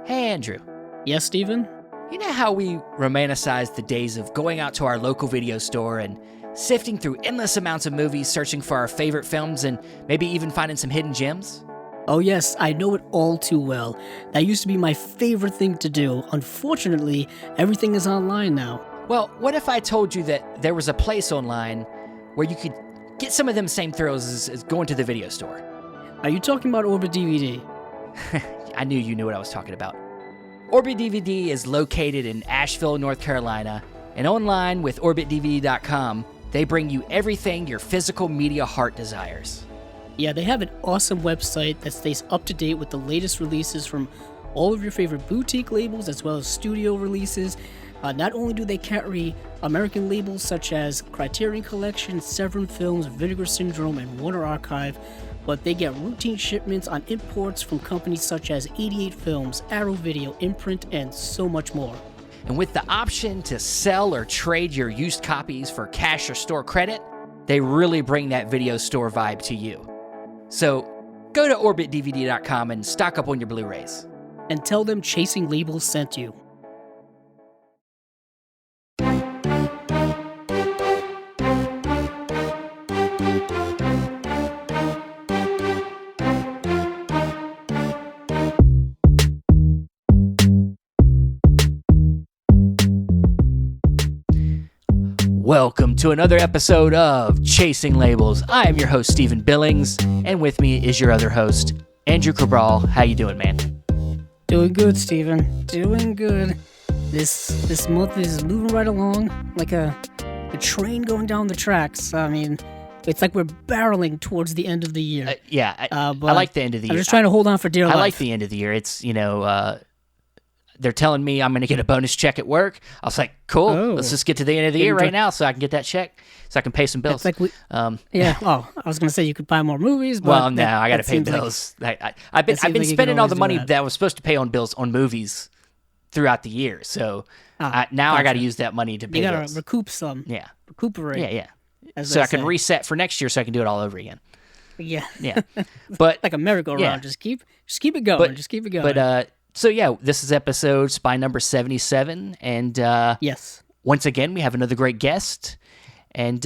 Hey, Andrew. Yes, Steven? You know how we romanticize the days of going out to our local video store and sifting through endless amounts of movies, searching for our favorite films, and maybe even finding some hidden gems? Oh yes, I know it all too well. That used to be my favorite thing to do. Unfortunately, everything is online now. Well, what if I told you that there was a place online where you could get some of them same thrills as going to the video store? Are you talking about Orbit DVD? I knew you knew what I was talking about. Orbit DVD is located in Asheville, North Carolina, and online with OrbitDVD.com, they bring you everything your physical media heart desires. Yeah, they have an awesome website that stays up to date with the latest releases from all of your favorite boutique labels as well as studio releases. Not only do they carry American labels such as Criterion Collection, Severin Films, Vinegar Syndrome, and Warner Archive, but they get routine shipments on imports from companies such as 88 Films, Arrow Video, Imprint, and so much more. And with the option to sell or trade your used copies for cash or store credit, they really bring that video store vibe to you. So go to OrbitDVD.com and stock up on your Blu-rays. And tell them Chasing Labels sent you. Welcome to another episode of Chasing Labels. I am your host, Stephen Billings, and with me is your other host, Andrew Cabral. How you doing, man? Doing good, Steven. Doing good. This month is moving right along like a train going down the tracks. I mean, it's like we're barreling towards the end of the year. I like the end of the year. I'm just trying to hold on for dear life. I like the end of the year. It's, they're telling me I'm going to get a bonus check at work. I was like, cool, let's just get to the end of the year right now so I can get that check, so I can pay some bills. It's like I was going to say you could buy more movies, but... Well, no, I got to pay bills. I've been spending all the money that I was supposed to pay on bills on movies throughout the year, so now I got to use that money to pay bills. You got to recoup some. Yeah. Recuperate. Yeah. So I can reset for next year so I can do it all over again. Yeah. Yeah. But like a merry-go-round. Yeah. Just keep it going. Just keep it going. But, so yeah, this is episode Spy number 77, and yes, once again we have another great guest, and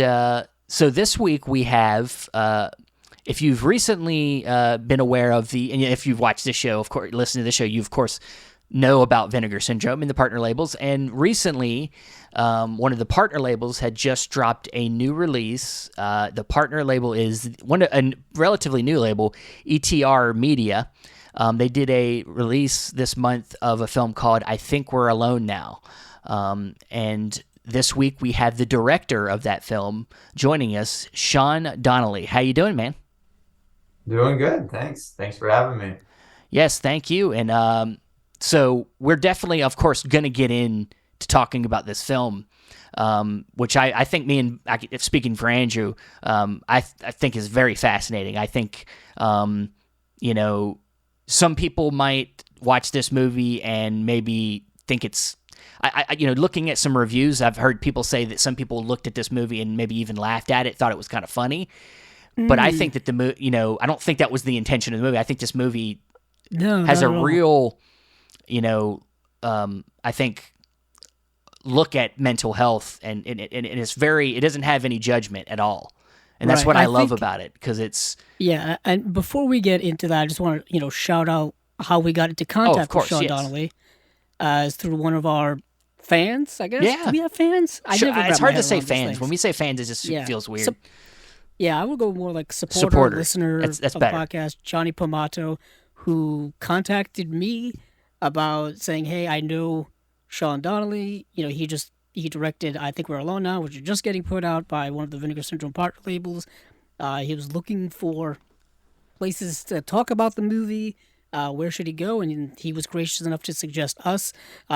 so this week we have, if you've recently been aware of and if you've watched this show, of course, listen to this show, you of course know about Vinegar Syndrome and the partner labels, and recently one of the partner labels had just dropped a new release. The partner label is a relatively new label, ETR Media. They did a release this month of a film called I Think We're Alone Now. And this week we have the director of that film joining us, Sean Donnelly. How you doing, man? Doing good, thanks. Thanks for having me. Yes, thank you. And so we're definitely, of course, going to get into talking about this film, which I think speaking for Andrew, I think is very fascinating. I think, some people might watch this movie and maybe think it's, looking at some reviews, I've heard people say that some people looked at this movie and maybe even laughed at it, thought it was kind of funny. But I think that I don't think that was the intention of the movie. I think this movie has a real, I think, look at mental health, and it doesn't have any judgment at all. And that's what I love about it, because it's... Yeah, and before we get into that, I just want to, shout out how we got into contact with Sean Donnelly. Is through one of our fans, I guess? Yeah. Do we have fans? It's hard to say fans. When we say fans, it just feels weird. I would go more like supporter. Listener that's of the podcast, Johnny Pomato, who contacted me about saying, hey, I know Sean Donnelly. He directed I Think We're Alone Now, which is just getting put out by one of the Vinegar Syndrome partner labels. He was looking for places to talk about the movie. Where should he go? And he was gracious enough to suggest us.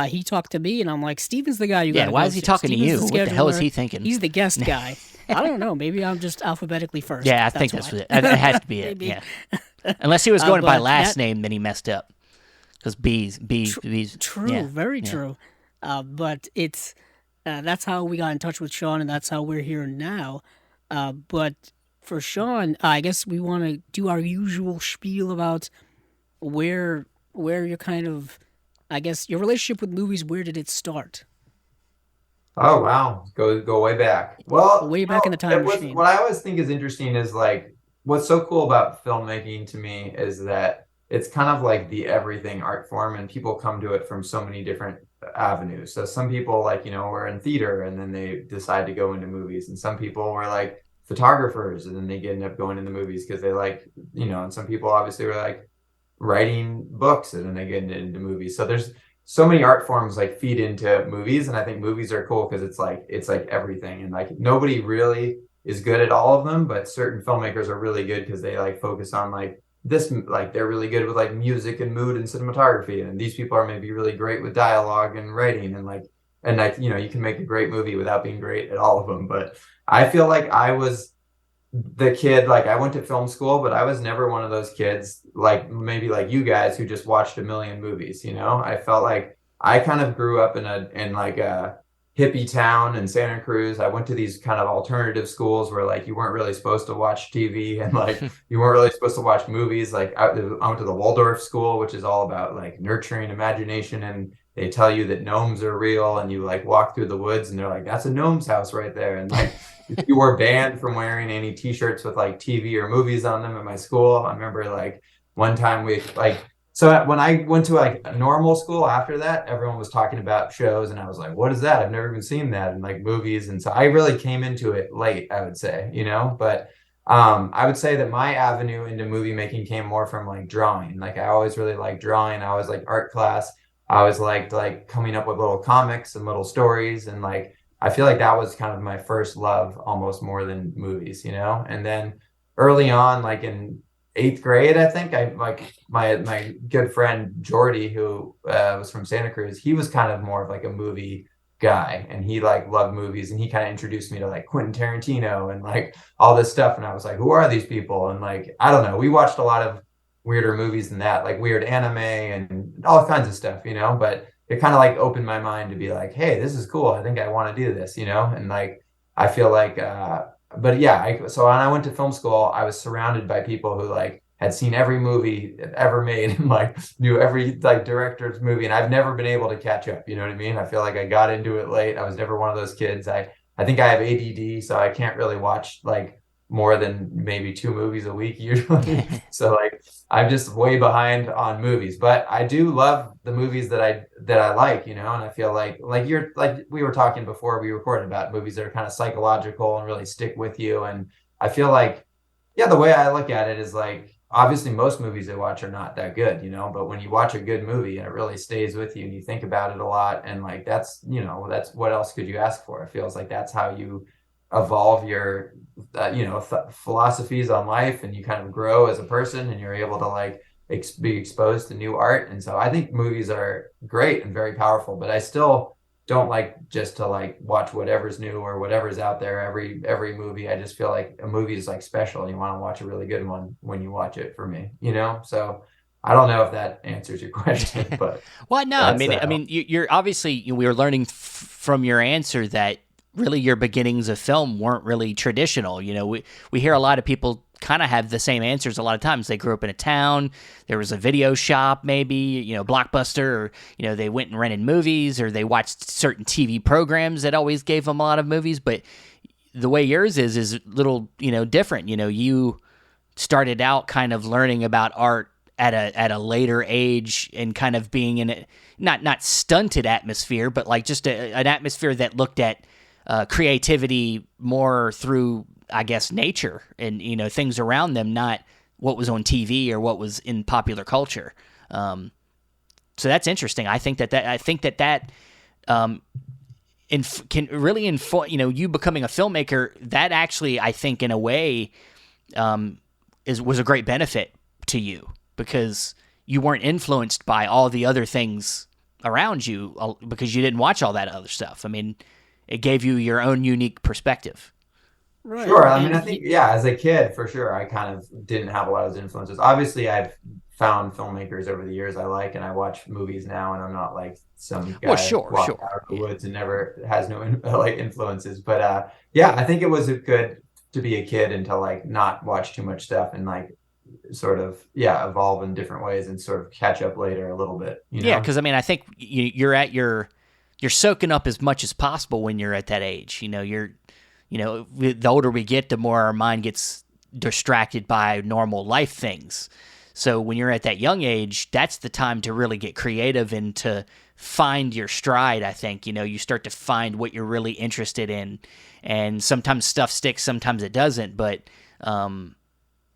He talked to me, and I'm like, Steven's the guy you got to go. Yeah, why is he talking to you? What the hell is he thinking? He's the guest guy. I don't know. Maybe I'm just alphabetically first. Yeah, I think that's what it has to be it. Yeah. Unless he was going by last name, then he messed up. Because B's. True, yeah, very true. But it's... that's how we got in touch with Sean, and that's how we're here now. But for Sean, I guess we want to do our usual spiel about where you're kind of I guess your relationship with movies, where did it start? Oh wow, go way back. Well, Way back in the time it was machine. what I always think is interesting is like what's so cool about filmmaking to me is that it's kind of like the everything art form, and people come to it from so many different avenues. So some people like were in theater and then they decide to go into movies, and some people were like photographers and then they end up going into movies because they like and some people obviously were like writing books and then they get into movies. So there's so many art forms like feed into movies, and I think movies are cool because it's like everything, and like nobody really is good at all of them, but certain filmmakers are really good because they like focus on like this, like they're really good with like music and mood and cinematography, and these people are maybe really great with dialogue and writing, and like you can make a great movie without being great at all of them. But I feel like I was the kid, like I went to film school, but I was never one of those kids like maybe like you guys who just watched a million movies. I felt like I kind of grew up in like a hippie town in Santa Cruz. I went to these kind of alternative schools where like you weren't really supposed to watch TV and like you weren't really supposed to watch movies. Like I went to the Waldorf school, which is all about like nurturing imagination, and they tell you that gnomes are real, and you like walk through the woods and they're like, that's a gnome's house right there. And like you were banned from wearing any t-shirts with like TV or movies on them at my school. I remember like one time we like, so when I went to like a normal school after that, everyone was talking about shows and I was like, what is that? I've never even seen that in like movies. And so I really came into it late, I would say, but I would say that my avenue into movie making came more from like drawing. Like I always really liked drawing. I always liked art class. I always liked like coming up with little comics and little stories, and like I feel like that was kind of my first love almost more than movies. And then early on, like in eighth grade, I think I like my good friend Jordy, who was from Santa Cruz. He was kind of more of like a movie guy, and he like loved movies, and he kind of introduced me to like Quentin Tarantino and like all this stuff. And I was like, who are these people? And like, I don't know. We watched a lot of weirder movies than that, like weird anime and all kinds of stuff. But it kind of like opened my mind to be like, hey, this is cool. I think I want to do this. And like, I feel like, but yeah, so when I went to film school, I was surrounded by people who like had seen every movie ever made and like knew every like director's movie. And I've never been able to catch up. You know what I mean? I feel like I got into it late. I was never one of those kids. I think I have ADD, so I can't really watch like more than maybe 2 movies a week usually. So like I'm just way behind on movies, but I do love the movies that I like, and I feel like you're like we were talking before we recorded about movies that are kind of psychological and really stick with you. And I feel like, yeah, the way I look at it is like obviously most movies I watch are not that good, but when you watch a good movie and it really stays with you and you think about it a lot, and like that's what else could you ask for? It feels like that's how you evolve your philosophies on life, and you kind of grow as a person, and you're able to like be exposed to new art. And so I think movies are great and very powerful, but I still don't like just to like watch whatever's new or whatever's out there every movie. I just feel like a movie is like special, and you want to watch a really good one when you watch it, for me. So I don't know if that answers your question, but well, no, you're obviously, we were learning from your answer that really your beginnings of film weren't really traditional. We hear a lot of people kind of have the same answers a lot of times. They grew up in a town, there was a video shop, maybe, Blockbuster, or, they went and rented movies, or they watched certain TV programs that always gave them a lot of movies. But the way yours is a little, different. You started out kind of learning about art at a later age, and kind of being in a not stunted atmosphere, but like just an atmosphere that looked at creativity more through, I guess, nature and things around them, not what was on TV or what was in popular culture. So that's interesting. I think that can really inform. You becoming a filmmaker. That actually, I think, in a way, was a great benefit to you, because you weren't influenced by all the other things around you, because you didn't watch all that other stuff. I mean, it gave you your own unique perspective. Right. Sure. I mean, I think, yeah, as a kid, for sure, I kind of didn't have a lot of those influences. Obviously, I've found filmmakers over the years I like, and I watch movies now, and I'm not like some guy walked out of the woods and never has no like influences. But yeah, I think it was good to be a kid and to like not watch too much stuff, and like sort of, yeah, evolve in different ways and sort of catch up later a little bit, you Yeah, know? because I mean, I think you're soaking up as much as possible when you're at that age. The older we get, the more our mind gets distracted by normal life things. So when you're at that young age, that's the time to really get creative and to find your stride. I think, you start to find what you're really interested in, and sometimes stuff sticks, sometimes it doesn't. But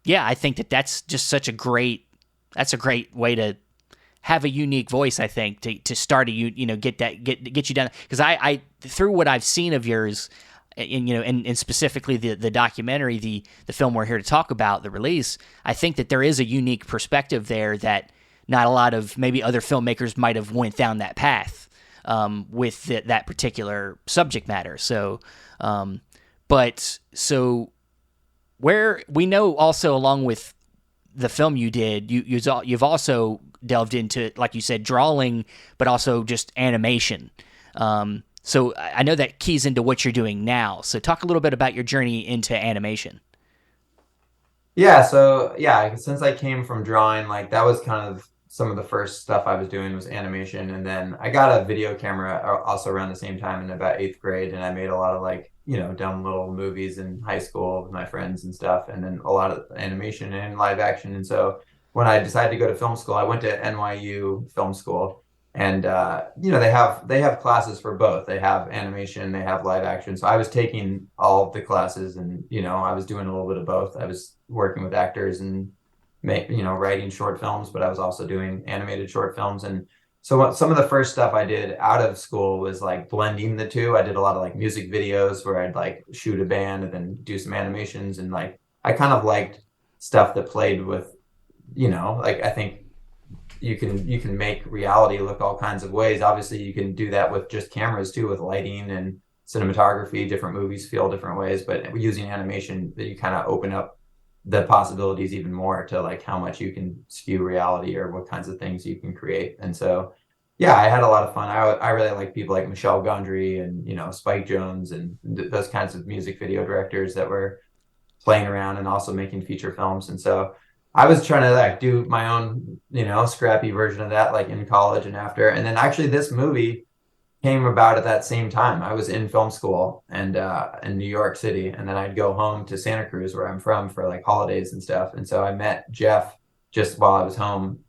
yeah, I think that's just that's a great way to have a unique voice. I think to start get you down, because I through what I've seen of yours, and specifically the documentary, the film we're here to talk about, the release, I think that there is a unique perspective there that not a lot of maybe other filmmakers might have went down that path with that particular subject matter. So, where we know also, along with the film you did, you've also delved into, like you said, drawing, but also just animation. So I know that keys into what you're doing now. So talk a little bit about your journey into animation. Yeah, so yeah, since I came from drawing, like that was kind of some of the first stuff I was doing was animation. And then I got a video camera also around the same time in about 8th grade. And I made a lot of like, dumb little movies in high school with my friends and stuff. And then a lot of animation and live action. And so when I decided to go to film school, I went to NYU Film School. And they have classes for both. They have animation, they have live action. So I was taking all of the classes, and I was doing a little bit of both. I was working with actors and writing short films, but I was also doing animated short films. And so some of the first stuff I did out of school was like blending the two. I did a lot of like music videos where I'd like shoot a band and then do some animations, and like I kind of liked stuff that played with, like I think you can make reality look all kinds of ways. Obviously, you can do that with just cameras too, with lighting and cinematography. Different movies feel different ways, but using animation, that you kind of open up the possibilities even more to like how much you can skew reality or what kinds of things you can create. And so, yeah, I had a lot of fun. I really like people like Michel Gondry and Spike Jonze and those kinds of music video directors that were playing around and also making feature films. And so I was trying to like do my own, scrappy version of that, like in college and after. And then actually this movie came about at that same time. I was in film school and in New York City, and then I'd go home to Santa Cruz, where I'm from, for like holidays and stuff. And so I met Jeff just while I was home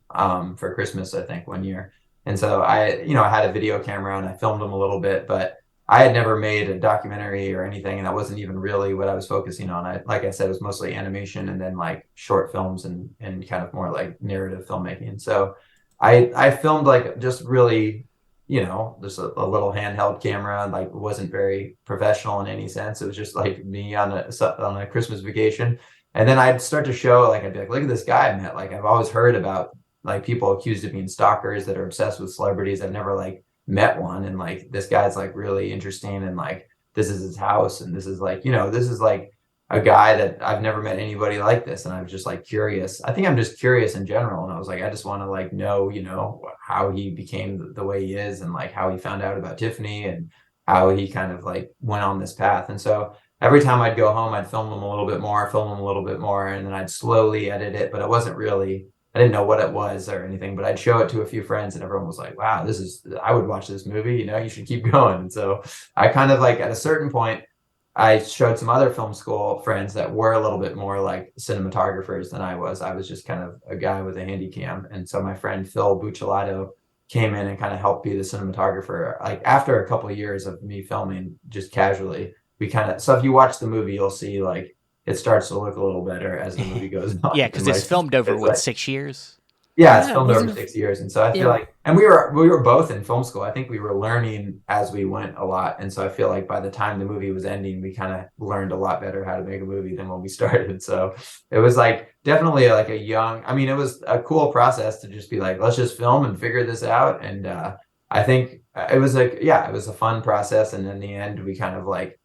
for Christmas, I think, one year. And so I had a video camera and I filmed him a little bit, but I had never made a documentary or anything, and that wasn't even really what I was focusing on. Like I said, it was mostly animation and then like short films and kind of more like narrative filmmaking. So I filmed like just really, just a little handheld camera, like wasn't very professional in any sense. It was just like me on a Christmas vacation. And then I'd start to show, like, I'd be like, look at this guy I met. Like, I've always heard about like people accused of being stalkers that are obsessed with celebrities. I've never like met one, and like this guy's like really interesting, and like this is his house, and this is like this is like a guy that I've never met anybody like this, and I was just like curious. I think I'm just curious in general, and I was like, I just want to like know how he became the way he is, and like how he found out about Tiffany and how he kind of like went on this path. And so every time I'd go home, I'd film him a little bit more, and then I'd slowly edit it. But it wasn't really, I didn't know what it was or anything, but I'd show it to a few friends, and everyone was like, wow, I would watch this movie, you should keep going. And so I kind of like, at a certain point, I showed some other film school friends that were a little bit more like cinematographers than I was. I was just kind of a guy with a handy cam. And so my friend Phil Buccellato came in and kind of helped be the cinematographer. Like after a couple of years of me filming just casually, so if you watch the movie, you'll see like it starts to look a little better as the movie goes on. Yeah, because it's filmed over what, 6 years? Yeah, it's filmed over 6 years. And so I feel like, and we were both in film school. I think we were learning as we went a lot. And so I feel like by the time the movie was ending, we kind of learned a lot better how to make a movie than when we started. So it was like definitely like it was a cool process to just be like, let's just film and figure this out. And I think it was it was a fun process. And in the end, we kind of like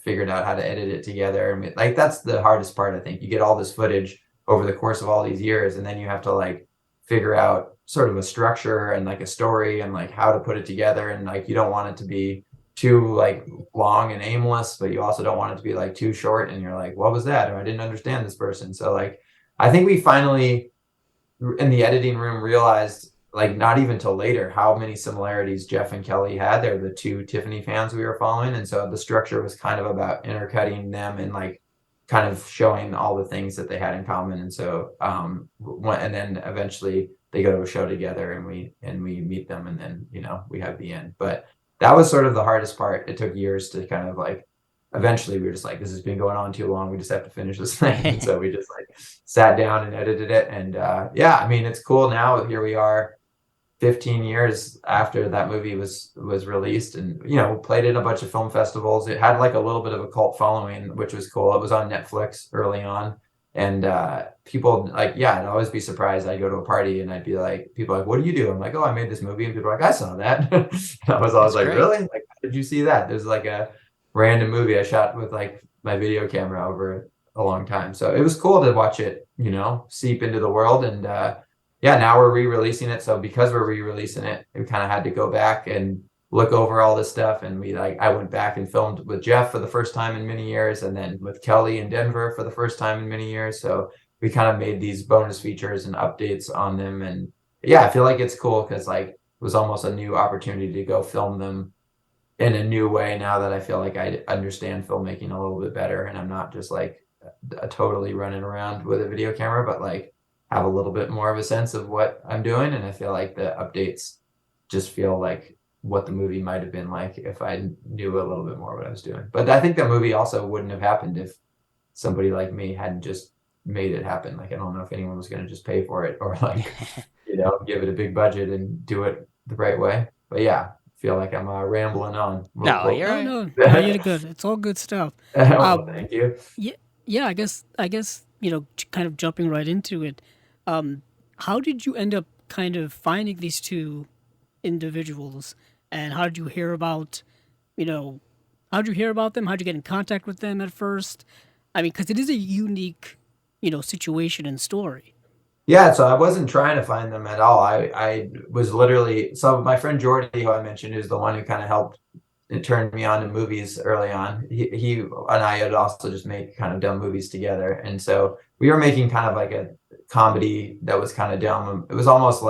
figured out how to edit it together. And like, that's the hardest part. I think you get all this footage over the course of all these years, and then you have to like figure out sort of a structure and like a story and like how to put it together. And like, you don't want it to be too like long and aimless, but you also don't want it to be like too short and you're like, what was that? Or I didn't understand this person. So like, I think we finally in the editing room realized, like, not even till later, how many similarities Jeff and Kelly had. They're the two Tiffany fans we were following, and so the structure was kind of about intercutting them and like kind of showing all the things that they had in common. And so and then eventually they go to a show together and we meet them, and then we have the end. But that was sort of the hardest part. It took years to kind of like, eventually we were just like, this has been going on too long, we just have to finish this thing. And so we just like sat down and edited it. And yeah, I mean, it's cool now. Here we are 15 years after that movie was released, and played at a bunch of film festivals. It had like a little bit of a cult following, which was cool. It was on Netflix early on, and people like, I'd always be surprised. I'd go to a party and I'd be like, people are like, what do you do? I'm like, oh, I made this movie. And people are like, I saw that. And I was always like, really? Like, how did you see that? There's like a random movie I shot with like my video camera over a long time. So it was cool to watch it, seep into the world. And now we're re-releasing it. So because we're re-releasing it, we kind of had to go back and look over all this stuff. And I went back and filmed with Jeff for the first time in many years, and then with Kelly in Denver for the first time in many years. So we kind of made these bonus features and updates on them. And I feel like it's cool because like it was almost a new opportunity to go film them in a new way now that I feel like I understand filmmaking a little bit better, and I'm not just like totally running around with a video camera, but like have a little bit more of a sense of what I'm doing. And I feel like the updates just feel like what the movie might have been like if I knew a little bit more what I was doing. But I think the movie also wouldn't have happened if somebody like me hadn't just made it happen. Like, I don't know if anyone was going to just pay for it or like, give it a big budget and do it the right way. But I feel like I'm rambling on. No, you're right. No, you're good. It's all good stuff. Well, thank you. Yeah. I guess kind of jumping right into it. How did you end up kind of finding these two individuals, and how did you hear about, how did you hear about them? How did you get in contact with them at first? I mean, because it is a unique, situation and story. Yeah, so I wasn't trying to find them at all. I was literally, so my friend Jordy, who I mentioned, is the one who kind of helped and turned me on to movies early on. He and I had also just made kind of dumb movies together. And so we were making kind of like a comedy that was kind of dumb. It was almost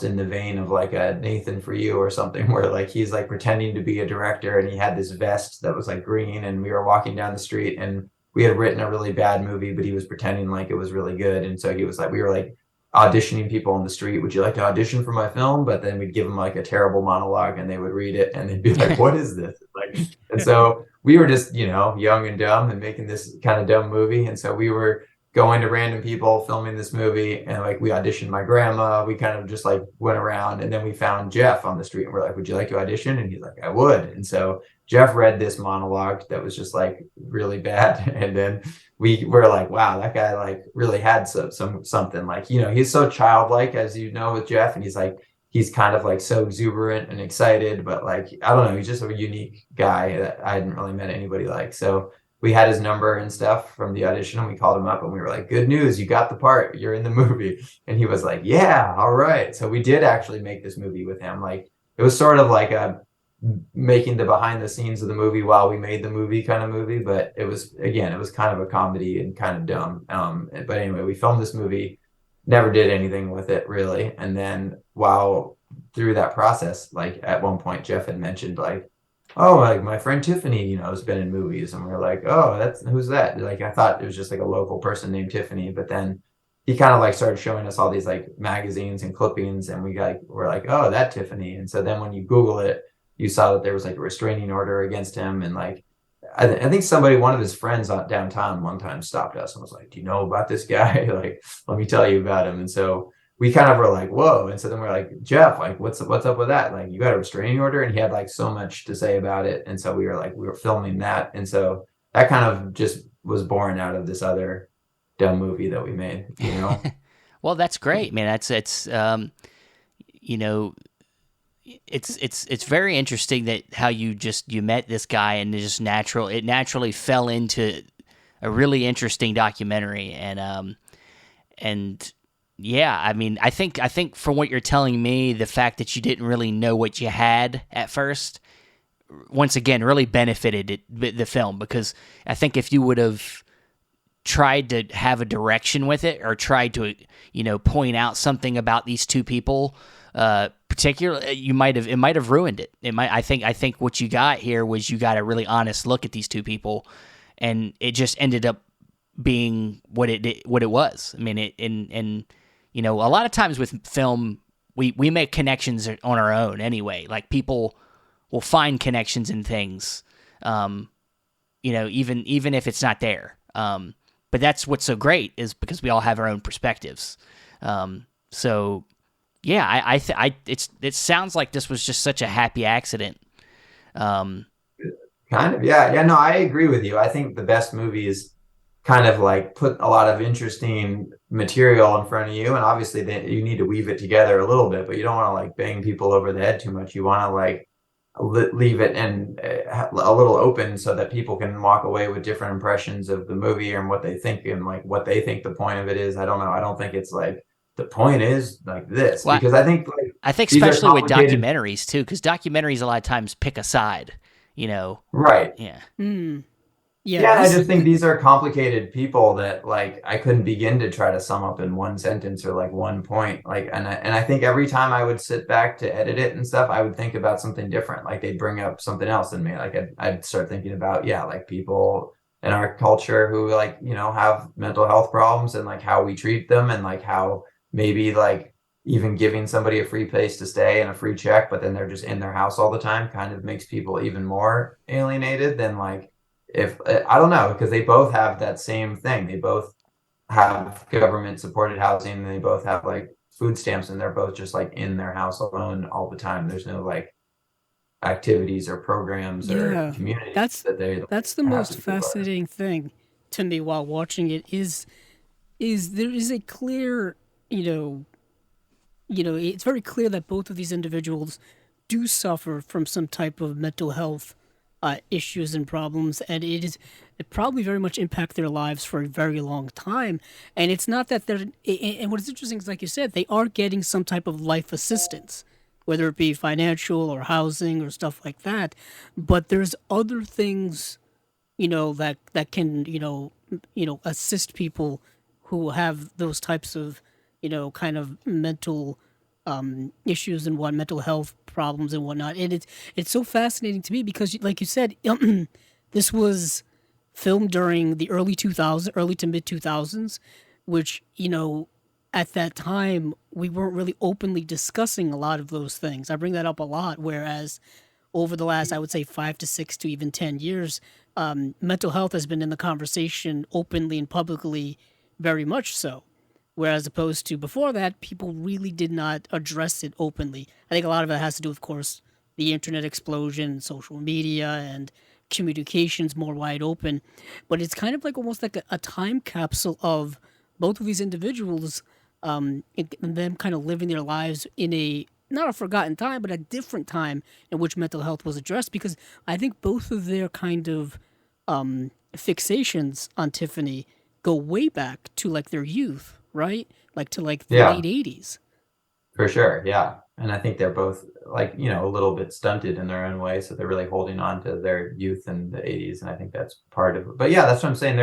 in the vein of like a Nathan For You or something, where like he's like pretending to be a director and he had this vest that was like green, and we were walking down the street and we had written a really bad movie, but he was pretending like it was really good. And so he was like, we were like auditioning people on the street. Would you like to audition for my film? But then we'd give them like a terrible monologue and they would read it and they'd be like, what is this? Like, and so we were just, young and dumb and making this kind of dumb movie. And so we were going to random people, filming this movie, and like we auditioned my grandma. We kind of just like went around, and then we found Jeff on the street and we're like, would you like to audition? And he's like, I would. And so Jeff read this monologue that was just like really bad. And then we were like, wow, that guy like really had something, like, he's so childlike, as with Jeff. And he's kind of like so exuberant and excited, but like, I don't know, he's just a unique guy that I hadn't really met anybody like. So we had his number and stuff from the audition, and we called him up and we were like, good news, you got the part, you're in the movie. And he was like, yeah, all right. So we did actually make this movie with him. Like, it was sort of like a making the behind the scenes of the movie while we made the movie kind of movie, but it was kind of a comedy and kind of dumb. But anyway, we filmed this movie, never did anything with it really. And then while through that process, like at one point Jeff had mentioned like, oh, like my friend Tiffany, has been in movies. And we were like, oh, who's that? Like, I thought it was just like a local person named Tiffany, but then he kind of like started showing us all these like magazines and clippings, and we're like, oh, that Tiffany. And so then when you Google it, you saw that there was like a restraining order against him. And like, I think one of his friends downtown one time stopped us and was like, do you know about this guy? Like, let me tell you about him. And so we kind of were like, whoa. And so then we're like, Jeff, like, what's up with that? Like, you got a restraining order? And he had like so much to say about it. And so we were filming that. And so that kind of just was born out of this other dumb movie that we made, Well, that's great, man. It's very interesting that how you met this guy and it naturally fell into a really interesting documentary. And yeah, I mean, I think from what you're telling me, the fact that you didn't really know what you had at first, once again, really benefited the film, because I think if you would have tried to have a direction with it, or tried to, point out something about these two people, particularly, it might have ruined it. I think what you got here was you got a really honest look at these two people, and it just ended up being what it was. I mean, a lot of times with film, we make connections on our own anyway. Like, people will find connections in things, even if it's not there. But that's what's so great, is because we all have our own perspectives. So yeah, it sounds like this was just such a happy accident. Kind of, yeah. No, I agree with you. I think the best movies kind of like put a lot of interesting material in front of you, and obviously you need to weave it together a little bit, but you don't want to like bang people over the head too much. You want to like leave it in a little open so that people can walk away with different impressions of the movie and what they think, and like what they think the point of it is. I don't know. I don't think it's like the point is like this, because I think especially with documentaries too, because documentaries a lot of times pick a side, Right. Yeah. Yeah, I just think these are complicated people that like I couldn't begin to try to sum up in one sentence or like one point. Like, and I think every time I would sit back to edit it and stuff, I would think about something different. Like, they'd bring up something else in me. Like, I'd start thinking about, like people in our culture who like, have mental health problems, and like how we treat them, and like how maybe like even giving somebody a free place to stay and a free check, but then they're just in their house all the time, kind of makes people even more alienated than like, if I don't know, because they both have that same thing. They both have government supported housing, and they both have like food stamps, and they're both just like in their house alone all the time. There's no like activities or programs or communities that's the most fascinating thing to me while watching it is there is a clear, it's very clear that both of these individuals do suffer from some type of mental health issues and problems, and it probably very much impact their lives for a very long time. And it's not that they're, and what is interesting is, like you said, they are getting some type of life assistance, whether it be financial or housing or stuff like that. But there's other things, that can, assist people who have those types of, kind of mental issues and mental health problems and whatnot. And it's so fascinating to me because, like you said, this was filmed during the early to mid 2000s, which, at that time we weren't really openly discussing a lot of those things. I bring that up a lot, whereas over the last, I would say 5 to 6 to even 10 years, mental health has been in the conversation openly and publicly, very much so. Whereas opposed to before that, people really did not address it openly. I think a lot of it has to do, of course, the internet explosion, social media, and communications more wide open. But it's kind of like almost like a time capsule of both of these individuals, and them kind of living their lives in a, not a forgotten time, but a different time in which mental health was addressed. Because I think both of their kind of fixations on Tiffany go way back to like their youth. Right? Like to like the late 80s. For sure, yeah. And I think they're both like, a little bit stunted in their own way. So they're really holding on to their youth in the 80s. And I think that's part of it. But yeah, that's what I'm saying.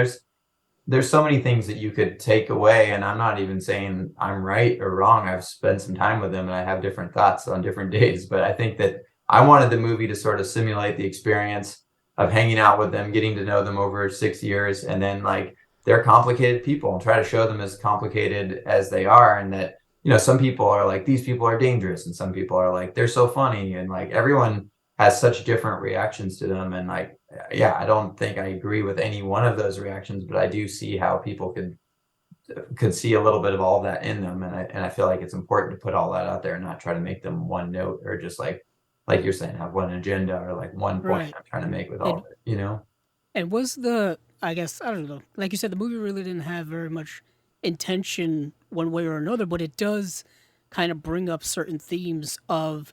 There's so many things that you could take away. And I'm not even saying I'm right or wrong. I've spent some time with them and I have different thoughts on different days. But I think that I wanted the movie to sort of simulate the experience of hanging out with them, getting to know them over 6 years, and then like, they're complicated people, and try to show them as complicated as they are. And that, some people are like, these people are dangerous. And some people are like, they're so funny. And like, everyone has such different reactions to them. And like, yeah, I don't think I agree with any one of those reactions, but I do see how people could see a little bit of all that in them. And I feel like it's important to put all that out there and not try to make them one note, or just like you're saying, have one agenda or like one point I'm trying to make with all of it, And was I guess, I don't know. Like you said, the movie really didn't have very much intention one way or another, but it does kind of bring up certain themes of,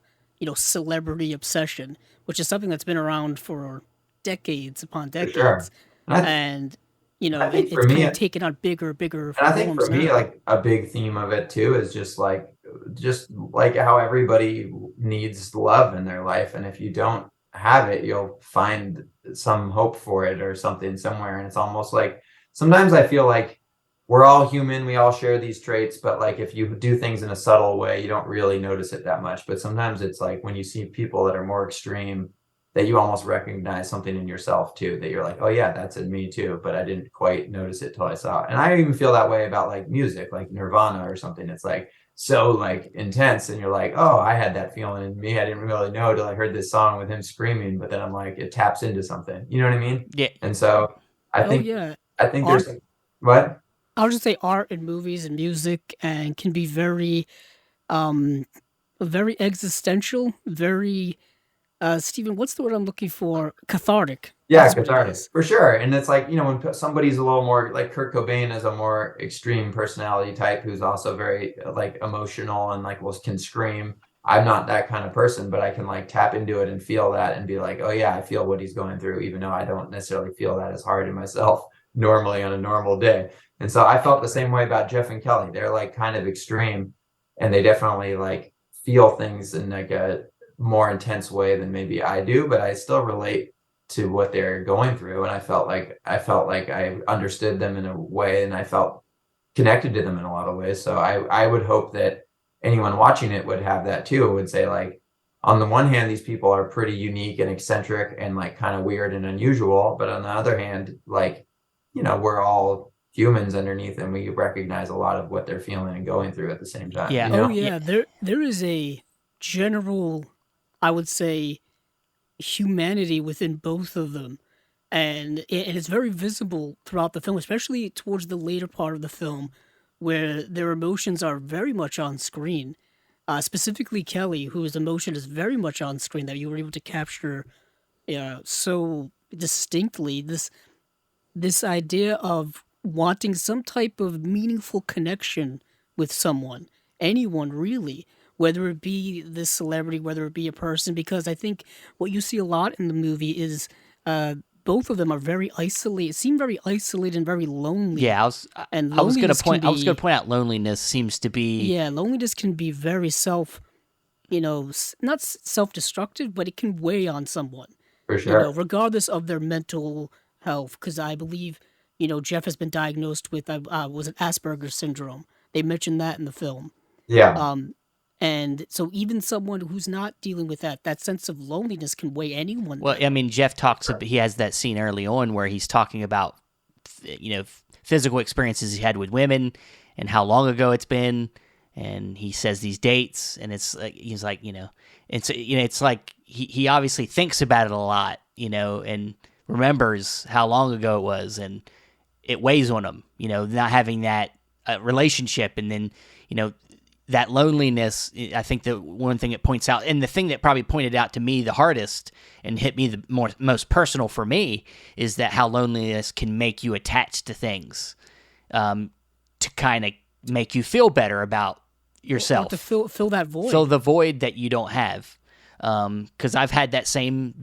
celebrity obsession, which is something that's been around for decades upon decades. Sure. And, it's kind of taken on bigger and I think for me, now. like a big theme of it too is just like how everybody needs love in their life. And if you don't have it, you'll find some hope for it or something somewhere. And it's almost like sometimes I feel like we're all human, we all share these traits, but like if you do things in a subtle way, you don't really notice it that much. But sometimes it's like when you see people that are more extreme, that you almost recognize something in yourself too, that you're like, oh yeah, that's in me too, but I didn't quite notice it till I saw it. And I even feel that way about like music, like Nirvana or something. It's like so like intense, and you're like, oh, I had that feeling in me. I didn't really know till I heard this song with him screaming, but then I'm like, it taps into something. You know what I mean? Yeah. And so I Oh think yeah, I think art. there's what? I'll just say art and movies and music and can be um, very existential, very Stephen, what's the word I'm looking for? Cathartic. Yeah, That's what it cathartic is. for sure. And it's like, when somebody's a little more like Kurt Cobain is a more extreme personality type who's also very like emotional and like can scream. I'm not that kind of person, but I can like tap into it and feel that and be like, oh yeah, I feel what he's going through, even though I don't necessarily feel that as hard in myself normally on a normal day. And so I felt the same way about Jeff and Kelly. They're like kind of extreme, and they definitely like feel things in like a more intense way than maybe I do, but I still relate to what they're going through. And I felt like I understood them in a way, and I felt connected to them in a lot of ways. So I would hope that anyone watching it would have that too. Would say like, on the one hand, these people are pretty unique and eccentric and like kind of weird and unusual. But on the other hand, like, we're all humans underneath, and we recognize a lot of what they're feeling and going through at the same time, Yeah. Oh Yeah. yeah, there is a general, I would say, humanity within both of them, and it's very visible throughout the film, especially towards the later part of the film, where their emotions are very much on screen. Specifically, Kelly, whose emotion is very much on screen, that you were able to capture, so distinctly. This idea of wanting some type of meaningful connection with someone, anyone really, whether it be this celebrity, whether it be a person, because I think what you see a lot in the movie is both of them are very isolated, seem very isolated and very lonely. Yeah, I was I And I was gonna loneliness can point I was gonna be, point out loneliness seems to be yeah, loneliness can be very not self-destructive, but it can weigh on someone, for sure. regardless of their mental health. Because I believe, Jeff has been diagnosed with, was it Asperger's syndrome? They mentioned that in the film. Yeah. Um, and so even someone who's not dealing with that sense of loneliness can weigh anyone well. down. I mean, Jeff talks. He has that scene early on where he's talking about physical experiences he had with women and how long ago it's been, and he says these dates, and it's like he's like it's like he obviously thinks about it a lot, and remembers how long ago it was, and it weighs on him, not having that relationship, and then that loneliness. I think the one thing it points out, and the thing that probably pointed out to me the hardest and hit me the most personal for me, is that how loneliness can make you attached to things, to kind of make you feel better about yourself, Or to fill that void. fill the void that you don't have. Because I've had that same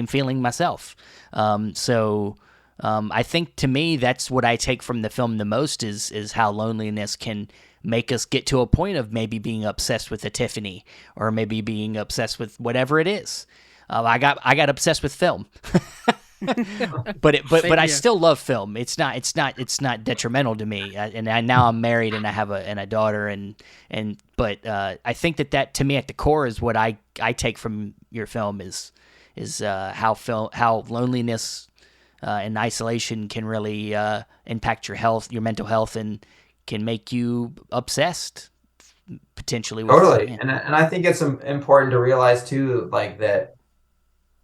feeling myself. I think to me that's what I take from the film the most is how loneliness can make us get to a point of maybe being obsessed with a Tiffany, or maybe being obsessed with whatever it is. I got obsessed with film. but I still love film. It's not detrimental to me. Now I'm married and I have a daughter, but I think that to me at the core is what I take from your film is how loneliness and isolation can really impact your health, your mental health, and can make you obsessed potentially with, Totally. yeah. And I think it's important to realize too, like that.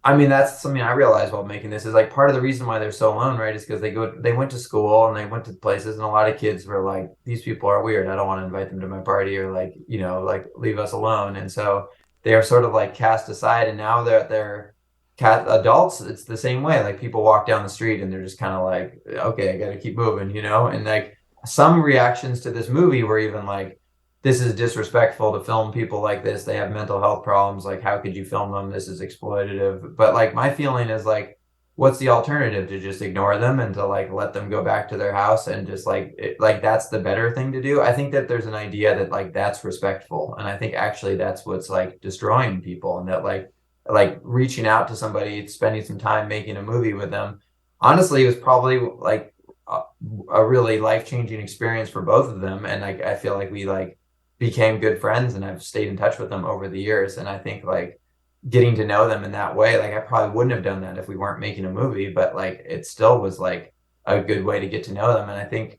I mean, that's something I realized while making this, is like part of the reason why they're so alone, right? Is because they went to school and they went to places, and a lot of kids were like, these people are weird. I don't want to invite them to my party, or like, like leave us alone. And so they are sort of like cast aside, and now they're adults. It's the same way. Like people walk down the street and they're just kind of like, okay, I got to keep moving, and like some reactions to this movie were even like, this is disrespectful to film people like this. They have mental health problems. Like, how could you film them? This is exploitative. But like, my feeling is like, what's the alternative? To just ignore them and to like let them go back to their house and just like that's the better thing to do. I think that there's an idea that like that's respectful, and I think actually that's what's like destroying people, and that like reaching out to somebody, spending some time making a movie with them. Honestly, it was probably like a really life-changing experience for both of them. And like, I feel like we like became good friends, and I've stayed in touch with them over the years. And I think like getting to know them in that way, like I probably wouldn't have done that if we weren't making a movie, but like it still was like a good way to get to know them. And I think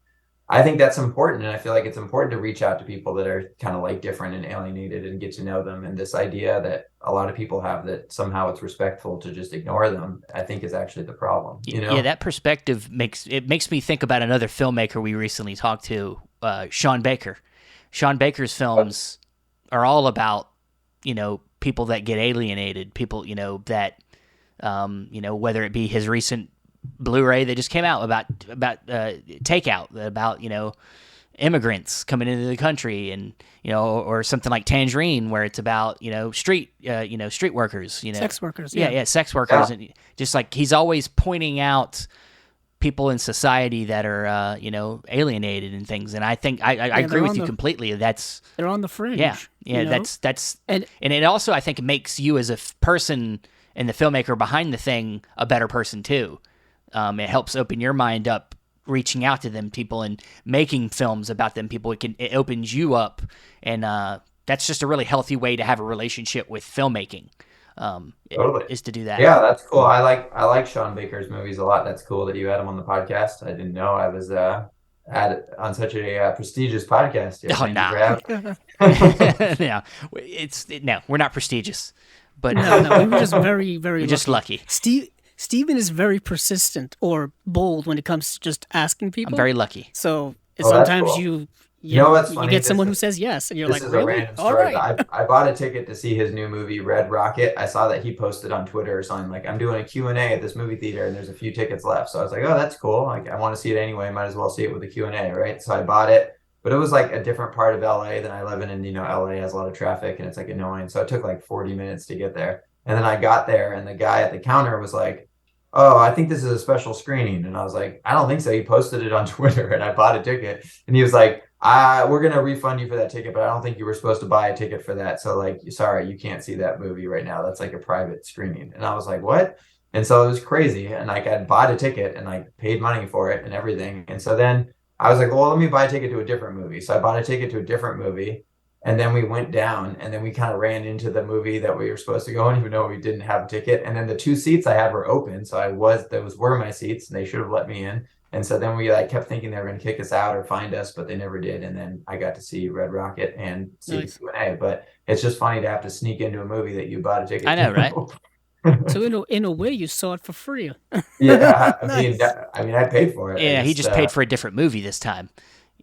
that's important. And I feel like it's important to reach out to people that are kind of like different and alienated and get to know them. And this idea that a lot of people have that somehow it's respectful to just ignore them, I think is actually the problem. You know? Yeah, that perspective makes me think about another filmmaker we recently talked to, Sean Baker. Sean Baker's films are all about, you know, people that get alienated, people, you know, that, you know, whether it be his recent Blu-ray that just came out about takeout, about, you know, immigrants coming into the country, and, you know, or something like Tangerine, where it's about, you know, street workers, you know, Sex workers. yeah, sex workers, and just like he's always pointing out people in society that are, you know, alienated and things. And I think I agree with you completely. They're on the fringe. Yeah, you know? that's and it also, I think, it makes you as a person and the filmmaker behind the thing a better person too. It helps open your mind up, reaching out to them people and making films about them people. It opens you up, and that's just a really healthy way to have a relationship with filmmaking. Totally. Is to do that. Yeah, that's cool. I like Sean Baker's movies a lot. That's cool that you had him on the podcast. I didn't know I was on such a prestigious podcast. Oh, no. No, we're not prestigious, but no, we were just very, very we're just lucky. Steven is very persistent or bold when it comes to just asking people. I'm very lucky. So sometimes cool. you know what's funny? You get someone who says yes, and you're like, this is really? a random All story. right. I bought a ticket to see his new movie, Red Rocket. I saw that he posted on Twitter or something like, I'm doing a Q&A at this movie theater, and there's a few tickets left. So I was like, oh, that's cool. Like, I want to see it anyway. Might as well see it with a Q&A, right? So I bought it, but it was like a different part of LA than I live in. And, you know, LA has a lot of traffic, and it's like annoying. So it took like 40 minutes to get there. And then I got there, and the guy at the counter was like, oh, I think this is a special screening. And I was like, I don't think so. He posted it on Twitter, and I bought a ticket. And he was like, we're going to refund you for that ticket, but I don't think you were supposed to buy a ticket for that. So like, sorry, you can't see that movie right now. That's like a private screening. And I was like, what? And so it was crazy. And like, I bought a ticket and like paid money for it and everything. And so then I was like, well, let me buy a ticket to a different movie. So I bought a ticket to a different movie. And then we went down, and then we kind of ran into the movie that we were supposed to go in, even though we didn't have a ticket. And then the two seats I had were open. So those were my seats, and they should have let me in. And so then we like kept thinking they were going to kick us out or find us, but they never did. And then I got to see Red Rocket and see the Q&A. But it's just funny to have to sneak into a movie that you bought a ticket I know, to. right? So in a way, you saw it for free. Yeah, Nice. I mean, I paid for it. Yeah, he just paid for a different movie this time.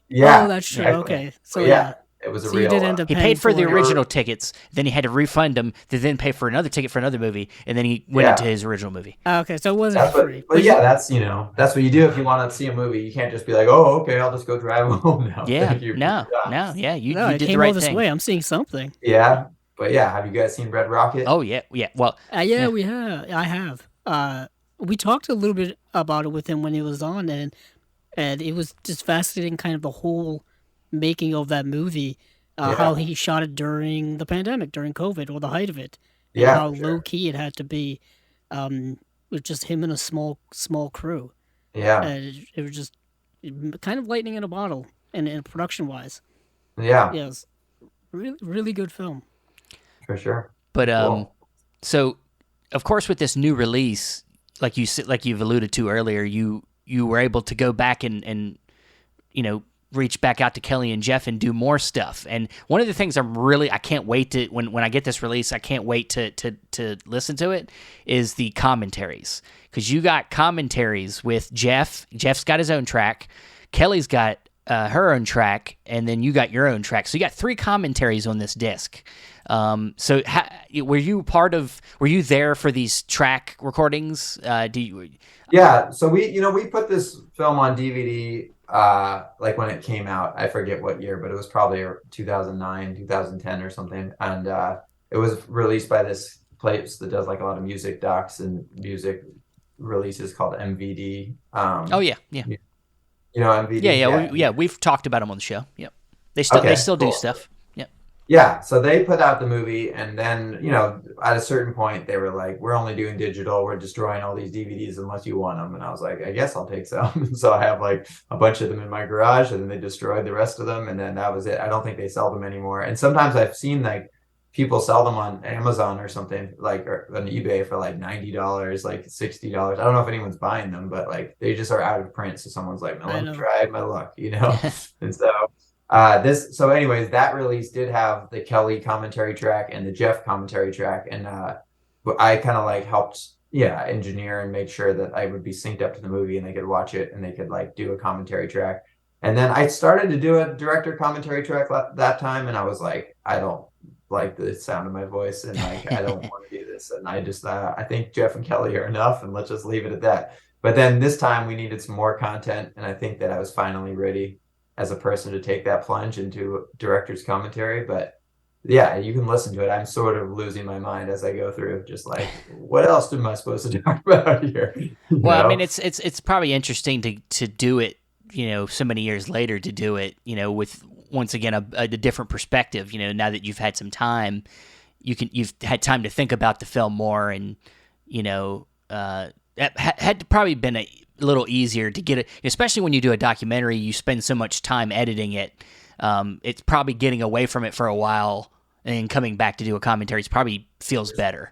Yeah, Oh, that's true. exactly. Okay. So yeah, it was a So you real. did end up He paying paid for the it. original tickets, then he had to refund them, to then pay for another ticket for another movie, and then he went Yeah. into his original movie. Okay, so it wasn't That's what, free. but yeah, that's that's what you do if you want to see a movie. You can't just be like, oh, okay, I'll just go drive home now. Yeah, Thank you. no, yeah, you it did came the right all this thing. way. I'm seeing something. Yeah, but yeah, have you guys seen Red Rocket? Oh yeah. Well, Yeah, we have. I have. We talked a little bit about it with him when he was on, and it was just fascinating, kind of the whole making of that movie. How he shot it during the pandemic, during COVID, or the height of it. And Yeah, how for sure. low key it had to be, with just him and a small crew. Yeah, It was just kind of lightning in a bottle, and production wise. yeah, Yeah, it was really, really good film. for sure. but Cool. so of course with this new release, like you've alluded to earlier, you were able to go back and reach back out to Kelly and Jeff and do more stuff. And one of the things I can't wait to, when I get this release, I can't wait to listen to it, is the commentaries. Because you got commentaries with Jeff. Jeff's got his own track. Kelly's got her own track, and then you got your own track. So you got 3 commentaries on this disc. So were you there for these track recordings? Yeah, so we put this film on DVD like when it came out. I forget what year, but it was probably 2009, 2010 or something. And it was released by this place that does like a lot of music docs and music releases called MVD. Oh yeah. You know MVD? Yeah, we've talked about them on the show. Yep. They still do cool. stuff. Yep. Yeah, so they put out the movie, and then, at a certain point, they were like, "We're only doing digital. We're destroying all these DVDs unless you want them." And I was like, "I guess I'll take some." So I have like a bunch of them in my garage, and then they destroyed the rest of them, and then that was it. I don't think they sell them anymore. And sometimes I've seen like people sell them on Amazon or something, like, or on eBay for like $90, like $60. I don't know if anyone's buying them, but like they just are out of print. So someone's like, "No, I let me know. try my luck," And so. So anyways, that release did have the Kelly commentary track and the Jeff commentary track, and I kind of like helped, engineer and make sure that I would be synced up to the movie and they could watch it and they could like do a commentary track. And then I started to do a director commentary track that time, and I was like, I don't like the sound of my voice, and like I don't want to do this, and I think Jeff and Kelly are enough, and let's just leave it at that. But then this time we needed some more content, and I think that I was finally ready as a person to take that plunge into director's commentary. But yeah, you can listen to it. I'm sort of losing my mind as I go through, just like, what else am I supposed to talk about here? Well, I mean, it's probably interesting to do it, so many years later, to do it, with once again a different perspective. Now that you've had some time, you've had time to think about the film more, and that had probably been a little easier to get it, especially when you do a documentary. You spend so much time editing it. It's probably getting away from it for a while and then coming back to do a commentary probably feels better.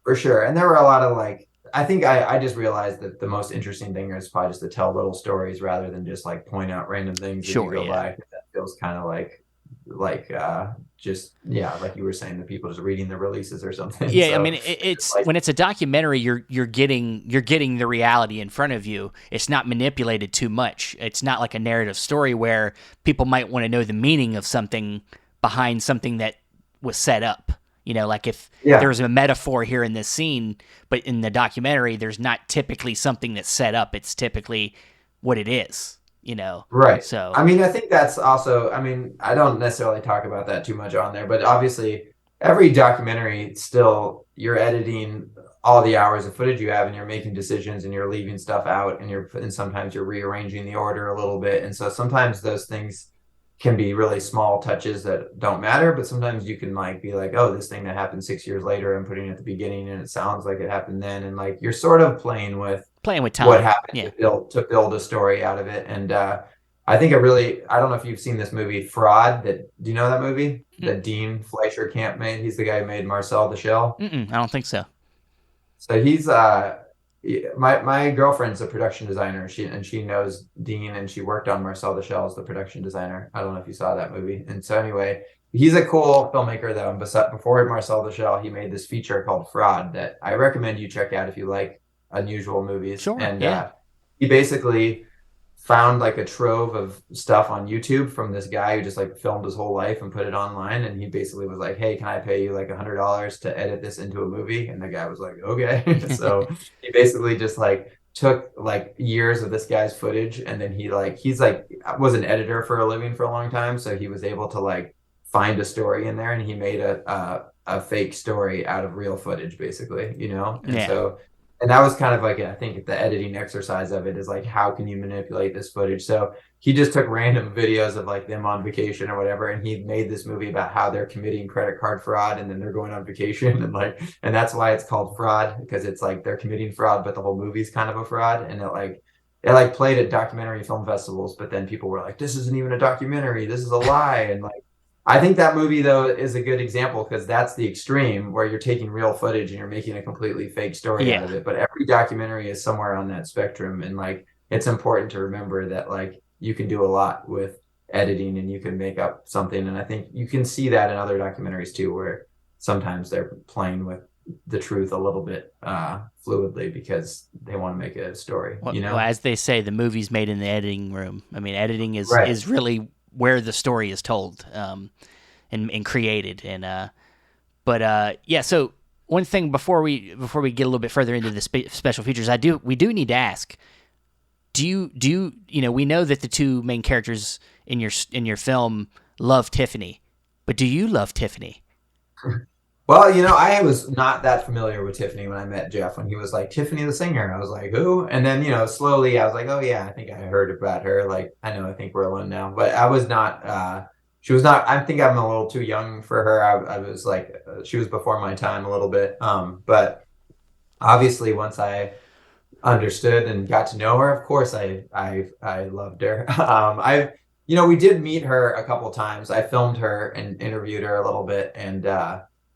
For sure. And there were a lot of like, I think I just realized that the most interesting thing is probably just to tell little stories rather than just like point out random things as you go by. That feels kind of just like you were saying, the people just reading the releases or something. Yeah, so, I mean, it's like, when it's a documentary, you're getting the reality in front of you. It's not manipulated too much. It's not like a narrative story where people might want to know the meaning of something behind something that was set up. Like if there was a metaphor here in this scene, but in the documentary, there's not typically something that's set up. It's typically what it is. Right. So I mean, I think that's also, I mean, I don't necessarily talk about that too much on there, but obviously every documentary still, you're editing all the hours of footage you have, and you're making decisions, and you're leaving stuff out, and sometimes you're rearranging the order a little bit. And so sometimes those things can be really small touches that don't matter, but sometimes you can like be like, oh, this thing that happened 6 years later, I'm putting it at the beginning and it sounds like it happened then. And like, you're sort of playing with time, what happened to build a story out of it. And I think I don't know if you've seen this movie Fraud. Do you know that movie that Dean Fleischer Camp made? He's the guy who made Marcel the Shell. I don't think so. So he's my girlfriend's a production designer. She knows Dean, and she worked on Marcel the Shell as the production designer. I don't know if you saw that movie. And so anyway, he's a cool filmmaker though. Before Marcel the Shell, he made this feature called Fraud that I recommend you check out if you like unusual movies. Sure. And he basically found like a trove of stuff on YouTube from this guy who just like filmed his whole life and put it online. And he basically was like, hey, can I pay you like $100 to edit this into a movie? And the guy was like, okay. So he basically just like took like years of this guy's footage. And then he's was an editor for a living for a long time. So he was able to like find a story in there, and he made a fake story out of real footage basically, and that was kind of like, I think the editing exercise of it is like, how can you manipulate this footage? So he just took random videos of like them on vacation or whatever, and he made this movie about how they're committing credit card fraud, and then they're going on vacation, and that's why it's called Fraud, because it's like they're committing fraud, but the whole movie's kind of a fraud. And it played at documentary film festivals, but then people were like, this isn't even a documentary, this is a lie. And like, I think that movie, though, is a good example, because that's the extreme where you're taking real footage and you're making a completely fake story out of it. But every documentary is somewhere on that spectrum. And like, it's important to remember that like you can do a lot with editing, and you can make up something. And I think you can see that in other documentaries too, where sometimes they're playing with the truth a little bit fluidly because they want to make a story. Well, as they say, the movie's made in the editing room. I mean, editing is really where the story is told and created. And so one thing before we get a little bit further into the special features, we do need to ask, do you we know that the two main characters in your film love Tiffany, but do you love Tiffany? Well, I was not that familiar with Tiffany when I met Jeff. When he was like, Tiffany the singer, I was like, who? And then, slowly I was like, oh yeah, I think I heard about her. Like, I think we're alone now. But I was not she was not. I think I'm a little too young for her. I was like, she was before my time a little bit. But obviously, once I understood and got to know her, of course, I loved her. We did meet her a couple times. I filmed her and interviewed her a little bit, and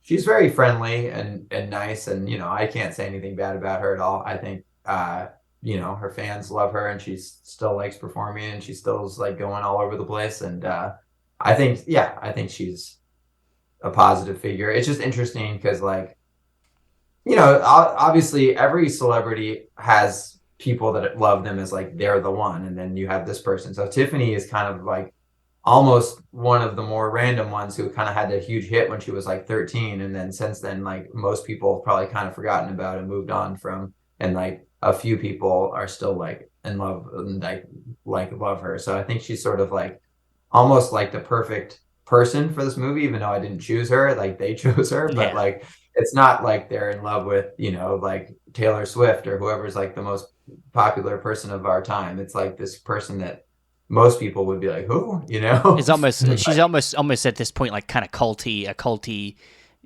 she's very friendly and nice. And I can't say anything bad about her at all. I think her fans love her, and she still likes performing, and she still is like going all over the place. And I think she's a positive figure. It's just interesting because like, obviously every celebrity has people that love them as like they're the one, and then you have this person. So Tiffany is kind of like almost one of the more random ones who kind of had a huge hit when she was like 13, and then since then, like most people have probably kind of forgotten about and moved on from, and like a few people are still like in love and like love her. So I think she's sort of like almost like the perfect person for this movie, even though I didn't choose her, like they chose her. But Yeah. like it's not like they're in love with like Taylor Swift or whoever's like the most popular person of our time. It's like this person that most people would be like, who, It's almost she's Like, almost at this point like kind of a culty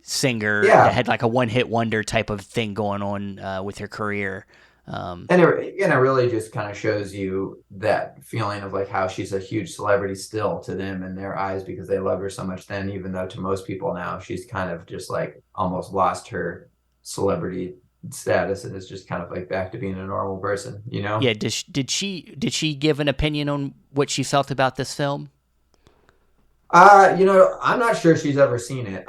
singer that yeah. had like a one hit wonder type of thing going on with her career. And it really just kind of shows you that feeling of like how she's a huge celebrity still to them in their eyes because they love her so much then, even though to most people now she's kind of just like almost lost her celebrity status and is just kind of like back to being a normal person. Yeah, did she give an opinion on what she felt about this film? I'm not sure she's ever seen it.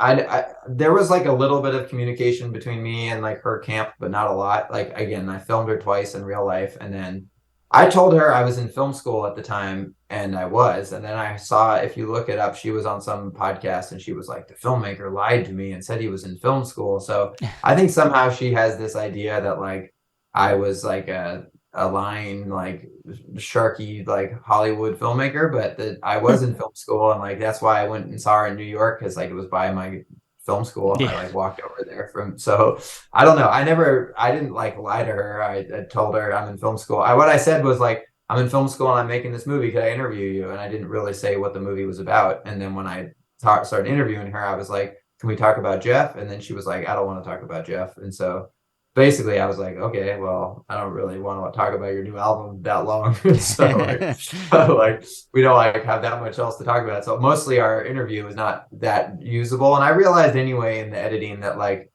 There was like a little bit of communication between me and like her camp, but not a lot. Like again, I filmed her twice in real life, and then I told her I was in film school at the time, and I was, and then I saw, if you look it up, she was on some podcast, and she was like, the filmmaker lied to me and said he was in film school. So I think somehow she has this idea that like I was like a lying like sharky like Hollywood filmmaker, but that I was in film school, and like that's why I went and saw her in New York because like it was by my film school, and I Yeah. like walked over there from. So I don't know. I didn't like lie to her. I told her I'm in film school. What I said was like, I'm in film school and I'm making this movie. Could I interview you? And I didn't really say what the movie was about. And then when I started interviewing her, I was like, can we talk about Jeff? And then she was like, I don't want to talk about Jeff. And so basically I was like, okay, well, I don't really want to talk about your new album that long. So like we don't like have that much else to talk about. So mostly our interview is not that usable. And I realized anyway in the editing that like,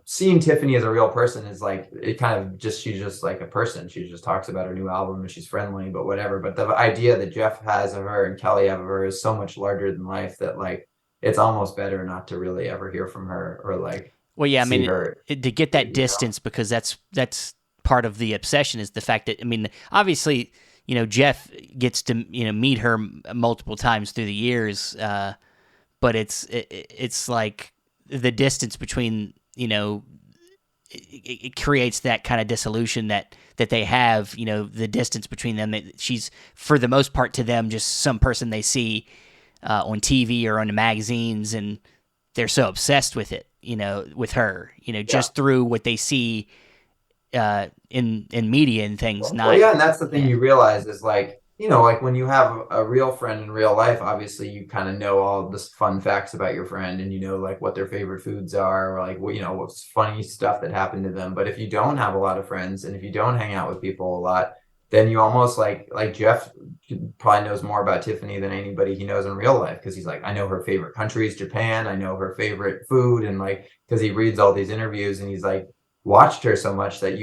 seeing Tiffany as a real person is like, it kind of just, she's just like a person. She just talks about her new album and she's friendly, but whatever. But the idea that Jeff has of her and Kelly have of her is so much larger than life that like, it's almost better not to really ever hear from her or like Well, yeah, I see mean, her. to get that distance, because that's part of the obsession is the fact that, I mean, obviously, Jeff gets to meet her multiple times through the years, but it's like the distance between it creates that kind of dissolution that they have, the distance between them. She's for the most part to them just some person they see on TV or on the magazines, and they're so obsessed with it, with her, just through what they see in media and things. Well, yeah, and that's the thing yeah. you realize is like, like when you have a real friend in real life, obviously you kind of know all this fun facts about your friend, and like what their favorite foods are, or like what's funny stuff that happened to them. But if you don't have a lot of friends and if you don't hang out with people a lot, then you almost like Jeff probably knows more about Tiffany than anybody he knows in real life, because he's like, I know her favorite country is Japan, I know her favorite food, and like because he reads all these interviews and he's like watched her so much that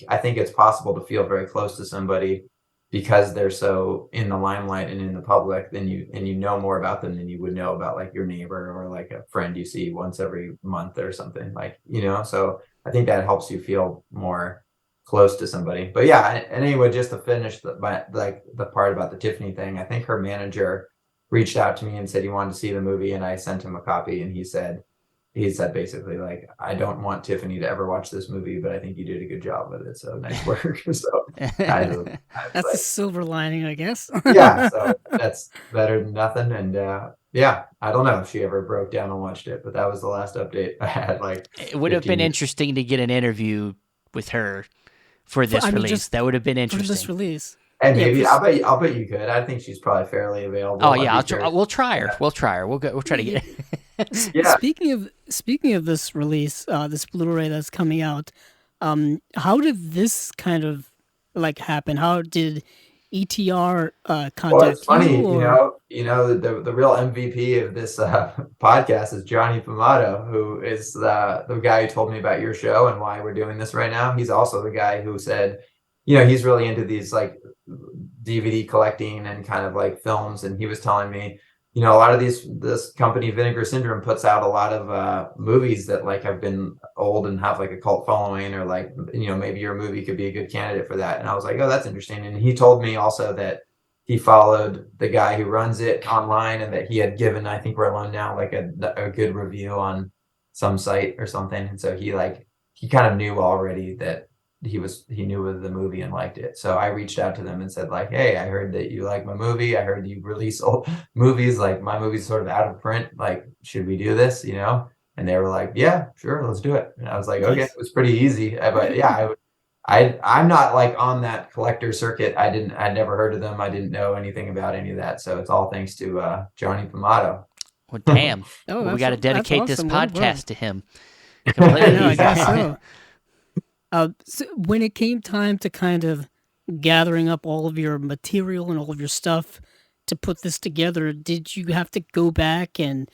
I think it's possible to feel very close to somebody because they're so in the limelight and in the public. Then you know more about them than you would know about like your neighbor or like a friend you see once every month or something, like so I think that helps you feel more close to somebody. But yeah, and anyway, just to finish the part about the Tiffany thing, I think her manager reached out to me and said he wanted to see the movie, and I sent him a copy, and he said basically like, I don't want Tiffany to ever watch this movie, but I think you did a good job with it, so nice work. So I was That's the like, silver lining, I guess. yeah, so that's better than nothing. And yeah, I don't know if she ever broke down and watched it, but that was the last update I had, like It would have 15 been years. interesting to get an interview with her for this I mean, release. just That would have been for interesting. this release. And Yeah, maybe I'll bet you could. I think she's probably fairly available. Oh I'd yeah, be I'll try, curious. we'll try her. Yeah. We'll try her. We'll try to get. Yeah. Speaking of this release, this Blu-ray that's coming out, how did this kind of like happen? How did ETR Well, it's contact you, funny, or the real MVP of this podcast is Johnny Pomato, who is the guy who told me about your show and why we're doing this right now. He's also the guy who said, he's really into these like DVD collecting and kind of like films, and he was telling me, a lot of this company Vinegar Syndrome puts out a lot of movies that like have been old and have like a cult following, or like maybe your movie could be a good candidate for that. And I was like, oh, that's interesting. And he told me also that he followed the guy who runs it online, and that he had given, I think We're Alone Now, like a good review on some site or something. And so he kind of knew already that he knew of the movie and liked it. So I reached out to them and said like, hey, I heard that you like my movie. I heard you release old movies. Like, my movie's sort of out of print. Like, should we do this? And they were like, yeah, sure, let's do it. And I was like, okay, nice? it was pretty easy. But yeah, I'm not like on that collector circuit. I'd never heard of them. I didn't know anything about any of that. So it's all thanks to Johnny Pomato. Well, damn. Oh, Well, we got to dedicate this awesome. What a bro. podcast to him. I Completely. know, I guess so. So when it came time to kind of gathering up all of your material and all of your stuff to put this together, did you have to go back and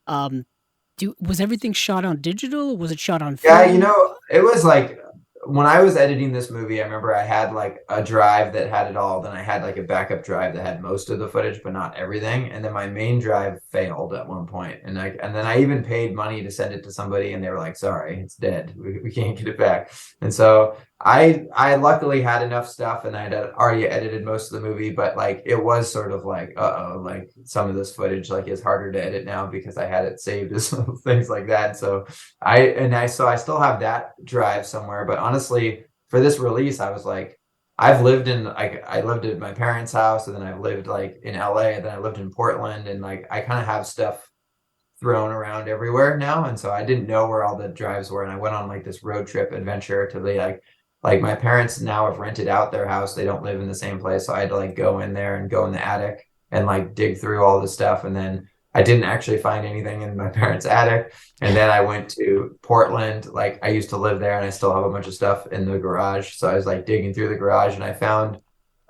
was everything shot on digital? Was it shot on Yeah, film? it was like when I was editing this movie, I remember I had like a drive that had it all. Then I had like a backup drive that had most of the footage, but not everything. And then my main drive failed at one point. And then I even paid money to send it to somebody, and they were like, sorry, it's dead. We can't get it back. And so I luckily had enough stuff, and I had already edited most of the movie, but like it was sort of like, like some of this footage like is harder to edit now because I had it saved as things like that. So I still have that drive somewhere, but honestly, for this release, I was like, I lived at my parents' house, and then I've lived like in LA, and then I lived in Portland, and like I kind of have stuff thrown around everywhere now. And so I didn't know where all the drives were. And I went on like this road trip adventure to the like my parents now have rented out their house. They don't live in the same place. So I had to like go in there and go in the attic and like dig through all the stuff. And then I didn't actually find anything in my parents' attic. And then I went to Portland. Like, I used to live there, and I still have a bunch of stuff in the garage. So I was like digging through the garage, and I found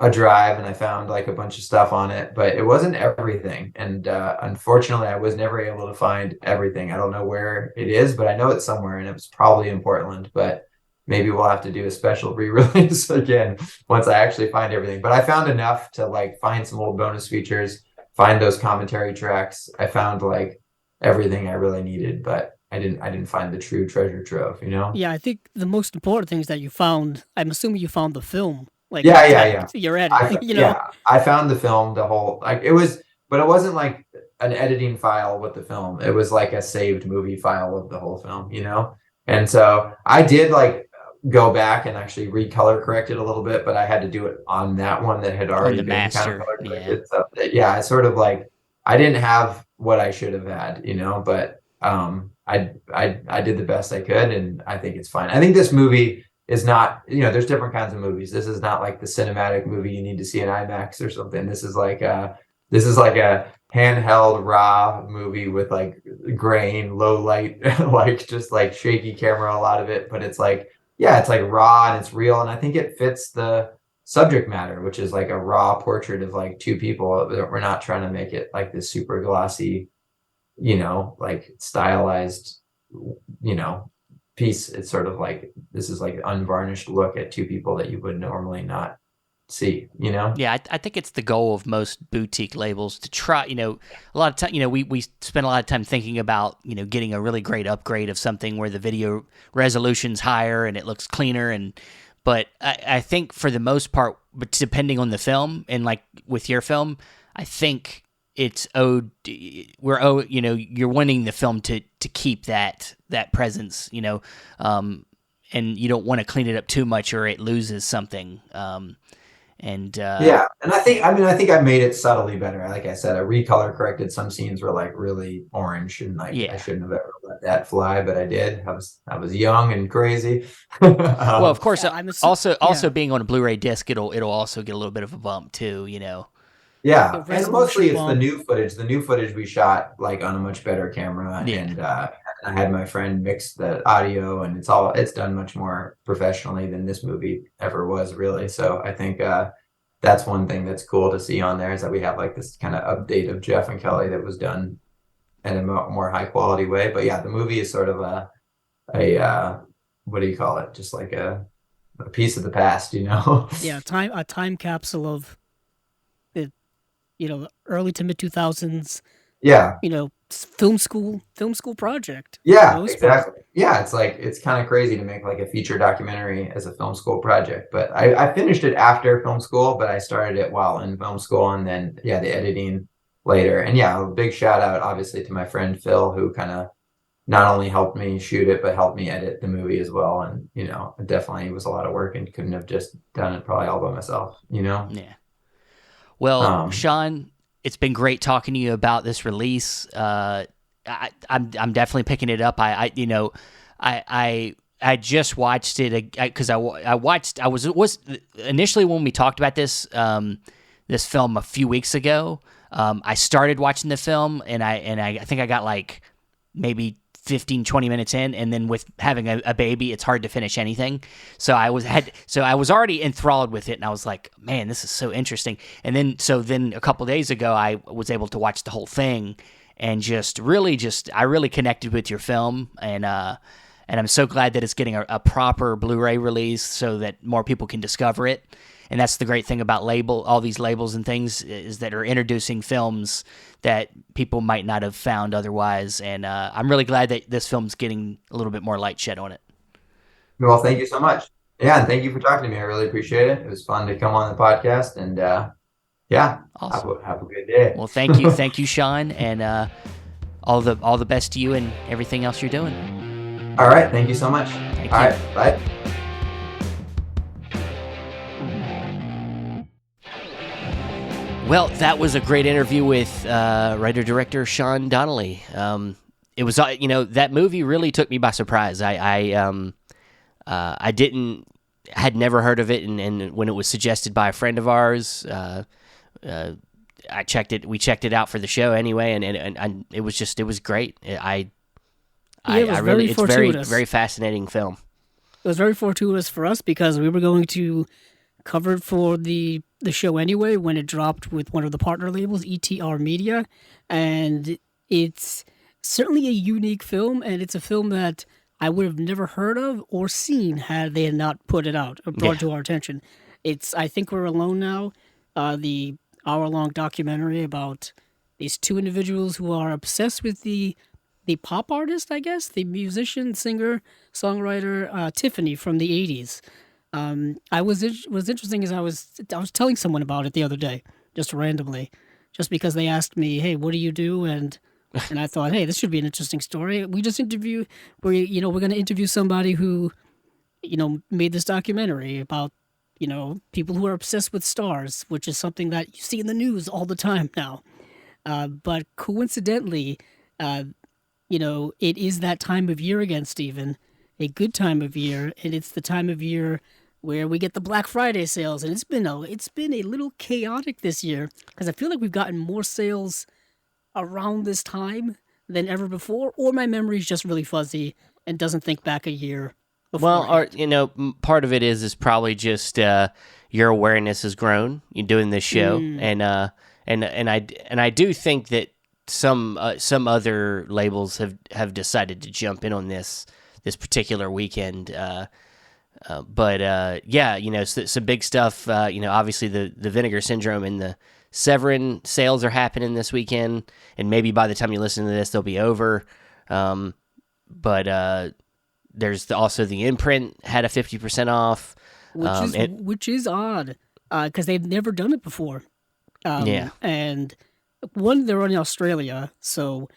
a drive, and I found like a bunch of stuff on it, but it wasn't everything. And unfortunately, I was never able to find everything. I don't know where it is, but I know it's somewhere, and it was probably in Portland. But maybe we'll have to do a special re-release again once I actually find everything. But I found enough to like find some old bonus features, find those commentary tracks. I found like everything I really needed, but I didn't find the true treasure trove, Yeah, I think the most important thing is that you found. I'm assuming you found the film, like Yeah. your edit. I found the film, the whole like it was, but it wasn't like an editing file with the film. It was like a saved movie file of the whole film, And so I did like go back and actually recolor correct it a little bit, but I had to do it on that one that had already been master, kind of color corrected. Yeah. So I sort of like I didn't have what I should have had, but I did the best I could, and I think it's fine. I think this movie is not, there's different kinds of movies. This is not like the cinematic movie you need to see in IMAX or something. This is like a handheld raw movie with like grain, low light, like just like shaky camera, a lot of it, but it's like, yeah, it's like raw and it's real. And I think it fits the subject matter, which is like a raw portrait of like two people. We're not trying to make it like this super glossy, like stylized, piece. It's sort of like, this is like unvarnished look at two people that you would normally not see, Yeah, I think it's the goal of most boutique labels to try, a lot of time, we spend a lot of time thinking about, getting a really great upgrade of something where the video resolution's higher and it looks cleaner. But I think for the most part, but depending on the film, and like with your film, I think it's you're wanting the film to keep that presence, and you don't want to clean it up too much or it loses something. And Yeah, and I think I made it subtly better. Like I said, I recolor corrected some scenes were like really orange, and like I yeah. shouldn't have ever let that fly, but I did. I was young and crazy. Well, of course, Yeah, also yeah, being on a Blu-ray disc, it'll also get a little bit of a bump too. Yeah, the and resolution mostly it's the bump. new footage. The new footage we shot like on a much better camera, Yeah. and I had my friend mix the audio, and it's done much more professionally than this movie ever was, really. So I think that's one thing that's cool to see on there is that we have like this kind of update of Jeff and Kelly that was done in a more high quality way. But yeah, the movie is sort of a what do you call it? Just like a piece of the past, you know? Yeah, a time capsule of the early to mid 2000s. Yeah. Film school project for the Yeah, most part. exactly. Yeah, it's like it's kind of crazy to make like a feature documentary as a film school project. But I finished it after film school, but I started it while in film school, and then yeah, the editing later. And yeah, a big shout out obviously to my friend Phil, who kind of not only helped me shoot it, but helped me edit the movie as well. And it definitely was a lot of work and couldn't have just done it probably all by myself, you know? Yeah. Well, Um, Sean, it's been great talking to you about this release. I'm definitely picking it up. I just watched it because I was initially when we talked about this film a few weeks ago. I started watching the film and I think I got like maybe 15, 20 minutes in, and then with having a baby, it's hard to finish anything. So I was already enthralled with it, and I was like, man, this is so interesting. And then a couple days ago, I was able to watch the whole thing, and I really connected with your film, and I'm so glad that it's getting a proper Blu-ray release so that more people can discover it. And that's the great thing about all these labels and things is that are introducing films that people might not have found otherwise. And I'm really glad that this film's getting a little bit more light shed on it. well, thank you so much. Yeah, and thank you for talking to me. I really appreciate it. It was fun to come on the podcast, and yeah, Awesome. have a good day. Well, thank you, Sean, and all the best to you and everything else you're doing. All right, thank you so much. Thank All you. right, bye. Well, that was a great interview with writer-director Sean Donnelly. It was, that movie really took me by surprise. I had never heard of it, and when it was suggested by a friend of ours, we checked it out for the show anyway, and it was great. It was very it's very, fortuitous. very fascinating film. It was very fortuitous for us because we were going to cover it for the show anyway when it dropped with one of the partner labels, ETR Media, and it's certainly a unique film, and it's a film that I would have never heard of or seen had they not put it out or brought it to our attention. It's I Think We're Alone Now, the hour-long documentary about these two individuals who are obsessed with the pop artist, I guess, the musician, singer, songwriter Tiffany from the '80s. Was interesting is I was telling someone about it the other day, just randomly, just because they asked me, "Hey, what do you do?" and I thought, "Hey, this should be an interesting story." We're going to interview somebody who, made this documentary about, people who are obsessed with stars, which is something that you see in the news all the time now. But coincidentally, it is that time of year again, Stephen, a good time of year, and it's the time of year where we get the Black Friday sales, and it's been a little chaotic this year because I feel like we've gotten more sales around this time than ever before, or my memory is just really fuzzy and doesn't think back a year before. Well, part of it is probably just your awareness has grown. You're doing this show, and I do think that some other labels have decided to jump in on this particular weekend. But some big stuff. Obviously the Vinegar Syndrome and the Severin sales are happening this weekend, and maybe by the time you listen to this, they'll be over. But there's also the Imprint had a 50% off, which is odd because they've never done it before. Yeah, and one, they're in Australia, so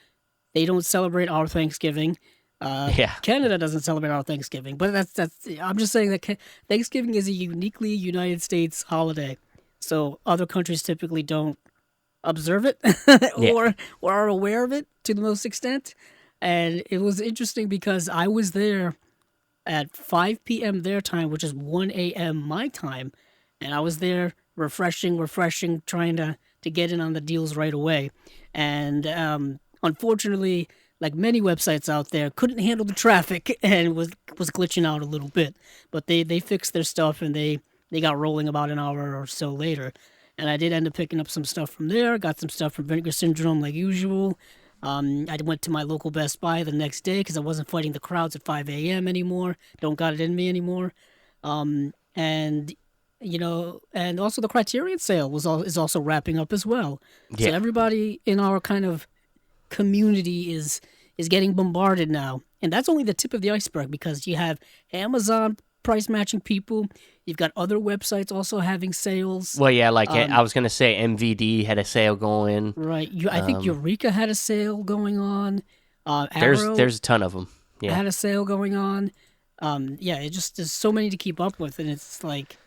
they don't celebrate our Thanksgiving. Canada doesn't celebrate our Thanksgiving, but that's. I'm just saying that Thanksgiving is a uniquely United States holiday. So other countries typically don't observe it Yeah. or are aware of it to the most extent. And it was interesting because I was there at 5 p.m. their time, which is 1 a.m. my time, and I was there refreshing, trying to get in on the deals right away. And unfortunately, like many websites out there, couldn't handle the traffic and was glitching out a little bit. But they fixed their stuff and they got rolling about an hour or so later. And I did end up picking up some stuff from there. Got some stuff from Vinegar Syndrome like usual. I went to my local Best Buy the next day because I wasn't fighting the crowds at 5 a.m. anymore. Don't got it in me anymore. And and also the Criterion sale is also wrapping up as well. Yeah. So everybody in our kind of community is getting bombarded now, and that's only the tip of the iceberg because you have Amazon price matching people. You've got other websites also having sales. Well, yeah, like I was gonna say, MVD had a sale going. Right. I think Eureka had a sale going on. Arrow There's a ton of them. Yeah. had a sale going on. It just there's so many to keep up with, and it's like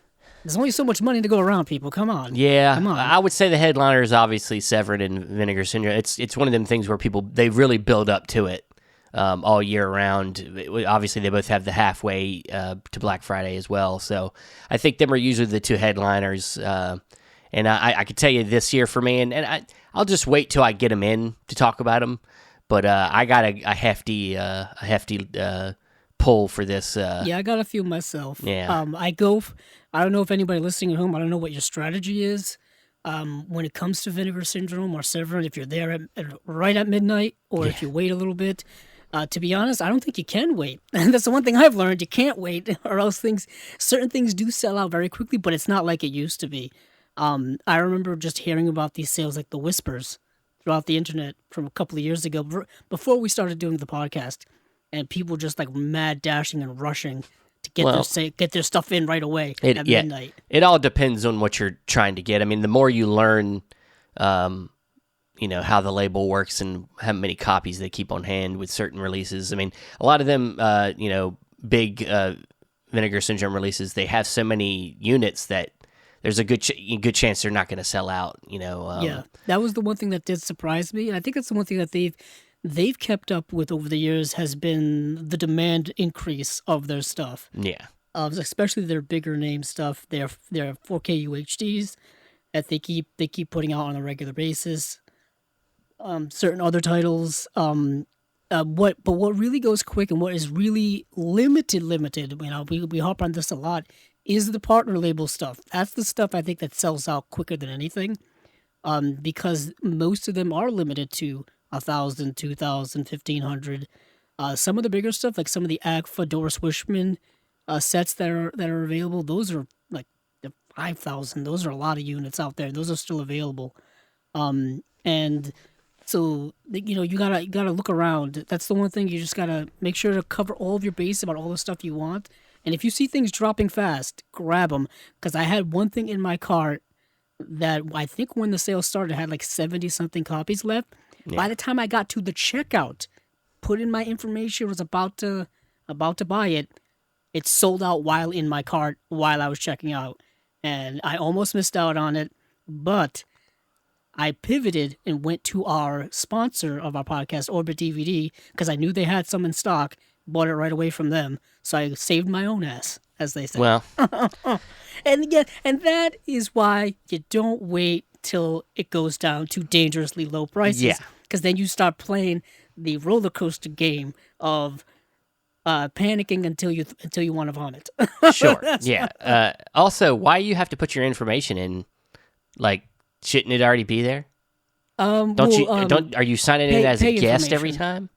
there's only so much money to go around. People, come on. Yeah, Come on. I would say the headliner is obviously Severin and Vinegar Syndrome. It's one of them things where they really build up to it all year round. Obviously, they both have the halfway to Black Friday as well. So I think them are usually the two headliners. And I could tell you this year for me, and I'll just wait till I get them in to talk about them. But I got a hefty pull for this. Yeah, I got a few myself. Yeah. I don't know if anybody listening at home, I don't know what your strategy is when it comes to Vinegar Syndrome or Severin, if you're there right at midnight or if you wait a little bit. To be honest, I don't think you can wait. And that's the one thing I've learned. You can't wait or else certain things do sell out very quickly, but it's not like it used to be. I remember just hearing about these sales like the Whispers throughout the internet from a couple of years ago before we started doing the podcast, and people just like mad dashing and rushing to get their stuff in right away at midnight. It all depends on what you're trying to get. I mean, the more you learn, how the label works and how many copies they keep on hand with certain releases. I mean, a lot of them, big Vinegar Syndrome releases, they have so many units that there's a good chance they're not going to sell out. Yeah, that was the one thing that did surprise me, and I think that's the one thing that they've kept up with over the years has been the demand increase of their stuff. Yeah. Especially their bigger name stuff, their 4K UHDs that they keep putting out on a regular basis. Certain other titles. What really goes quick and what is really limited. We harp on this a lot. Is the partner label stuff. That's the stuff I think that sells out quicker than anything, because most of them are limited to 1,000, 2,000, 1,500. Some of the bigger stuff, like some of the Agfa Doris Wishman sets that are available, those are like 5,000. Those are a lot of units out there. Those are still available, and so you gotta look around. That's the one thing you just gotta make sure to cover all of your base about all the stuff you want. And if you see things dropping fast, grab them. Because I had one thing in my cart that I think when the sale started, had like 70-something copies left. Yeah. By the time I got to the checkout, put in my information, was about to buy it, it sold out while in my cart while I was checking out. And I almost missed out on it. But I pivoted and went to our sponsor of our podcast, Orbit DVD, because I knew they had some in stock. Bought it right away from them, so I saved my own ass, as they say. Well, and that is why you don't wait till it goes down to dangerously low prices, because then you start playing the roller coaster game of panicking until you want to vomit. Sure, yeah. Also, why you have to put your information in? Like, shouldn't it already be there? Are you signing in as a guest every time?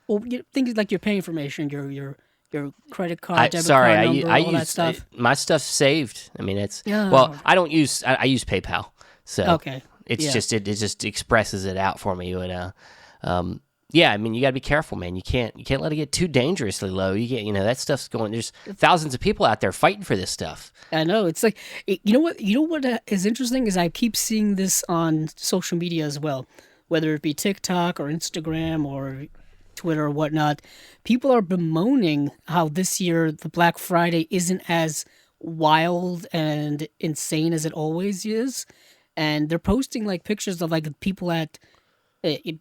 Well, things like your pay information, your credit card, debit card number, all that stuff. My stuff's saved. I mean, it's I don't use. I use PayPal, so okay. It's just it just expresses it out for me. And I mean, you got to be careful, man. You can't let it get too dangerously low. You get that stuff's going. There's thousands of people out there fighting for this stuff. I know. It's like you know what is interesting is I keep seeing this on social media as well, whether it be TikTok or Instagram or Twitter or whatnot. People are bemoaning how this year the Black Friday isn't as wild and insane as it always is. And they're posting like pictures of like people at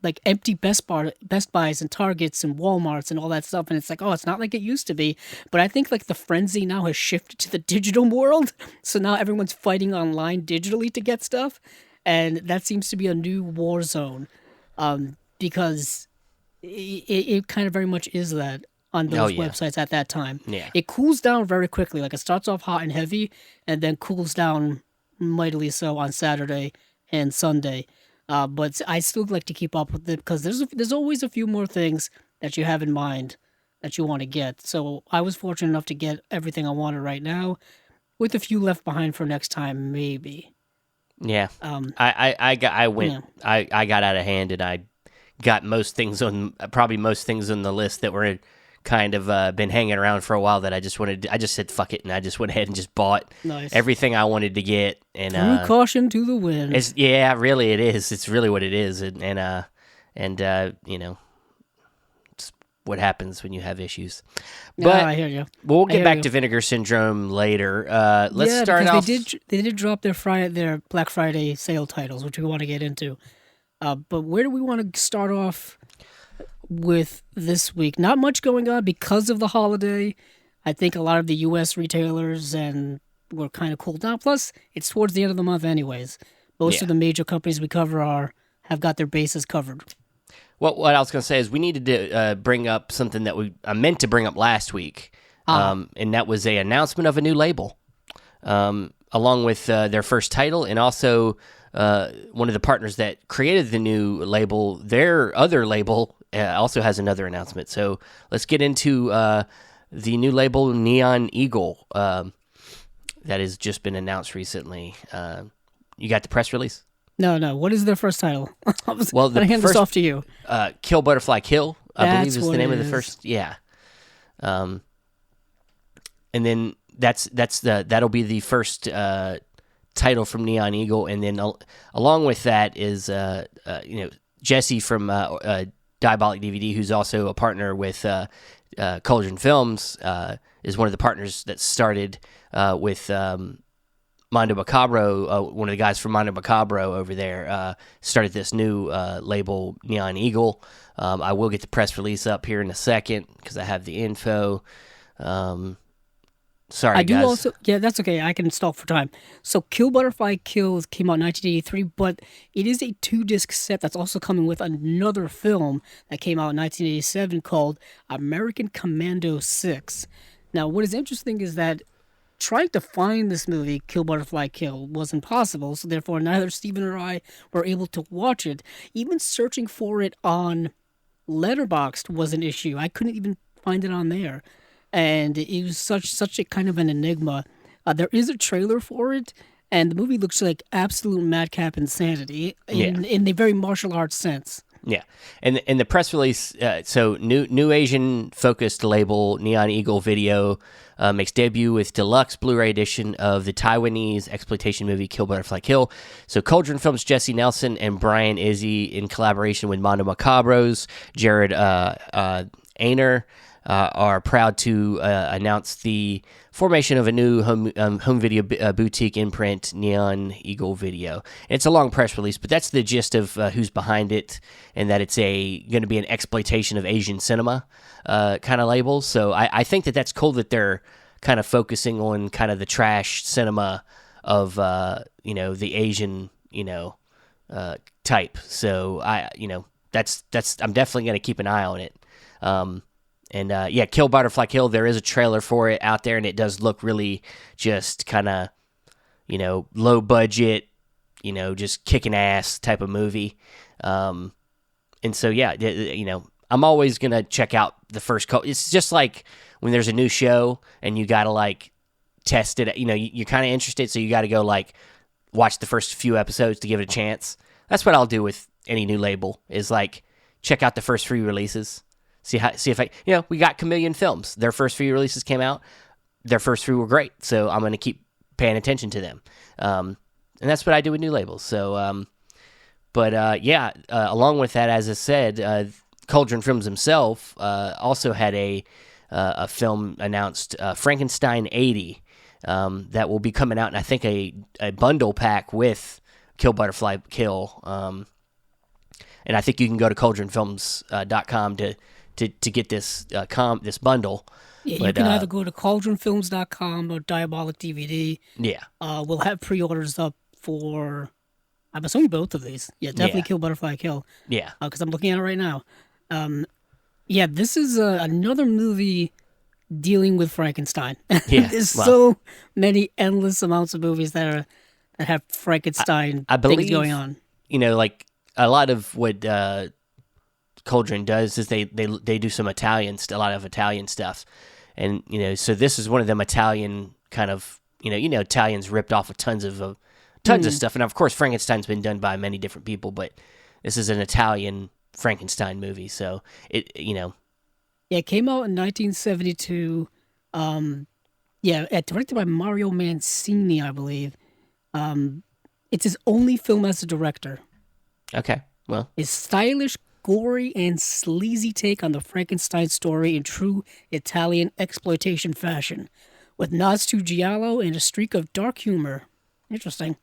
like empty Best Buys and Targets and Walmarts and all that stuff, and it's like, oh, it's not like it used to be. But I think like the frenzy now has shifted to the digital world, so now everyone's fighting online digitally to get stuff, and that seems to be a new war zone, because it kind of very much is that on those websites at that time. Yeah. It cools down very quickly. Like it starts off hot and heavy, and then cools down mightily so on Saturday and Sunday. But I still like to keep up with it because there's always a few more things that you have in mind that you want to get. So I was fortunate enough to get everything I wanted right now, with a few left behind for next time, maybe. Yeah. I got out of hand, and I got most things on the list that were kind of been hanging around for a while that I just said fuck it, and I just went ahead and just bought everything I wanted to get. And threw caution to the wind. Really it is. It's really what it is, and you know, it's what happens when you have issues. But I hear you. We'll get back to Vinegar Syndrome later. Let's start off. They did drop their Black Friday sale titles, which we want to get into. But where do we want to start off with this week? Not much going on because of the holiday. I think a lot of the U.S. retailers were kind of cooled down. Plus, it's towards the end of the month anyways. Most of the major companies we cover have got their bases covered. What I was going to say is we needed to bring up something that I meant to bring up last week, and that was an announcement of a new label, along with their first title, and also one of the partners that created the new label, their other label, also has another announcement. So let's get into the new label, Neon Eagle, that has just been announced recently. You got the press release? No. What is their first title? I hand this off to you. Kill Butterfly Kill, I believe is what the name it of the first. Yeah. And then that'll be the first title from Neon Eagle, and then along with that is Jesse from Diabolic DVD, who's also a partner with Cauldron Films, is one of the partners that started with Mondo Macabro. One of the guys from Mondo Macabro over there started this new label, Neon Eagle. I will get the press release up here in a second because I have the info. Sorry, I do guys. also, that's okay. I can stall for time. So, Kill Butterfly Kill came out in 1983, but it is a 2-disc set that's also coming with another film that came out in 1987 called American Commando 6. Now, what is interesting is that trying to find this movie, Kill Butterfly Kill, was impossible, so therefore neither Steven or I were able to watch it. Even searching for it on Letterboxd was an issue. I couldn't even find it on there. And it was such a kind of an enigma. There is a trailer for it, and the movie looks like absolute madcap insanity in the very martial arts sense. Yeah, and the press release. So new Asian focused label Neon Eagle Video makes debut with deluxe Blu-ray edition of the Taiwanese exploitation movie Kill Butterfly Kill. So Cauldron Films' Jesse Nelson and Brian Izzy, in collaboration with Mondo Macabro's Jared Ainer, are proud to announce the formation of a new home video boutique imprint, Neon Eagle Video. It's a long press release, but that's the gist of who's behind it, and that it's going to be an exploitation of Asian cinema kind of label. So I think that's cool that they're kind of focusing on kind of the trash cinema of the Asian type. So that's I'm definitely going to keep an eye on it. Kill Butterfly Kill, there is a trailer for it out there, and it does look really just kind of, low budget, just kicking ass type of movie. And so, I'm always going to check out the first It's just like when there's a new show and you got to, test it. You're kind of interested, so you got to go, watch the first few episodes to give it a chance. That's what I'll do with any new label, is, check out the first 3 releases. See if we got Chameleon Films. Their first 3 releases came out. Their first 3 were great, so I'm going to keep paying attention to them. And that's what I do with new labels. So, along with that, as I said, Cauldron Films himself also had a film announced, Frankenstein 80, that will be coming out, and I think a bundle pack with Kill Butterfly Kill. And I think you can go to cauldronfilms.com to get this this bundle. Yeah, you can either go to cauldronfilms.com or Diabolic DVD. Yeah. We'll have pre-orders up for, I'm assuming both of these. Yeah, definitely Kill Butterfly Kill. Yeah. Because I'm looking at it right now. Yeah, this is another movie dealing with Frankenstein. Yeah. There's so many endless amounts of movies that have Frankenstein I believe, things going on. Like a lot of what Cauldron does is they do some a lot of Italian stuff, and so this is one of them Italian kind of Italians ripped off of tons of stuff, and of course Frankenstein's been done by many different people, but this is an Italian Frankenstein movie, so it Yeah, it came out in 1972. Directed by Mario Mancini, I believe. It's his only film as a director. Okay, well, His stylish, gory, and sleazy take on the Frankenstein story in true Italian exploitation fashion, with nods to giallo and a streak of dark humor. Interesting.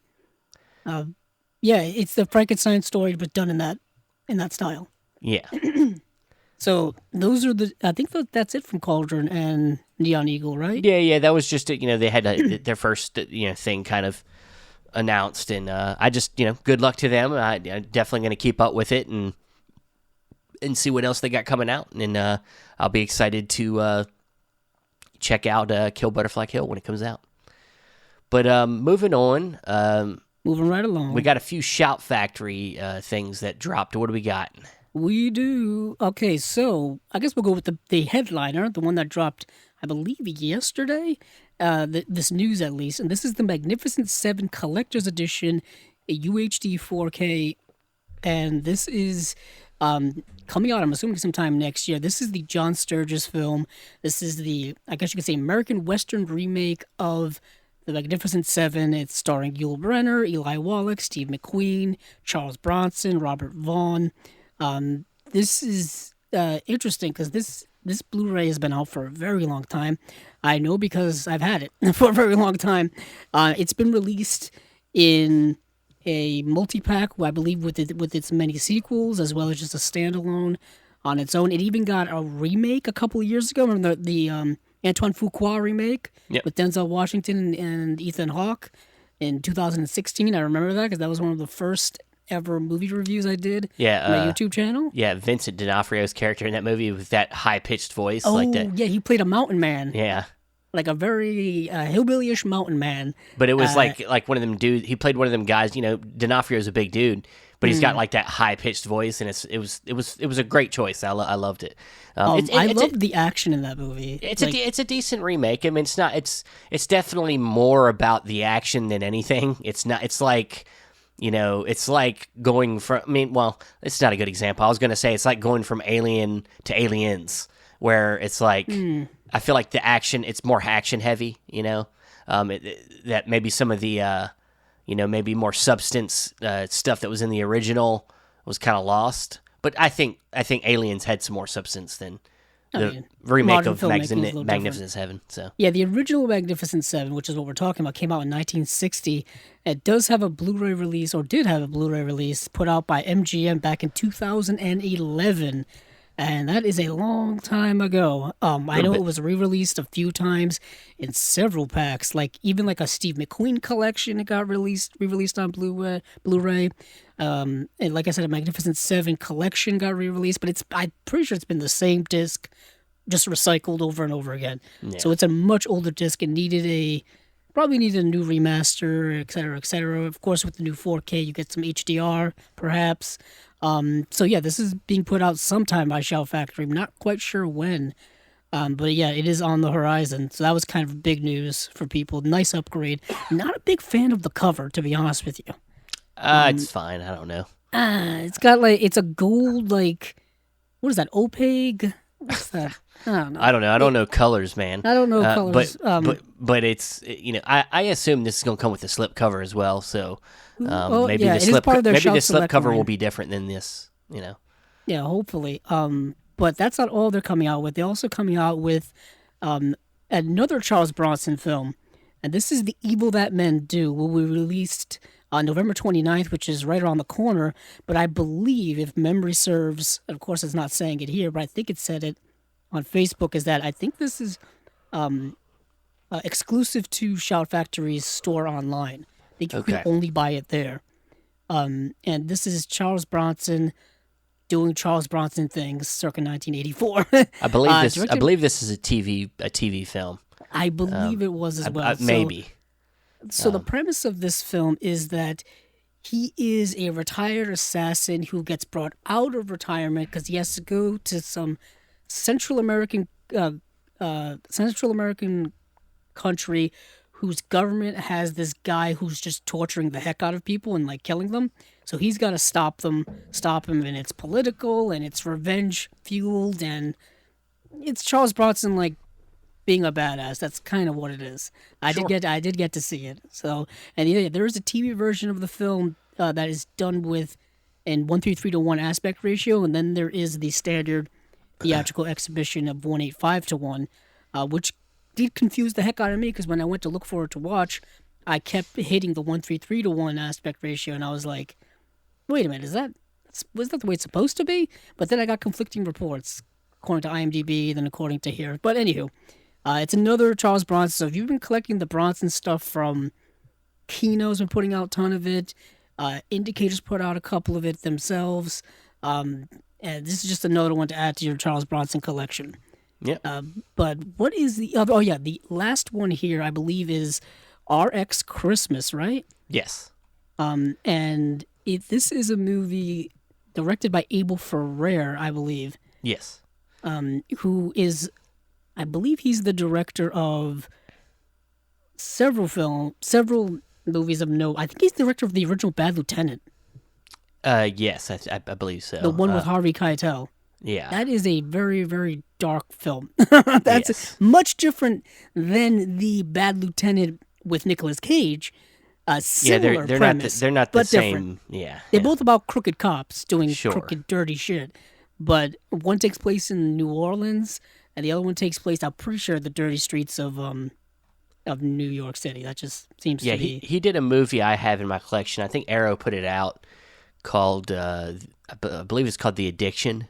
It's the Frankenstein story, but done in that style. Yeah. So those are I think that's it from Cauldron and Neon Eagle, right? Yeah, that was just they had their first thing kind of announced, and I just good luck to them. I'm definitely going to keep up with it and see what else they got coming out, and I'll be excited to check out Kill Butterfly Kill when it comes out. But moving on, moving right along, we got a few Shout Factory things that dropped. What do we got? We do. Okay, so I guess we'll go with the headliner, the one that dropped, I believe, yesterday. This news, at least. And this is the Magnificent 7 Collector's Edition, a UHD 4K. And this is coming out, I'm assuming, sometime next year. This is the John Sturges film. This is the, I guess you could say, American Western remake of The Magnificent 7. It's starring Yul Brynner, Eli Wallach, Steve McQueen, Charles Bronson, Robert Vaughn. This is interesting because this Blu-ray has been out for a very long time. I know because I've had it for a very long time. It's been released in a multi-pack, I believe, with its many sequels, as well as just a standalone on its own. It even got a remake a couple of years ago. Remember the Antoine Fuqua remake with Denzel Washington and Ethan Hawke in 2016. I remember that because that was one of the first ever movie reviews I did on my YouTube channel. Yeah, Vincent D'Onofrio's character in that movie with that high-pitched voice. Oh, like that. Yeah, he played a mountain man. Yeah. Like a very hillbilly-ish mountain man. But it was like one of them dudes. He played one of them guys. D'Onofrio's a big dude, but he's got like that high-pitched voice, and it was a great choice. I loved it. I loved the action in that movie. It's a decent remake. I mean, it's definitely more about the action than anything. It's not. It's like. It's like going from, it's not a good example. I was going to say it's like going from Alien to Aliens, where it's like, I feel like the action, it's more action heavy, that maybe some of the, maybe more substance stuff that was in the original was kind of lost. But I think Aliens had some more substance than the remake of Magnificent Seven. So yeah, the original Magnificent Seven, which is what we're talking about, came out in 1960. It does have a Blu-ray release, or did have a Blu-ray release, put out by MGM back in 2011. And that is a long time ago. I know it was re-released a few times in several packs. Even like a Steve McQueen collection, it got re-released on Blu-ray. And like I said, a Magnificent 7 collection got re-released, but I'm pretty sure it's been the same disc, just recycled over and over again. Yeah. So it's a much older disc and probably needed a new remaster, et cetera, et cetera. Of course, with the new 4K, you get some HDR, perhaps. So yeah, this is being put out sometime by Shout Factory. I'm not quite sure when. But yeah, it is on the horizon. So that was kind of big news for people. Nice upgrade. Not a big fan of the cover, to be honest with you. It's fine. I don't know. It's got it's a gold, what is that, opaque? What's that? I don't know. I don't know colors, man. I don't know colors. But it's, I assume this is going to come with a slip cover as well. So maybe the slip cover will be different than this, Yeah, hopefully. But that's not all they're coming out with. They're also coming out with another Charles Bronson film. And this is The Evil That Men Do, will be released on November 29th, which is right around the corner. But I believe, if memory serves, of course it's not saying it here, but I think it said it on Facebook, is that I think this is exclusive to Shout Factory's store online. I think you can only buy it there. And this is Charles Bronson doing Charles Bronson things circa 1984. I believe this is a TV film. I believe it was as well. Maybe. So the premise of this film is that he is a retired assassin who gets brought out of retirement because he has to go to some Central American country whose government has this guy who's just torturing the heck out of people and like killing them. So he's got to stop him, and it's political and it's revenge fueled, and it's Charles Bronson like being a badass. That's kind of what it is. I did get to see it. So, and yeah, there is a TV version of the film that is done with in 1:3:1 aspect ratio, and then there is the standard theatrical exhibition of 1:8:5:1, which did confuse the heck out of me because when I went to look for it to watch, I kept hitting the 1:3:1 aspect ratio, and I was like, "Wait a minute, was that the way it's supposed to be?" But then I got conflicting reports according to IMDb, then according to here. But anywho, it's another Charles Bronson. So if you've been collecting the Bronson stuff from Kino's been putting out a ton of it. Indicators put out a couple of it themselves. And this is just another one to add to your Charles Bronson collection. Yeah. But what is the other? Oh, yeah. The last one here, I believe, is RX Christmas, right? Yes. And this is a movie directed by Abel Ferrer, I believe. Yes. Who is, I believe he's the director of several movies of note. I think he's the director of the original Bad Lieutenant. Yes, I believe so. The one with Harvey Keitel. Yeah. That is a very, very dark film. That's much different than the Bad Lieutenant with Nicolas Cage. Similar they're premise, not the same. Different. Yeah. They're both about crooked cops doing Sure. crooked, dirty shit. But one takes place in New Orleans, and the other one takes place, I'm pretty sure, the dirty streets of New York City. That just seems to be... he did a movie I have in my collection. I think Arrow put it out called, I believe it's called The Addiction.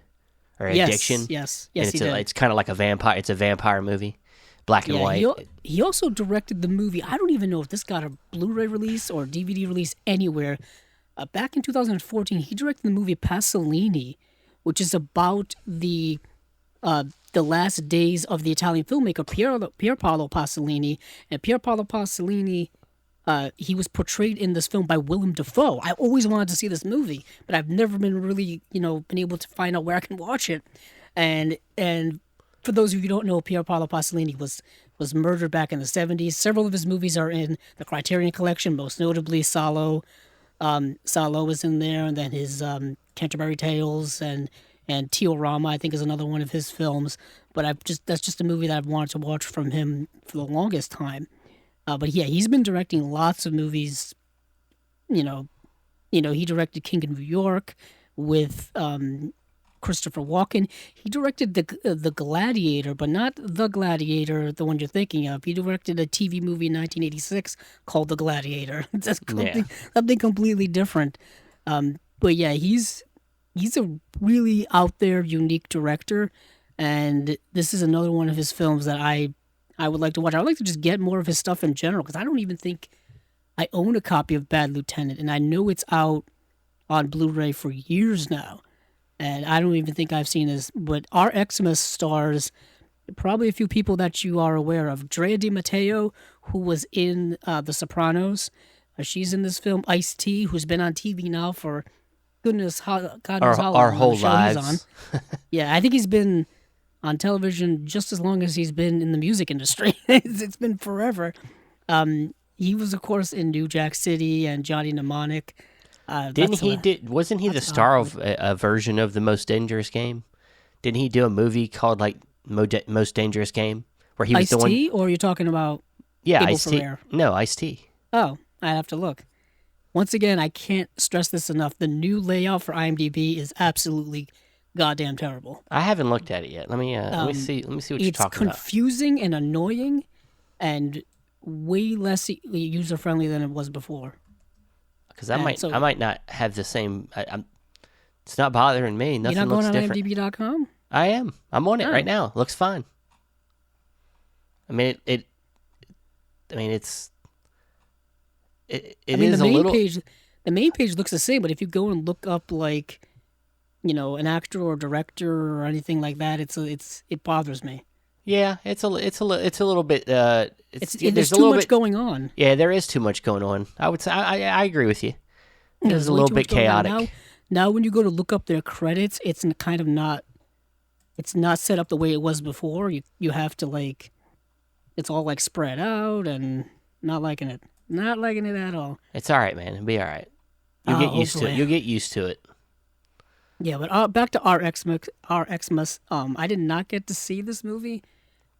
Or Addiction. Yes, and it's kind of like a vampire. It's a vampire movie, black and white. He also directed the movie. I don't even know if this got a Blu-ray release or DVD release anywhere. Back in 2014, he directed the movie Pasolini, which is about the last days of the Italian filmmaker Pier Paolo Pasolini. And Pier Paolo Pasolini, he was portrayed in this film by Willem Dafoe. I always wanted to see this movie, but I've never been really, been able to find out where I can watch it. And for those of you who don't know, Pier Paolo Pasolini was murdered back in the 70s. Several of his movies are in the Criterion Collection, most notably Salo. Salo is in there, and then his Canterbury Tales and Teorama, I think, is another one of his films. But that's just a movie that I've wanted to watch from him for the longest time. But yeah, he's been directing lots of movies. He directed King of New York with Christopher Walken. He directed the Gladiator, but not The Gladiator, the one you're thinking of. He directed a TV movie in 1986 called The Gladiator. That's something completely different. But yeah, he's a really out there, unique director, and this is another one of his films that I would like to watch. I would like to just get more of his stuff in general, because I don't even think I own a copy of Bad Lieutenant, and I know it's out on Blu-ray for years now, and I don't even think I've seen this. But our Xmas stars probably a few people that you are aware of. Drea Di Matteo, who was in The Sopranos. She's in this film. Ice-T, who's been on TV now for God knows how long. Our whole lives. Yeah, I think he's been on television just as long as he's been in the music industry. It's been forever. He was, of course, in New Jack City and Johnny Mnemonic. Wasn't he the star of a version of The Most Dangerous Game? Didn't he do a movie called like Most Dangerous Game, where he was the one? Ice-T, or are you talking about? Yeah, Abel Ice-T. Ferrer? No, Ice-T. Oh, I'd have to look. Once again, I can't stress this enough. The new layout for IMDb is absolutely goddamn terrible. I haven't looked at it yet. Let me see what you're talking about. It's confusing and annoying, and way less user friendly than it was before. Because I might not have the same. It's not bothering me. Nothing You're not looks going on different. IMDb.com? I am. I'm on it Oh. right now. Looks fine. I mean, it is a little. The main page looks the same, but if you go and look up like, an actor or director or anything like that, it bothers me. Yeah, it's a little bit. There's there's a too little much bit going on. Yeah, there is too much going on. I would say I agree with you. It's a way little too bit much going on. chaotic. Now, when you go to look up their credits, it's kind of not. It's not set up the way it was before. You have to it's all spread out and not liking it. Not liking it at all. It's all right, man. It'll be all right. You'll get used to it. Hopefully. You'll get used to it. Yeah, but back to our Xmas. I did not get to see this movie.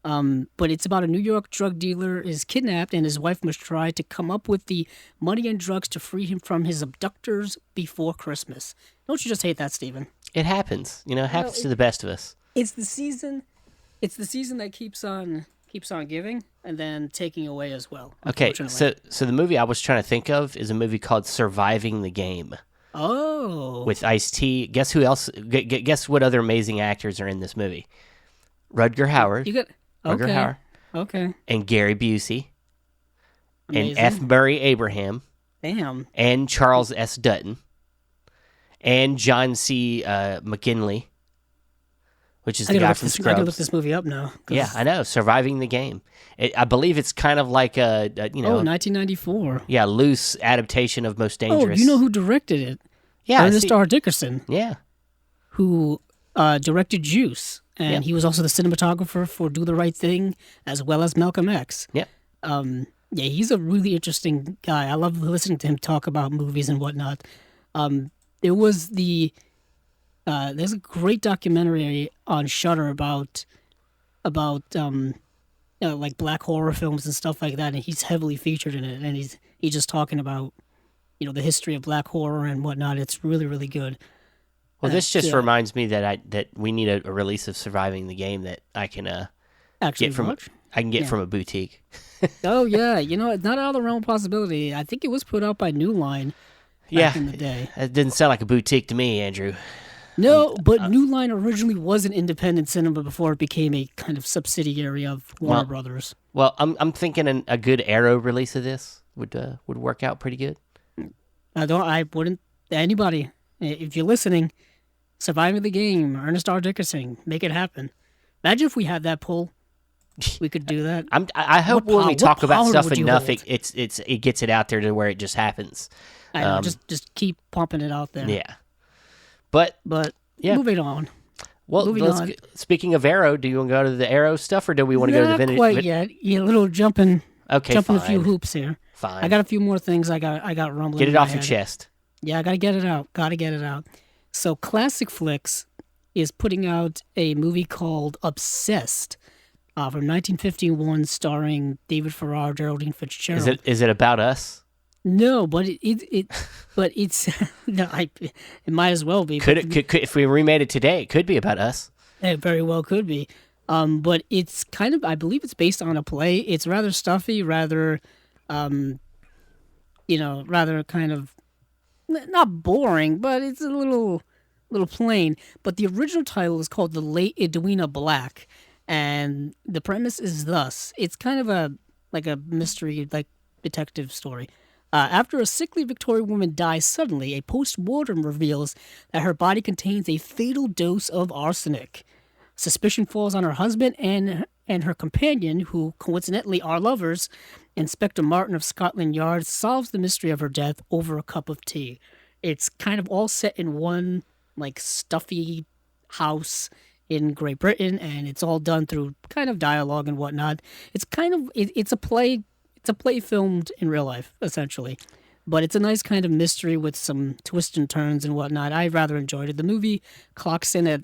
But it's about a New York drug dealer is kidnapped and his wife must try to come up with the money and drugs to free him from his abductors before Christmas. Don't you just hate that, Stephen? It happens. It happens to the best of us. It's the season. It's the season that keeps on giving and then taking away as well. Okay, so the movie I was trying to think of is a movie called Surviving the Game. Oh. With Ice-T. Guess who else? Guess what other amazing actors are in this movie? Rutger Hauer. Rutger Hauer. Okay. And Gary Busey. Amazing. And F. Murray Abraham. Damn. And Charles S. Dutton. And John C. McGinley. Which is the guy from Scrubs. I gotta look this movie up now. Yeah, I know. Surviving the Game. I believe it's kind of like a 1994. Yeah, loose adaptation of Most Dangerous. Oh, you know who directed it? Yeah. Ernest R. Dickerson. Yeah. Who directed Juice. And he was also the cinematographer for Do the Right Thing, as well as Malcolm X. Yeah. Yeah, he's a really interesting guy. I love listening to him talk about movies and whatnot. There was there's a great documentary on Shudder about black horror films and stuff like that, and he's heavily featured in it. And he's just talking about the history of black horror and whatnot. It's really, really good. Well, this just reminds me that we need a release of Surviving the Game that I can actually get from watch. I can get from a boutique. Oh yeah, it's not out of the realm of possibility. I think it was put out by New Line back in the day. It didn't sound like a boutique to me, Andrew. No, but New Line originally was an independent cinema before it became a kind of subsidiary of Warner Brothers. Well, I'm thinking a good Arrow release of this would work out pretty good. I wouldn't. Anybody, if you're listening, Surviving the Game, Ernest R. Dickerson, make it happen. Imagine if we had that pull. We could do that. I hope when we talk about stuff enough, hold? it gets it out there to where it just happens. I know, just keep pumping it out there. Yeah. But yeah. Moving on. Well, speaking of Arrow, do you want to go to the Arrow stuff, or do we want to go to the vintage? Not quite yet. Yeah, a little jumping. Okay, jumping fine. a few hoops here. Fine. I got a few more things. I got rumbling. Get it off your chest. Yeah, I gotta get it out. So Classic Flicks is putting out a movie called Obsessed from 1951, starring David Farrar, Geraldine Fitzgerald. Is it about us? No, but it's no. It might as well be. Could if we remade it today? It could be about us. It very well could be. But it's kind of, I believe it's based on a play. It's rather stuffy, rather kind of not boring, but it's a little plain. But the original title is called The Late Edwina Black, and the premise is thus: it's kind of a mystery, detective story. After a sickly Victorian woman dies suddenly, a post-mortem reveals that her body contains a fatal dose of arsenic. Suspicion falls on her husband and her companion, who coincidentally are lovers. Inspector Martin of Scotland Yard solves the mystery of her death over a cup of tea. It's kind of all set in one stuffy house in Great Britain, and it's all done through kind of dialogue and whatnot. It's it's a play. It's a play filmed in real life, essentially. But it's a nice kind of mystery with some twists and turns and whatnot. I rather enjoyed it. The movie clocks in at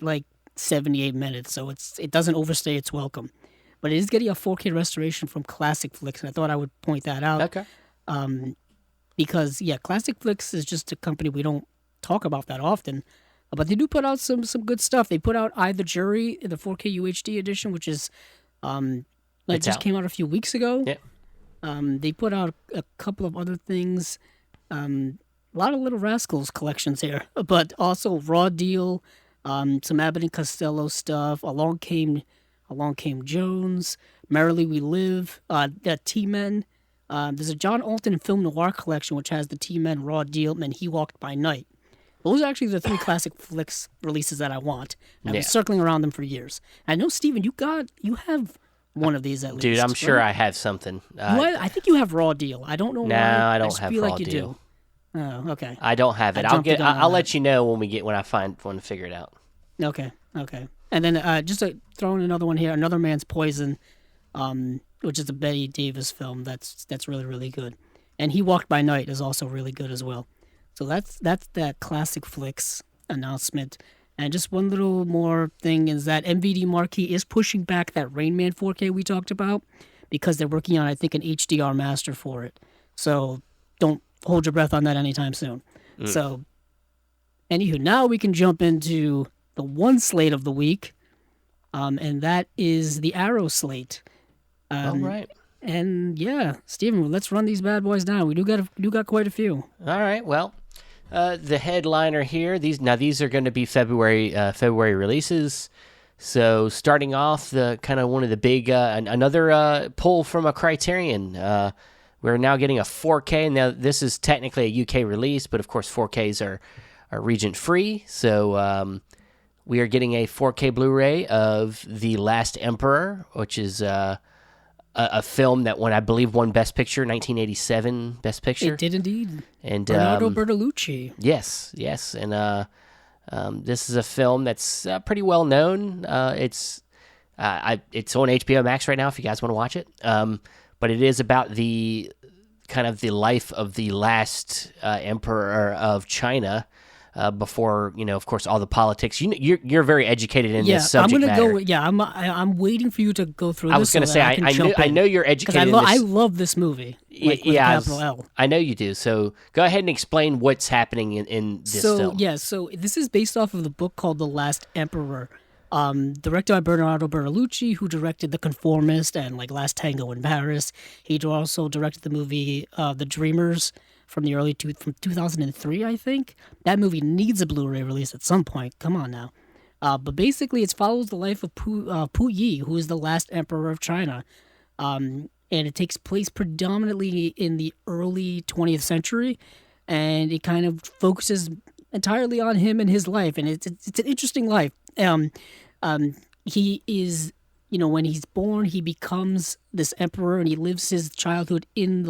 78 minutes, so it doesn't overstay its welcome. But it is getting a 4K restoration from Classic Flicks, and I thought I would point that out. Okay. Because, Classic Flicks is just a company we don't talk about that often. But they do put out some good stuff. They put out I, the Jury, the 4K UHD edition, which is just came out a few weeks ago. Yeah. They put out a couple of other things. A lot of Little Rascals collections here, but also Raw Deal, some Abbott and Costello stuff. Along Came Jones, Merrily We Live, the T-Men. There's a John Alton film noir collection which has the T-Men, Raw Deal, and He Walked by Night. Those are actually the 3 classic flicks releases that I want. I've been circling around them for years. I know, Steven, you have one of these at least. Dude, I'm sure right? I have something. I think you have Raw Deal. I don't know why. No, I just don't have feel Raw like you Deal. do. Oh, okay. I don't have it. I'll let you know when I figure it out. Okay. And then just throw in another one here, Another Man's Poison, which is a Betty Davis film. That's really, really good. And He Walked by Night is also really good as well. So that's that classic flicks announcement. And just one little more thing is that MVD Marquee is pushing back that Rain Man 4K we talked about because they're working on, I think, an HDR master for it. So don't hold your breath on that anytime soon. So, anywho, now we can jump into the one slate of the week, and that is the Arrow slate. All right. And yeah, Steven, let's run these bad boys down. We do got quite a few. All right. Well, the headliner here. These are going to be February releases. So starting off, the kind of one of the big another pull from a Criterion. We're now getting a 4K. Now this is technically a UK release, but of course 4Ks are region free. So we are getting a 4K Blu-ray of The Last Emperor, which is a film that I believe won Best Picture, 1987 Best Picture. It did indeed. And Bernardo Bertolucci. Yes, and this is a film that's pretty well known. It's on HBO Max right now if you guys want to watch it. But it is about the kind of the life of the last emperor of China. Before of course, all the politics. You're very educated in this subject matter. I'm waiting for you to go through. I was going to say I know you're educated. I love this movie. I know you do. So go ahead and explain what's happening in this film. So this is based off of the book called The Last Emperor, directed by Bernardo Bertolucci, who directed The Conformist and Last Tango in Paris. He also directed the movie The Dreamers from 2003, I think. That movie needs a Blu-ray release at some point. Come on now. But basically, it follows the life of Pu Yi, who is the last emperor of China. And it takes place predominantly in the early 20th century. And it kind of focuses entirely on him and his life. And it's an interesting life. He is, when he's born, he becomes this emperor, and he lives his childhood in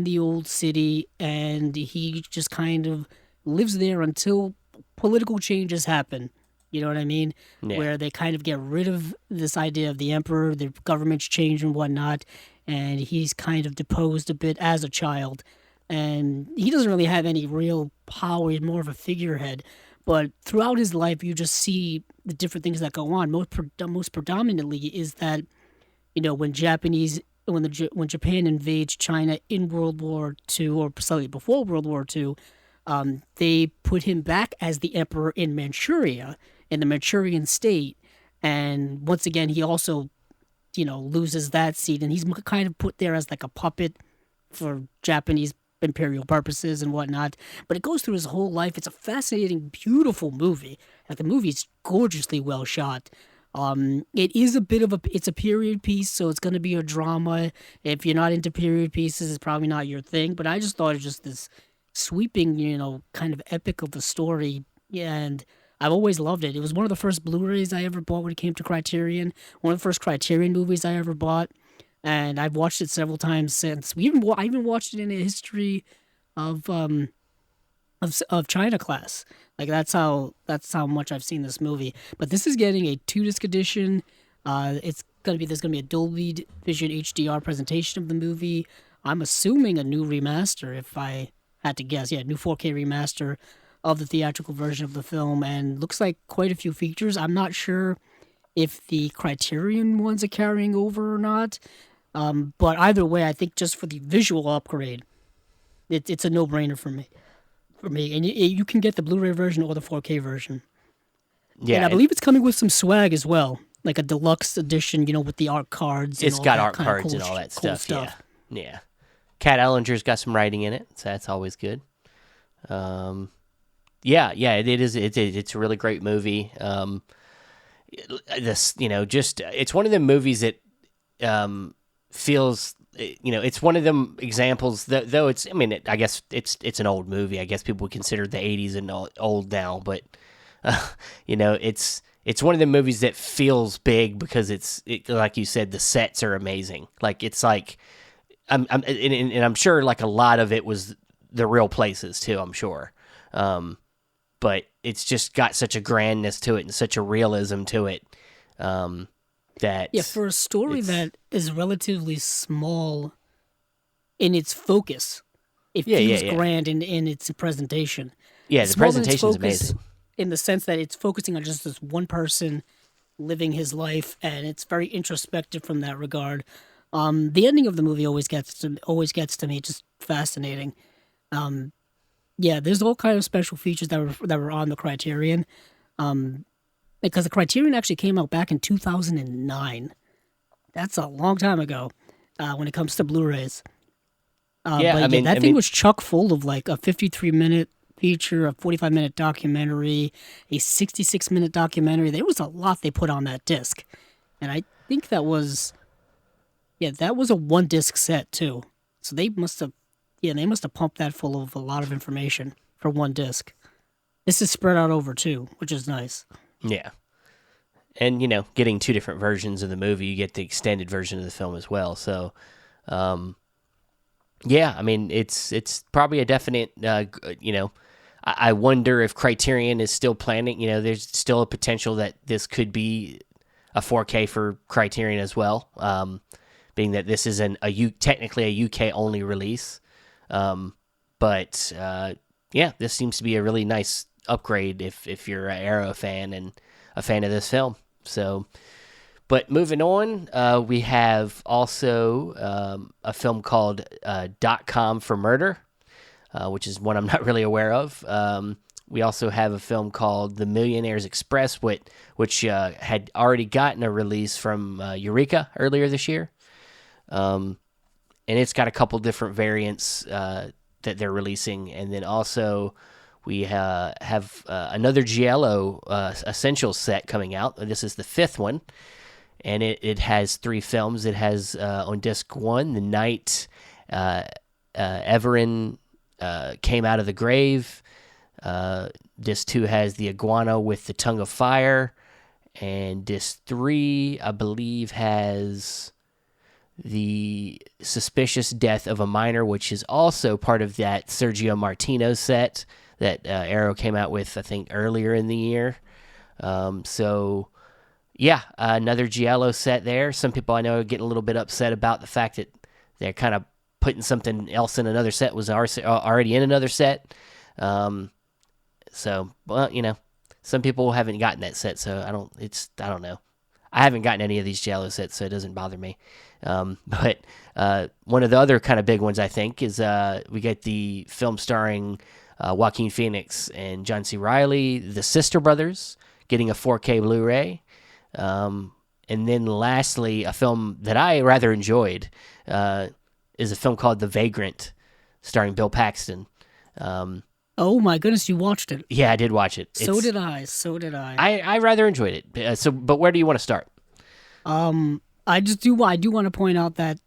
the old city, and he just kind of lives there until political changes happen. You know what I mean? Yeah. Where they kind of get rid of this idea of the emperor, the government's change and whatnot, and he's kind of deposed a bit as a child. And he doesn't really have any real power. He's more of a figurehead. But throughout his life, you just see the different things that go on. Most predominantly is that, when Japan invades China in World War II, or slightly before World War II, they put him back as the emperor in Manchuria, in the Manchurian state. And once again, he also, loses that seat. And he's kind of put there as like a puppet for Japanese imperial purposes and whatnot. But it goes through his whole life. It's a fascinating, beautiful movie. The movie's gorgeously well shot. It is it's a period piece, so it's going to be a drama. If you're not into period pieces, it's probably not your thing. But I just thought it was just this sweeping, kind of epic of a story. And I've always loved it. It was one of the first Blu-rays I ever bought when it came to Criterion. One of the first Criterion movies I ever bought. And I've watched it several times since. I even watched it in a history of China class. That's how much I've seen this movie. But this is getting a 2-disc edition. There's gonna be a Dolby Vision HDR presentation of the movie. I'm assuming a new remaster, if I had to guess. Yeah, new 4K remaster of the theatrical version of the film, and looks like quite a few features. I'm not sure if the Criterion ones are carrying over or not. But either way, I think just for the visual upgrade, it's a no-brainer for me. And you can get the Blu-ray version or the 4K version. Yeah, and I believe it's coming with some swag as well, like a deluxe edition, with the art cards. It's got art cards and all that stuff. Yeah. Kat Ellinger's got some writing in it, so that's always good. Yeah, it is. It's a really great movie. This, just it's one of the movies that feels, it's one of them examples that, though it's, I mean, I guess it's an old movie. I guess people would consider the '80s and old now, but it's one of the movies that feels big because like you said, the sets are amazing. Like it's like I'm sure like a lot of it was the real places too. I'm sure. But it's just got such a grandness to it and such a realism to it, that for a story that is relatively small in its focus, it feels grand in its presentation. Yeah, the presentation is amazing in the sense that it's focusing on just this one person living his life, and it's very introspective from that regard. The ending of the movie always gets to me, just fascinating. There's all kind of special features that were on the Criterion, because the Criterion actually came out back in 2009. That's a long time ago when it comes to Blu-rays. That thing was chock full of like a 53-minute feature, a 45-minute documentary, a 66-minute documentary. There was a lot they put on that disc, and I think that was a 1-disc set too. So they must have pumped that full of a lot of information for 1 disc. This is spread out over 2, which is nice. Yeah. And, getting 2 different versions of the movie, you get the extended version of the film as well. So, I mean, it's probably a definite, I wonder if Criterion is still planning, there's still a potential that this could be a 4K for Criterion as well, being that this is technically a UK-only release. But this seems to be a really nice upgrade if you're an Arrow fan and a fan of this film. So, but moving on, we have also a film called .com for Murder, which is one I'm not really aware of. We also have a film called The Millionaire's Express, which had already gotten a release from Eureka earlier this year. And it's got a couple different variants that they're releasing. And then also we have another Giallo Essentials set coming out. This is the 5th one. And it has 3 films. It has on disc 1, The Night Everin Came Out of the Grave. Disc 2 has The Iguana with the Tongue of Fire. And disc 3, I believe, has The Suspicious Death of a Minor, which is also part of that Sergio Martino set that Arrow came out with, I think, earlier in the year. Another Giallo set there. Some people I know are getting a little bit upset about the fact that they're kind of putting something else in another set was already in another set. Some people haven't gotten that set, so I don't know. I haven't gotten any of these Giallo sets, so it doesn't bother me. But one of the other kind of big ones, I think, is we get the film starring Joaquin Phoenix and John C. Reilly, The Sister Brothers, getting a 4K Blu-ray. And then lastly, a film that I rather enjoyed is a film called The Vagrant, starring Bill Paxton. Oh my goodness, you watched it? Yeah, I did watch it. So did I. I rather enjoyed it. But where do you want to start? I do want to point out that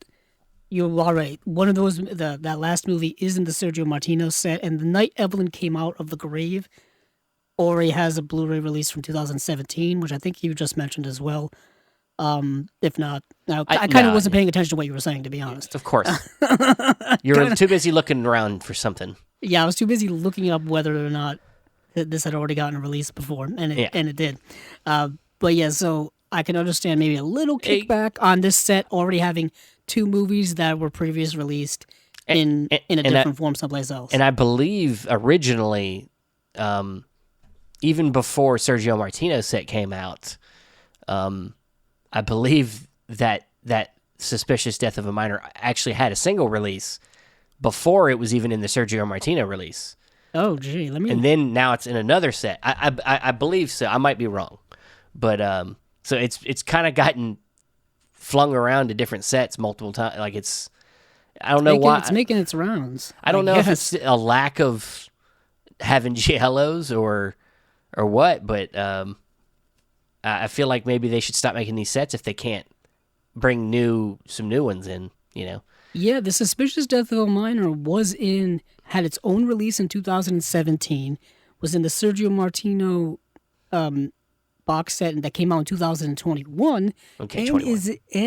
you're all right. One of those, that last movie is in the Sergio Martino set, and The Night Evelyn Came Out of the Grave already has a Blu-ray release from 2017, which I think you just mentioned as well. If not, I kind of wasn't paying attention to what you were saying, to be honest. Of course. You were too busy looking around for something. Yeah, I was too busy looking up whether or not this had already gotten a release before, and it did. So I can understand maybe a little kickback on this set already having 2 movies that were previously released in a different form someplace else. And I believe originally, even before Sergio Martino's set came out, I believe that Suspicious Death of a Minor actually had a single release before it was even in the Sergio Martino release. Oh, gee, And then now it's in another set. I believe so. I might be wrong, but so it's kind of gotten flung around to different sets multiple times. Like I don't know why. It's making its rounds. I don't know if guess. it's a lack of having giallos or what, but I feel like maybe they should stop making these sets if they can't bring some new ones in. Yeah, The Suspicious Death of a Minor had its own release in 2017, was in the Sergio Martino box set that came out in 2021, Okay, and 21.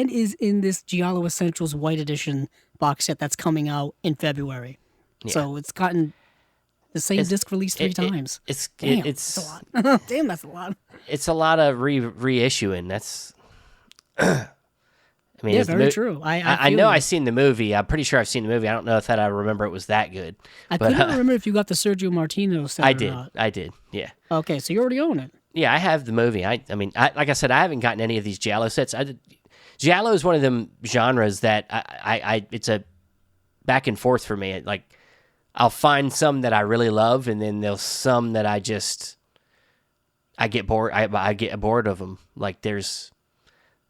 is in this Giallo Essentials White Edition box set that's coming out in February. Yeah. So it's gotten the same disc release three times. It's That's a lot. Damn, that's a lot. It's a lot of reissuing. That's. I mean, Yeah, very true. I know I've seen the movie. I'm pretty sure I've seen the movie. I don't know if I remember it was that good. I couldn't remember if you got the Sergio Martino set or not. I did. Yeah. Okay, so you already own it. Yeah, I have the movie. I mean, like I said, I haven't gotten any of these giallo sets. Giallo is one of them genres that it's a back and forth for me. Like, I'll find some that I really love, and then there's some that I get bored. I get bored of them. Like they're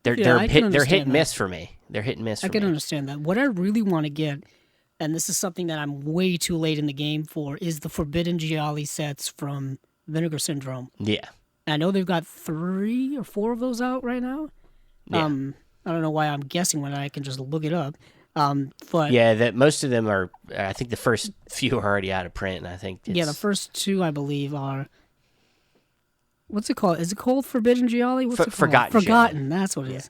hit and miss for me. They're hit and miss for me. I can understand that. What I really want to get, and this is something that I'm way too late in the game for, is the Forbidden Gialli sets from Vinegar Syndrome. Yeah. I know they've got 3 or 4 of those out right now. Yeah. I don't know why I'm guessing when I can just look it up. But yeah, that most of them are. I think the first few are already out of print, and I think the first 2 I believe are. What's it called? Is it called Forbidden Gialli? What's it called? Forgotten. That's what it is.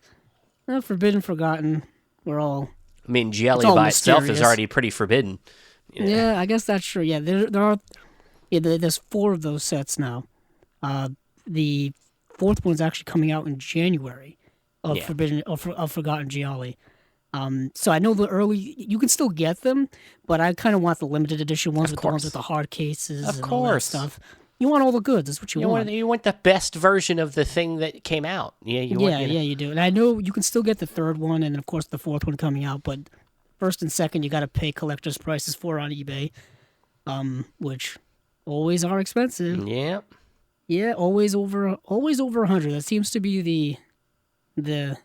Forbidden, Forgotten. We're all. I mean, Gialli by itself is already pretty forbidden. Yeah, I guess that's true. Yeah, there are. Yeah, there's 4 of those sets now. The 4th one's actually coming out in January of Forgotten Gialli. So I know the early you can still get them, but I kind of want the limited edition ones the ones with the hard cases and all that stuff. You want all the goods. That's what you want. You want the best version of the thing that came out. Yeah, you do. And I know you can still get the 3rd one and of course the 4th one coming out, but 1st and 2nd you got to pay collector's prices for on eBay, which always are expensive. Yeah. Yeah, always over 100. That seems to be the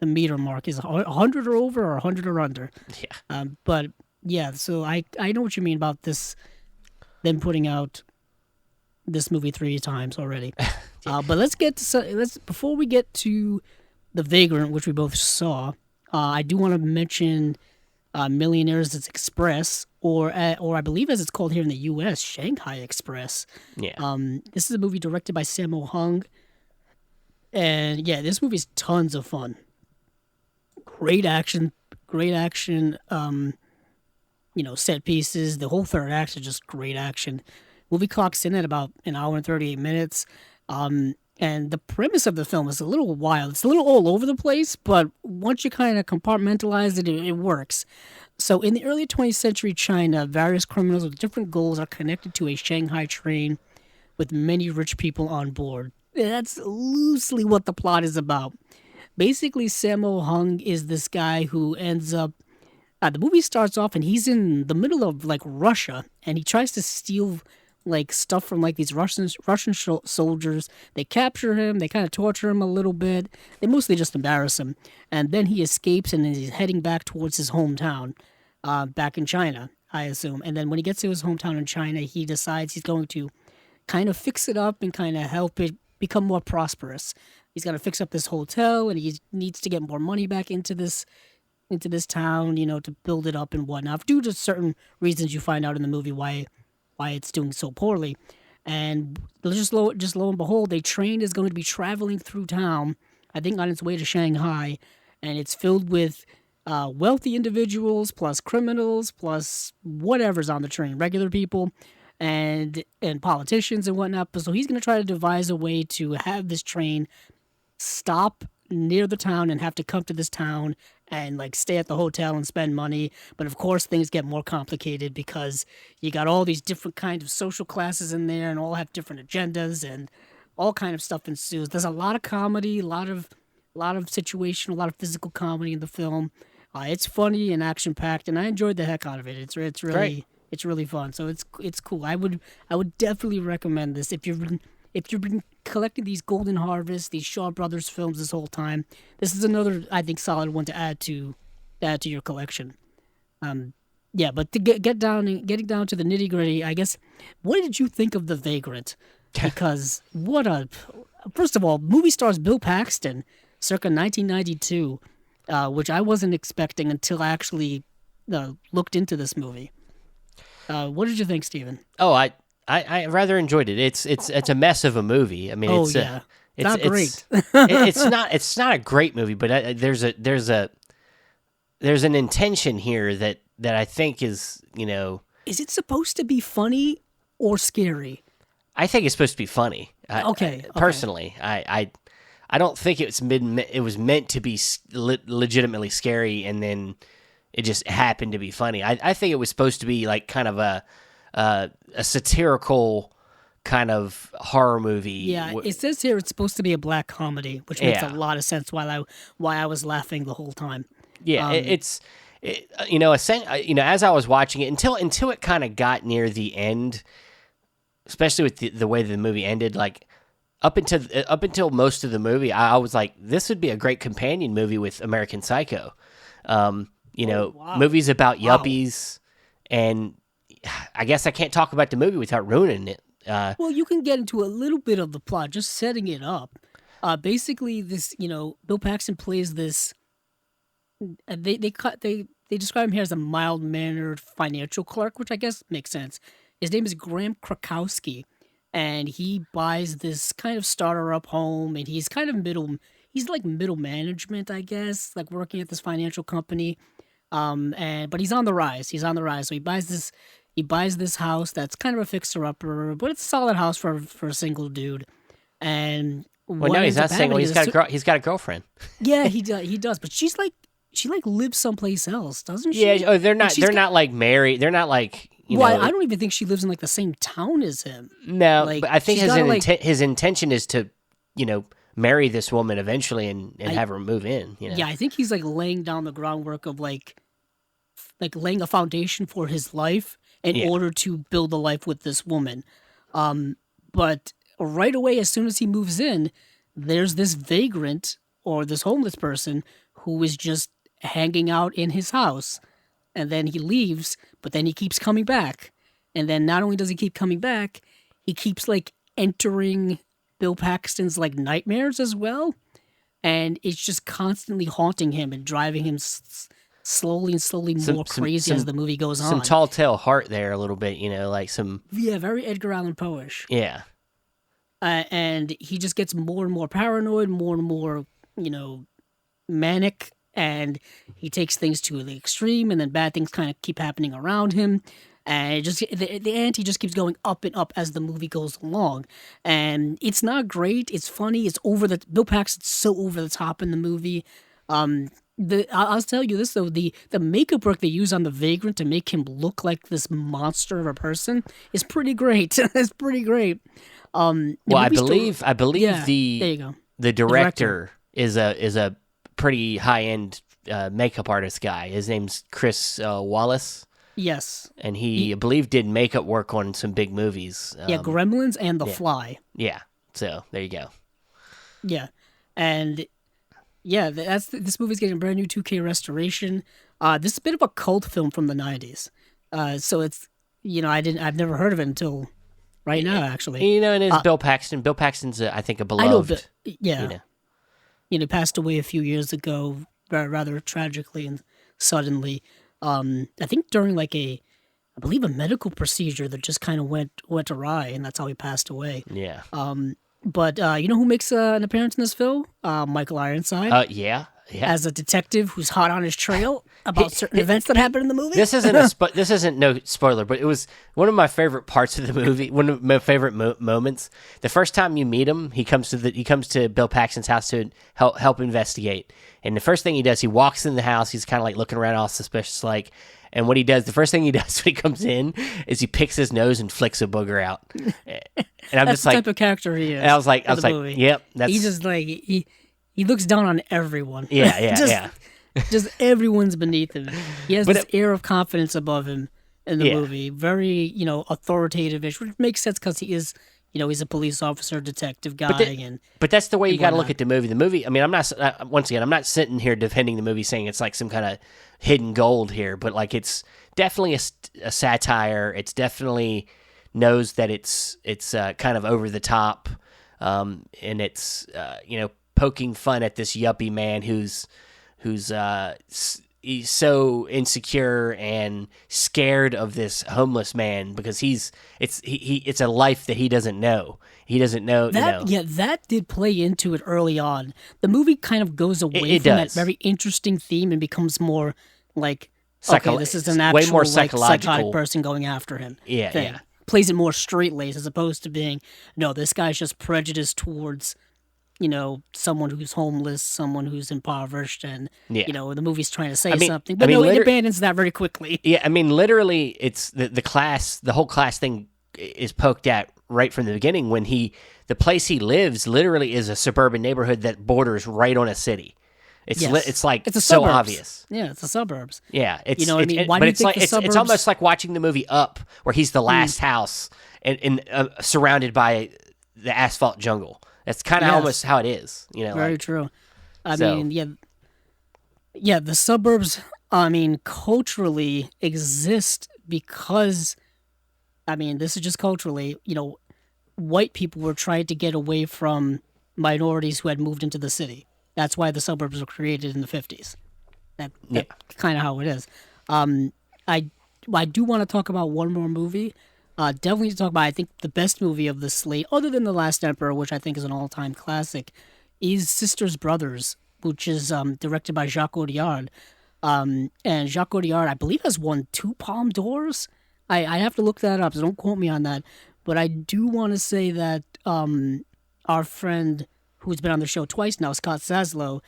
meter mark is 100 or over or 100 or under. Yeah. But yeah, so I know what you mean about this. Them putting out this movie 3 times already. But let's before we get to The Vagrant, which we both saw. I do want to mention Millionaires Express, or I believe as it's called here in the U.S., Shanghai Express. Yeah. This is a movie directed by Sammo Hung, and yeah, this movie's tons of fun. Great action. Set pieces. The whole 3rd act is just great action. Movie clocks in at about an hour and 38 minutes. And the premise of the film is a little wild. It's a little all over the place, but once you kind of compartmentalize it, it works. So in the early 20th century China, various criminals with different goals are connected to a Shanghai train with many rich people on board. That's loosely what the plot is about. Basically, Sammo Hung is this guy who ends up... the movie starts off and he's in the middle of Russia, and he tries to steal stuff from these Russian soldiers. They capture him, they kind of torture him a little bit. They mostly just embarrass him. And then he escapes and he's heading back towards his hometown, back in China, I assume. And then when he gets to his hometown in China, he decides he's going to kind of fix it up and kind of help it become more prosperous. He's going to fix up this hotel, and he needs to get more money back into this town, to build it up and whatnot. Due to certain reasons you find out in the movie why it's doing so poorly. And just lo and behold, a train is going to be traveling through town, I think on its way to Shanghai, and it's filled with wealthy individuals, plus criminals, plus whatever's on the train, regular people, and politicians and whatnot. So he's going to try to devise a way to have this train stop near the town and have to come to this town and stay at the hotel and spend money. But of course things get more complicated because you got all these different kinds of social classes in there and all have different agendas, and all kind of stuff ensues. There's a lot of comedy, a lot of situational, a lot of physical comedy in the film. It's funny and action packed, and I enjoyed the heck out of it. It's really Great. It's really fun. So it's cool. I would definitely recommend this if you've been collecting these Golden Harvest, these Shaw Brothers films this whole time. This is another, I think, solid one to add to your collection. Yeah, but to getting down to the nitty gritty, I guess. What did you think of The Vagrant? Because first of all, movie stars Bill Paxton, circa 1992, which I wasn't expecting until I actually looked into this movie. What did you think, Steven? Oh, I rather enjoyed it. It's a mess of a movie. I mean, Oh it's yeah, it's not great. it's not a great movie, but there's an intention here that I think is, Is it supposed to be funny or scary? I think it's supposed to be funny. Okay. Personally, I don't think it was meant to be legitimately scary, and then it just happened to be funny. I think it was supposed to be like kind of a satirical kind of horror movie. Yeah, it says here it's supposed to be a black comedy, which makes a lot of sense. Why I was laughing the whole time. Yeah, as I was watching it until it kind of got near the end, especially with the way the movie ended, like up until most of the movie, I was like, this would be a great companion movie with American Psycho. Movies about yuppies, and I guess I can't talk about the movie without ruining it. Well, you can get into a little bit of the plot, just setting it up. Basically, this, Bill Paxton plays this. They describe him here as a mild-mannered financial clerk, which I guess makes sense. His name is Graham Krakowski, and he buys this kind of starter-up home, and he's kind of he's like middle management, I guess, like working at this financial company. But he's on the rise. So he buys this house that's kind of a fixer-upper, but it's a solid house for a single dude. And well, no, he's not single. He's got a girlfriend. Yeah, he does. But she lives someplace else, doesn't she? Yeah. Oh, they're not like married. They're not like. I don't even think she lives in like the same town as him. No, like, but I think his intention is to, marry this woman eventually and have her move in. Yeah, I think he's like laying down the groundwork of like laying a foundation for his life in order to build a life with this woman. But right away, as soon as he moves in, there's this vagrant or this homeless person who is just hanging out in his house. And then he leaves, but then he keeps coming back. And then not only does he keep coming back, he keeps like entering Bill Paxton's like nightmares as well. And it's just constantly haunting him and driving him slowly more crazy as the movie goes on. Some tall tale heart there a little bit, like some... Yeah, very Edgar Allan Poe-ish. Yeah. And he just gets more and more paranoid, more and more, manic. And he takes things to the extreme, and then bad things kind of keep happening around him. And the ante just keeps going up and up as the movie goes along. And it's not great. It's funny. It's Bill Paxton's so over the top in the movie. I'll tell you this though, the makeup work they use on the Vagrant to make him look like this monster of a person is pretty great. It's pretty great. I believe there you go. The director is a pretty high-end makeup artist guy. His name's Chris Wallace. Yes. And he I believe, did makeup work on some big movies. Gremlins and The Fly. Yeah. So, there you go. Yeah. And, this movie's getting a brand new 2K restoration. This is a bit of a cult film from the 90s. So, it's, I've never heard of it until right now, actually. And it's Bill Paxton. Bill Paxton's, I think, a beloved. I know, but, yeah. Passed away a few years ago, rather tragically and suddenly. I think during I believe a medical procedure that just kind of went awry, and that's how he passed away. Yeah. But you know who makes an appearance in this film? Michael Ironside. Yeah. As a detective who's hot on his trail about certain events that happen in the movie. This isn't no spoiler, but it was one of my favorite parts of the movie. One of my favorite moments. The first time you meet him, he comes to Bill Paxton's house to help investigate. And the first thing he does, he walks in the house. He's kind of like looking around, all suspicious, like. And the first thing he does when he comes in is he picks his nose and flicks a booger out. And I'm that's just the like, type of character he is. I was like, yep. That's he just like he looks down on everyone. Yeah. Just everyone's beneath him. He has this air of confidence above him in the movie. Very, authoritative-ish, which makes sense because he is, he's a police officer, detective guy, but that's the way you got to look whatnot. at the movie. The movie, I mean, I'm not once again, I'm not sitting here defending the movie saying it's like some kind of hidden gold here, but like it's definitely a satire. It's definitely knows that it's kind of over the top, and it's poking fun at this yuppie man who's he's so insecure and scared of this homeless man because it's a life that he doesn't know. He doesn't know that. Yeah, that did play into it early on. The movie kind of goes away It from does. that very interesting theme and becomes more like, Psycho- this is an way actual more like, psychological. psychotic person going after him. Yeah, thing. yeah. Plays it more straight-laced as opposed to being, no, this guy's just prejudiced towards, someone who's homeless, someone who's impoverished, and, Yeah. the movie's trying to say I mean- something. I But mean, no, it liter- abandons that very quickly. Yeah, I mean, literally, it's the class, the whole class thing is poked at right from the beginning when the place he lives literally is a suburban neighborhood that borders right on a city. It's Yes. it's like It's the so suburbs. obvious. Yeah, it's the suburbs. Yeah, it's know what I it's- mean? Why but do you it's think like the it's suburbs- almost like watching the movie Up, where he's the last house and surrounded by the asphalt jungle. That's kind of Yes. almost how it is. Very like, true. I So- mean, yeah, the suburbs, I mean, culturally exist because, I mean, this is just culturally, white people were trying to get away from minorities who had moved into the city. That's why the suburbs were created in the 50s. That's kind of how it is. I do want to talk about one more movie. Definitely to talk about, I think, the best movie of the slate, other than The Last Emperor, which I think is an all-time classic, is Sisters Brothers, which is directed by Jacques Audiard. And Jacques Audiard, I believe, has won 2 Palme d'Ors. I have to look that up, so don't quote me on that. But I do want to say that our friend who's been on the show twice now, Scott Saslow,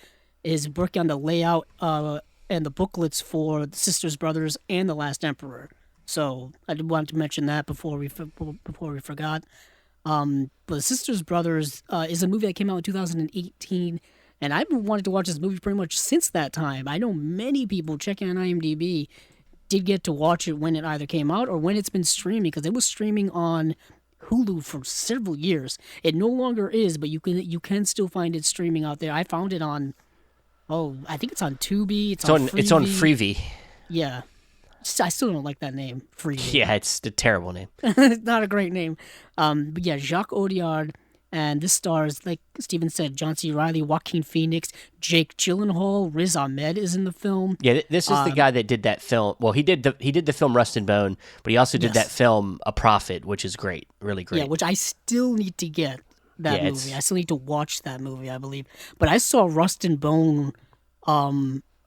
is working on the layout and the booklets for the Sisters Brothers and The Last Emperor. So I did want to mention that before we forgot. But Sisters Brothers is a movie that came out in 2018, and I've been wanting to watch this movie pretty much since that time. I know many people checking on IMDb did get to watch it when it either came out or when it's been streaming, because it was streaming on Hulu for several years. It no longer is, but you can still find it streaming out there. I found it on, I think it's on Tubi. It's on Freevee. Yeah. I still don't like that name, Freevee. Yeah, it's a terrible name. It's not a great name. But yeah, Jacques Audiard, and this stars, like Steven said, John C. Reilly, Joaquin Phoenix, Jake Gyllenhaal, Riz Ahmed is in the film. Yeah, this is the guy that did that film. Well, he did the film Rust and Bone, but he also did that film A Prophet, which is great, really great. Yeah, which I still need to get that Yeah, movie. I still need to watch that movie, I believe. But I saw Rust and Bone.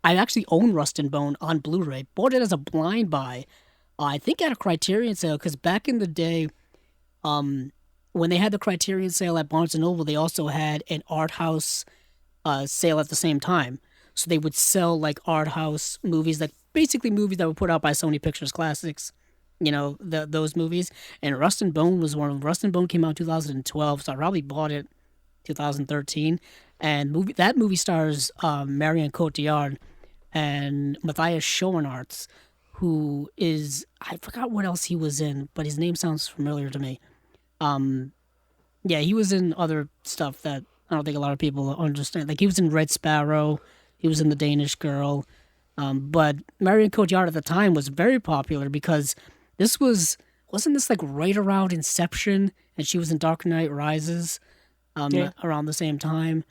I actually own Rust and Bone on Blu-ray. Bought it as a blind buy. I think at a Criterion sale, because back in the day, when they had the Criterion sale at Barnes & Noble, they also had an art house sale at the same time. So they would sell like art house movies, like basically movies that were put out by Sony Pictures Classics, those movies. And Rust and Bone was one of them. Rust and Bone came out in 2012, so I probably bought it 2013. And that movie stars Marion Cotillard and Matthias Schoenaerts, who is, I forgot what else he was in, but his name sounds familiar to me. Yeah, he was in other stuff that I don't think a lot of people understand. Like, he was in Red Sparrow, he was in The Danish Girl. But Marion Cotillard at the time was very popular because wasn't this like right around Inception, and she was in Dark Knight Rises around the same time.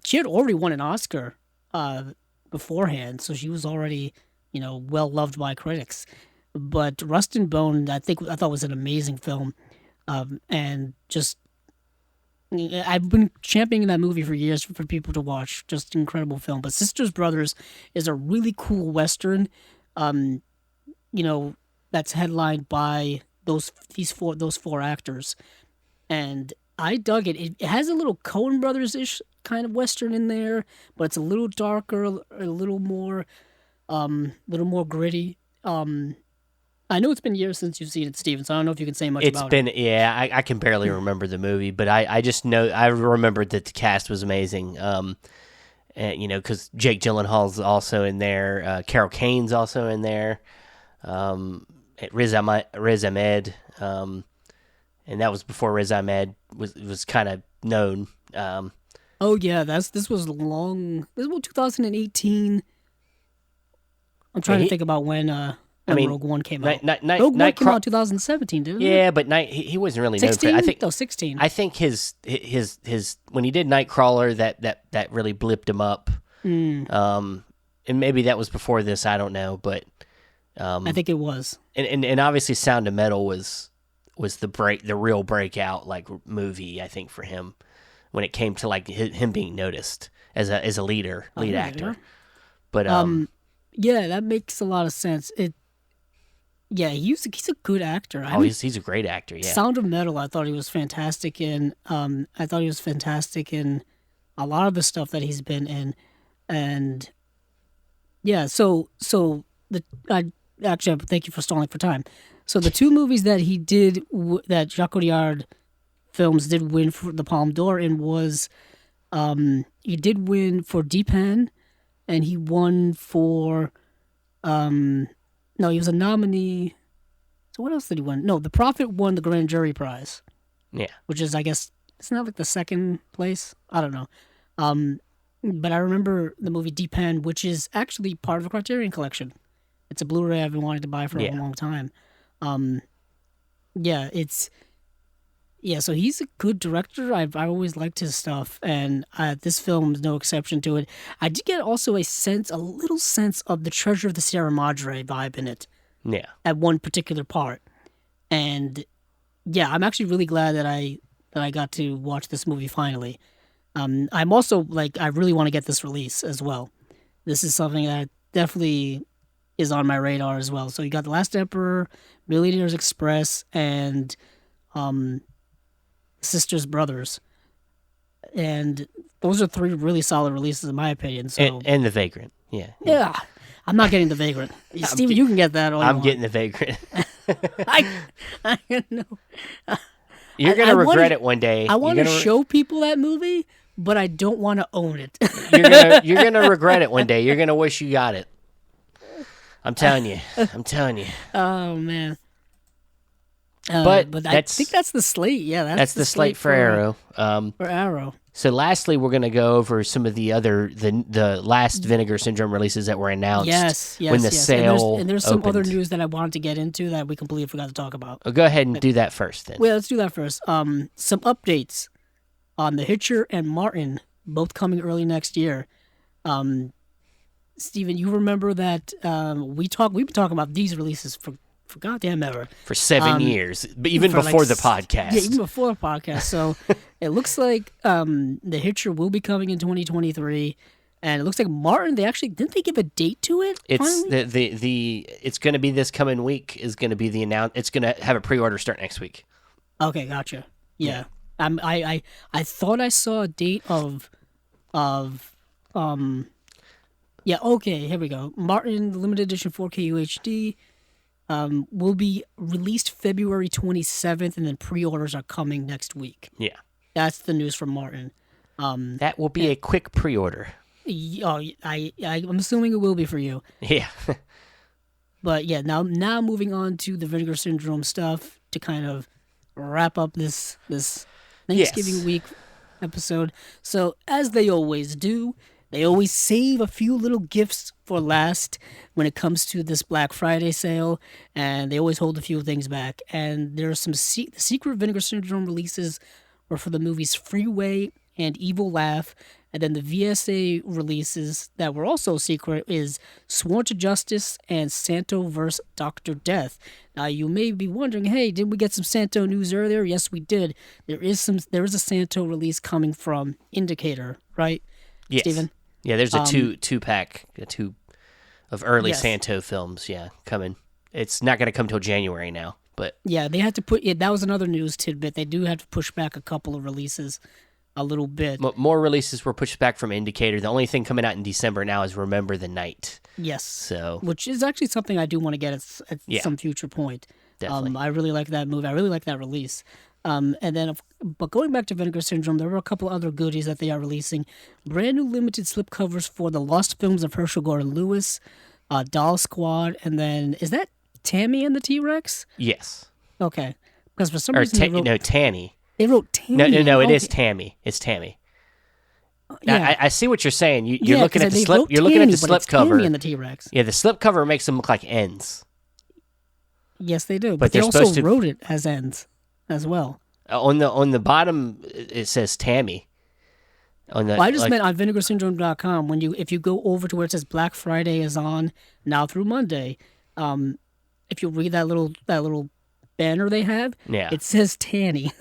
She had already won an Oscar beforehand, so she was already, well loved by critics. But Rust and Bone, I thought was an amazing film, and just I've been championing that movie for years for people to watch. Just an incredible film. But Sisters Brothers is a really cool Western, that's headlined by those four actors, and I dug it. It has a little Coen Brothers-ish kind of Western in there, but it's a little darker, a little more gritty. I know it's been years since you've seen it, Steven, so I don't know if you can say much about it. I can barely remember the movie, but I just know, I remembered that the cast was amazing. And, because Jake Gyllenhaal's also in there, Carol Kane's also in there, Riz Ahmed, and that was before Riz Ahmed was kind of known. Oh yeah, this was 2018. I'm trying to think about when Rogue One came out. Rogue One came out in 2017, didn't it? Yeah, but he wasn't really 16? known for it. 16. I think his when he did Nightcrawler, that really blipped him up. And maybe that was before this. I don't know, but I think it was. And obviously, Sound of Metal was the real breakout like movie, I think, for him when it came to like him being noticed as a lead actor. But yeah, that makes a lot of sense. He's a good actor. He's a great actor. Yeah. Sound of Metal, I thought he was fantastic in. I thought he was fantastic in a lot of the stuff that he's been in, and yeah. So thank you for stalling for time. So the two movies that he did that Jacques Audiard films did win for the Palme d'Or and was he did win for Deepan, and he won for no, he was a nominee. So what else did he win? No, The Prophet won the Grand Jury Prize. Yeah. Which is, I guess, it's not like the second place. I don't know. But I remember the movie Deepan, which is actually part of the Criterion Collection. It's a Blu-ray I've been wanting to buy for a long time. So he's a good director. I always liked his stuff, and this film is no exception to it. I did get also a little sense of the Treasure of the Sierra Madre vibe in it. Yeah. At one particular part, and yeah, I'm actually really glad that I got to watch this movie finally. I'm also I really want to get this release as well. This is something that definitely is on my radar as well. So you got The Last Emperor, Millionaire's Express, and Sisters Brothers, and those are three really solid releases in my opinion. So and The Vagrant, yeah. I'm not getting The Vagrant. Steven, you can get that. I'm getting The Vagrant. I know. You're gonna regret it one day. I want to show people that movie, but I don't want to own it. You're gonna regret it one day. You're gonna wish you got it. I'm telling you. Oh man. But I think that's the slate. Yeah, that's the slate for Arrow. For Arrow. So lastly, we're going to go over some of the last Vinegar Syndrome releases that were announced. Yes. When the sale and there's some opened. other news that I wanted to get into that we completely forgot to talk about. Go ahead and do that first, then. Well, let's do that first. Some updates on The Hitcher and Martin, both coming early next year. Steven, you remember that we've been talking about these releases for goddamn ever. For 7 years, but even before the podcast. Yeah, even before the podcast. So it looks like The Hitcher will be coming in 2023, and it looks like Martin. Didn't they give a date to it? It's finally? It's going to be this coming week. Is going to be the It's going to have a pre-order start next week. Okay, gotcha. Yeah. I thought I saw a date of. Yeah. Okay. Here we go. Martin limited edition 4K UHD. Will be released February 27th, and then pre-orders are coming next week. Yeah. That's the news from Martin. That will be a quick pre-order. I'm assuming it will be for you. Yeah. But yeah, now moving on to the Vinegar Syndrome stuff to kind of wrap up this Thanksgiving week episode. So as they always do, they always save a few little gifts for last when it comes to this Black Friday sale, and they always hold a few things back. And there are some the secret Vinegar Syndrome releases were for the movies Freeway and Evil Laugh, and then the VSA releases that were also secret is Sworn to Justice and Santo vs. Dr. Death. Now you may be wondering, hey, did we get some Santo news earlier? Yes, we did. There is a Santo release coming from Indicator, right? Yes. Steven? Yeah, there's a two-pack of early Santo films, coming. It's not going to come till January now, but... Yeah, they had to that was another news tidbit. They do have to push back a couple of releases a little bit. More releases were pushed back from Indicator. The only thing coming out in December now is Remember the Night. Yes. So... Which is actually something I do want to get at some future point. Definitely. I really like that movie. I really like that release. But going back to Vinegar Syndrome, there were a couple other goodies that they are releasing. Brand new limited slipcovers for the Lost Films of Herschel Gordon Lewis, Doll Squad, and then is that Tammy and the T-Rex? Yes. Okay. Because for some or reason Tanny. they wrote Tammy. No, it okay. is Tammy. It's Tammy. Yeah. I see what you're saying. You're Yeah, looking 'cause at the they slip. wrote You're looking at Tammy, the but slip it's Tammy cover. and the T-Rex. Yeah, the slip cover makes them look like ends. Yes, they do. But But they they're also supposed to- wrote it as ends as well. On the bottom, it says Tammy. Well, I just meant on vinegarsyndrome.com if you go over to where it says Black Friday is on now through Monday, if you read that little banner they have, Yeah. it says Tanny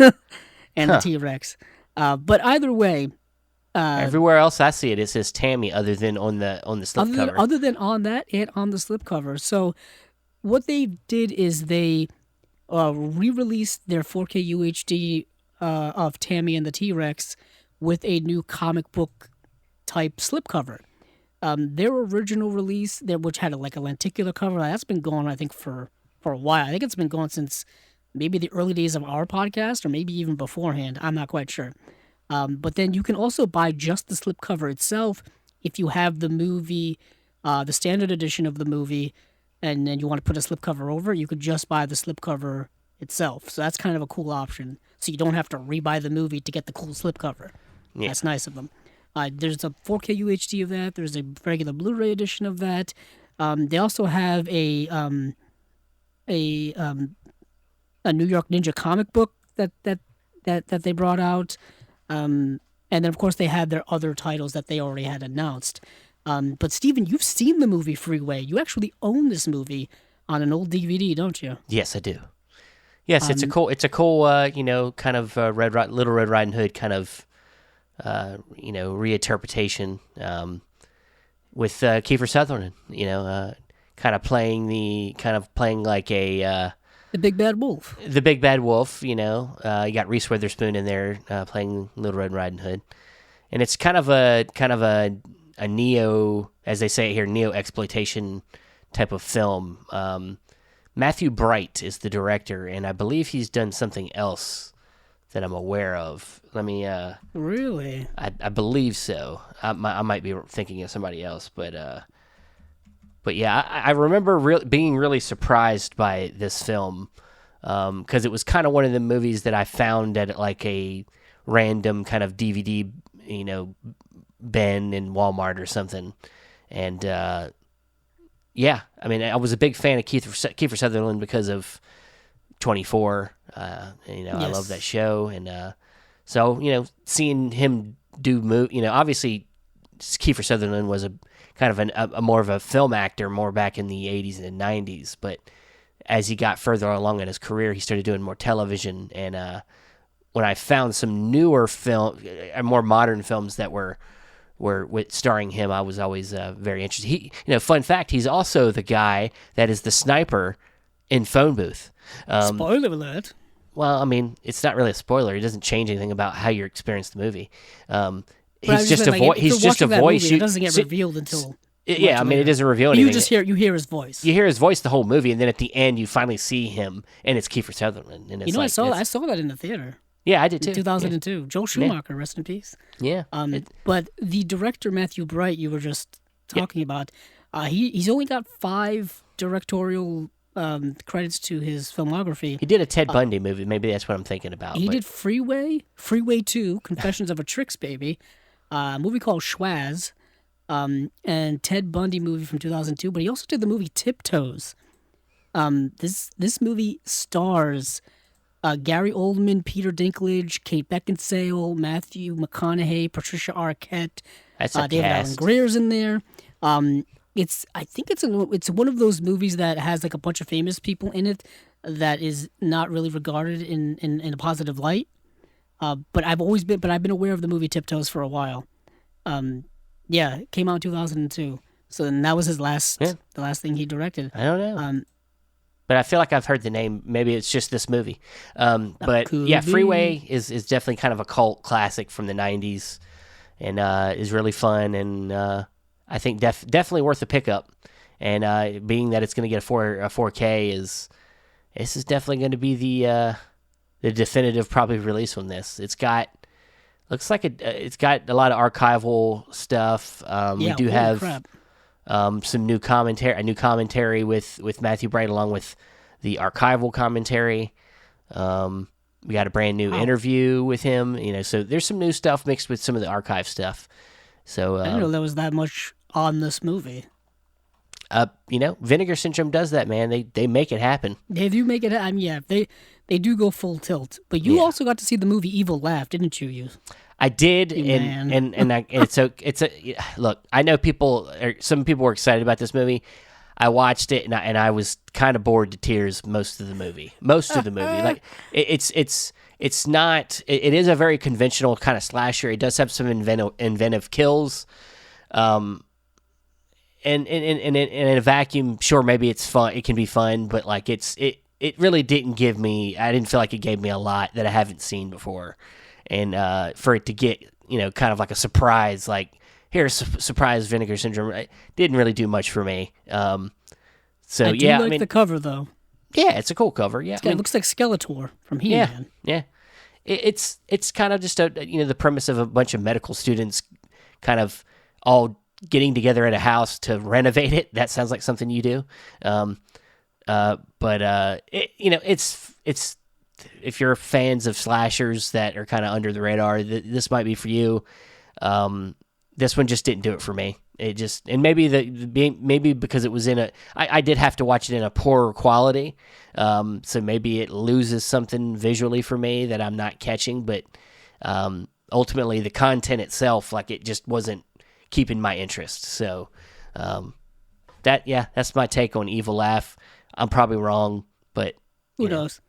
and the T-Rex. But either way, everywhere else I see it, it says Tammy, other than on the slip cover. other than on that and on the slipcover. So what they did is they re-released their 4K UHD of Tammy and the T-Rex with a new comic book type slipcover. Their original release, which had a lenticular cover, that's been going, I think, for a while. I think it's been going since maybe the early days of our podcast, or maybe even beforehand. I'm not quite sure. But then you can also buy just the slipcover itself if you have the movie, the standard edition of the movie, and then you want to put a slipcover over it. You could just buy the slipcover itself. So that's kind of a cool option. So you don't have to rebuy the movie to get the cool slipcover. Yeah. That's nice of them. There's a 4K UHD of that. There's a regular Blu-ray edition of that. They also have a New York Ninja comic book that they brought out. And then, of course, they had their other titles that they already had announced. But, Steven, you've seen the movie Freeway. You actually own this movie on an old DVD, don't you? Yes, I do. Yes, it's a cool, kind of Little Red Riding Hood kind of, reinterpretation with Kiefer Sutherland. Kind of playing like a The Big Bad Wolf. the Big Bad Wolf. You got Reese Witherspoon in there playing Little Red Riding Hood, and it's kind of a neo, as they say here, neo exploitation type of film. Matthew Bright is the director, and I believe he's done something else that I'm aware of. Let me. Really? I believe so. I might be thinking of somebody else, but yeah, I remember being really surprised by this film because it was kind of one of the movies that I found at like a random kind of DVD, bin in Walmart or something, and yeah, I mean, I was a big fan of Kiefer Sutherland because of 24. I love that show, and so seeing him do obviously Kiefer Sutherland was a kind of a more of a film actor more back in the 80s and 90s, but as he got further along in his career, he started doing more television, and when I found some newer more modern films that were starring him, I was always very interested. Fun fact, he's also the guy that is the sniper in Phone Booth. Spoiler alert. Well, I mean, it's not really a spoiler. It doesn't change anything about how you experience the movie. He's just a voice. He's just a voice. It doesn't get revealed until. Yeah, I mean, later. it doesn't reveal anything. You just hear his voice. You hear his voice the whole movie, and then at the end, you finally see him, and it's Kiefer Sutherland. And it's I saw that in the theater. Yeah, I did too. In 2002. Joel Schumacher, rest in peace. Yeah. But the director Matthew Bright, you were just talking about, he's only got 5 directorial credits to his filmography. He did a Ted Bundy movie. Maybe that's what I'm thinking about. He did Freeway 2, Confessions of a Tricks Baby, a movie called Schwaz, and Ted Bundy movie from 2002. But he also did the movie Tiptoes. This movie stars Gary Oldman, Peter Dinklage, Kate Beckinsale, Matthew McConaughey, Patricia Arquette. That's a David Allen cast. Greer's in there. I think it's one of those movies that has like a bunch of famous people in it that is not really regarded in a positive light. But I've been aware of the movie Tiptoes for a while. Yeah, it came out in 2002. So then that was his the last thing he directed. I don't know. But I feel like I've heard the name. Maybe it's just this movie. But yeah, Freeway is definitely kind of a cult classic from the 90s and is really fun and I think definitely worth a pickup. And being that it's going to get a 4K this is definitely going to be the definitive probably release on this. It's got looks like it's got a lot of archival stuff. We do have some new commentary, with Matthew Bright along with the archival commentary. We got a brand new interview with him. So there's some new stuff mixed with some of the archive stuff. So I didn't know there was that much on this movie. Vinegar Syndrome does that, man. They make it happen. They do make it. I mean, yeah, they do go full tilt. But you also got to see the movie Evil Laugh, didn't you? I did, Man. and look. I know some people were excited about this movie. I watched it and I was kind of bored to tears most of the movie. Like it's not. It is a very conventional kind of slasher. It does have some inventive kills. And in a vacuum, sure, maybe it's fun. It can be fun, but like it really didn't give me. I didn't feel like it gave me a lot that I haven't seen before, and for it to get kind of like a surprise, like here's surprise Vinegar Syndrome, it didn't really do much for me. So I do like the cover though. Yeah, it's a cool cover. Yeah, it looks like Skeletor from He-Man. Yeah. It's kind of just the premise of a bunch of medical students, kind of all getting together at a house to renovate it. That sounds like something you do. It's if you're fans of slashers that are kind of under the radar, this might be for you. This one just didn't do it for me. It just, and maybe because it was I did have to watch it in a poorer quality. So maybe it loses something visually for me that I'm not catching, but ultimately the content itself, like it just wasn't keeping my interest. So that's my take on Evil Laugh. I'm probably wrong, but who knows?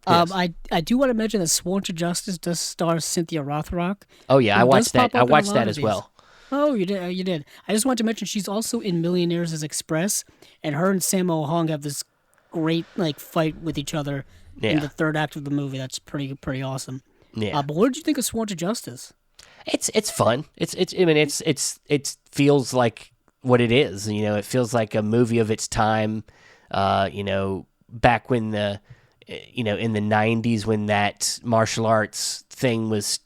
Yes. I do want to mention that Sworn to Justice does star Cynthia Rothrock. Oh yeah, I watched that. I watched that as well. Oh, you did. You did. I just want to mention she's also in Millionaires Express, and her and Sammo Hung have this great fight with each other in the third act of the movie. That's pretty awesome. Yeah. But what did you think of Sworn to Justice? It's fun. It feels like what it is. It feels like a movie of its time. Back when in the 90s when that martial arts thing was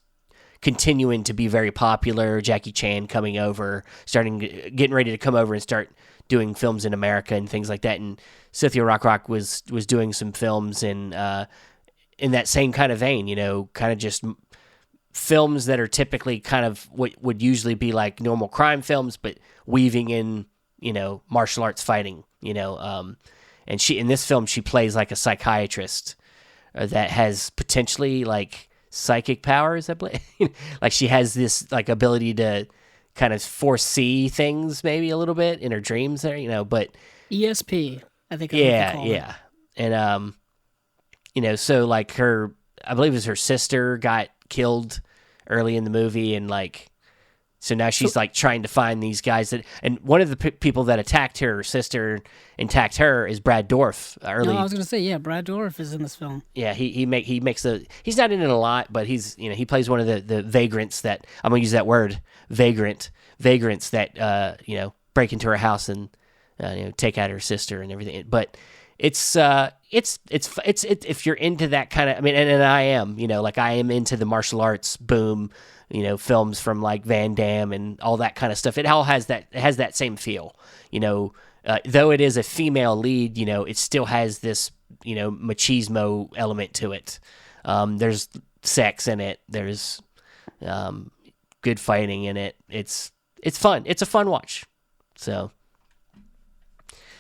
continuing to be very popular, Jackie Chan coming over, getting ready to come over and start doing films in America and things like that. And Cynthia Rothrock was doing some films in that same kind of vein, kind of just films that are typically kind of what would usually be like normal crime films, but weaving in, martial arts fighting, and in this film, she plays like a psychiatrist that has potentially like psychic powers, I believe. Like she has this like ability to kind of foresee things maybe a little bit in her dreams there, but ESP, I think. Yeah. And, so like I believe it was her sister got killed early in the movie, and like, so now she's like trying to find these guys and one of the people that attacked her sister and attacked her is Brad Dourif. I was going to say, Brad Dourif is in this film. Yeah, he makes he's not in it a lot, but he's, he plays one of the vagrants that, I'm going to use that word, vagrants that, break into her house and, take out her sister and everything. But it's if you're into that kind of, and I am, like I am into the martial arts boom, films from like Van Damme and all that kind of stuff. It all has that same feel, though it is a female lead, it still has this, machismo element to it. There's sex in it. There's good fighting in it. It's fun. It's a fun watch. So.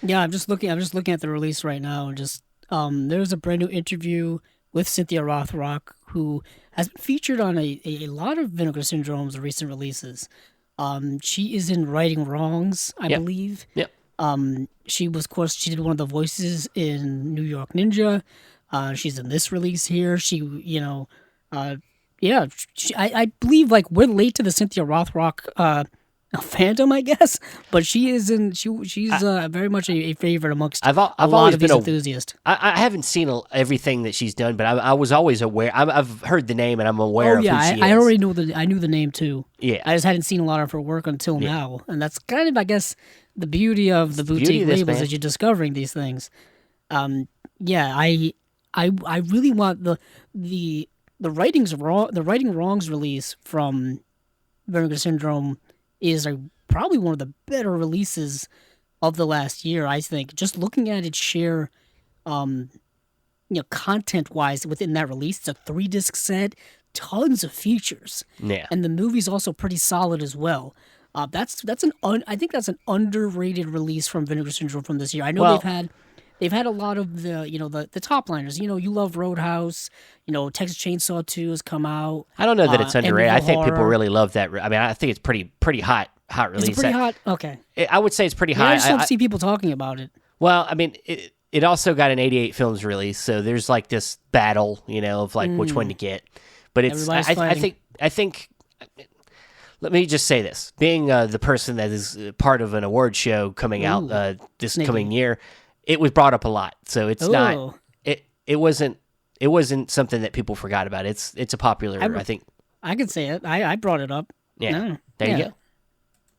Yeah, I'm just looking at the release right now, and just there's a brand new interview with Cynthia Rothrock, who has been featured on a lot of Vinegar Syndrome's recent releases. She is in Righting Wrongs, I believe. Yep. She did one of the voices in New York Ninja. She's in this release here. I believe like we're late to the Cynthia Rothrock fandom, I guess, but she's very much a favorite amongst a lot of these enthusiasts. I haven't seen everything that she's done, but I was always aware. I've heard the name and I'm aware of who she is. I already knew I knew the name too. Yeah, I just hadn't seen a lot of her work until now, and that's kind of, I guess, the beauty of the boutique labels, that you're discovering these things. I really want the Righting Wrongs release from Vinegar Syndrome is probably one of the better releases of the last year, I think. Just looking at its share content wise within that release. It's a 3-disc set, tons of features, Yeah. and the movie's also pretty solid as well. I think that's an underrated release from Vinegar Syndrome from this year. I know Well- they've had a lot of the top liners. You love Roadhouse. Texas Chainsaw 2 has come out. I don't know that it's underrated. I think people Horror. really love that. I mean, I think it's pretty hot release. Is it pretty hot? Okay. I would say it's pretty Yeah, high. I just don't see people talking about it. Well, I mean, it also got an 88 films release, so there's like this battle, of like which one to get. But it's Everybody's I think. Let me just say this: being the person that is part of an award show coming out this Sneaky. coming year, it was brought up a lot. So it's not Ooh. it wasn't something that people forgot about. It's a popular. I think. I can say it. I brought it up. Yeah. No. There you go.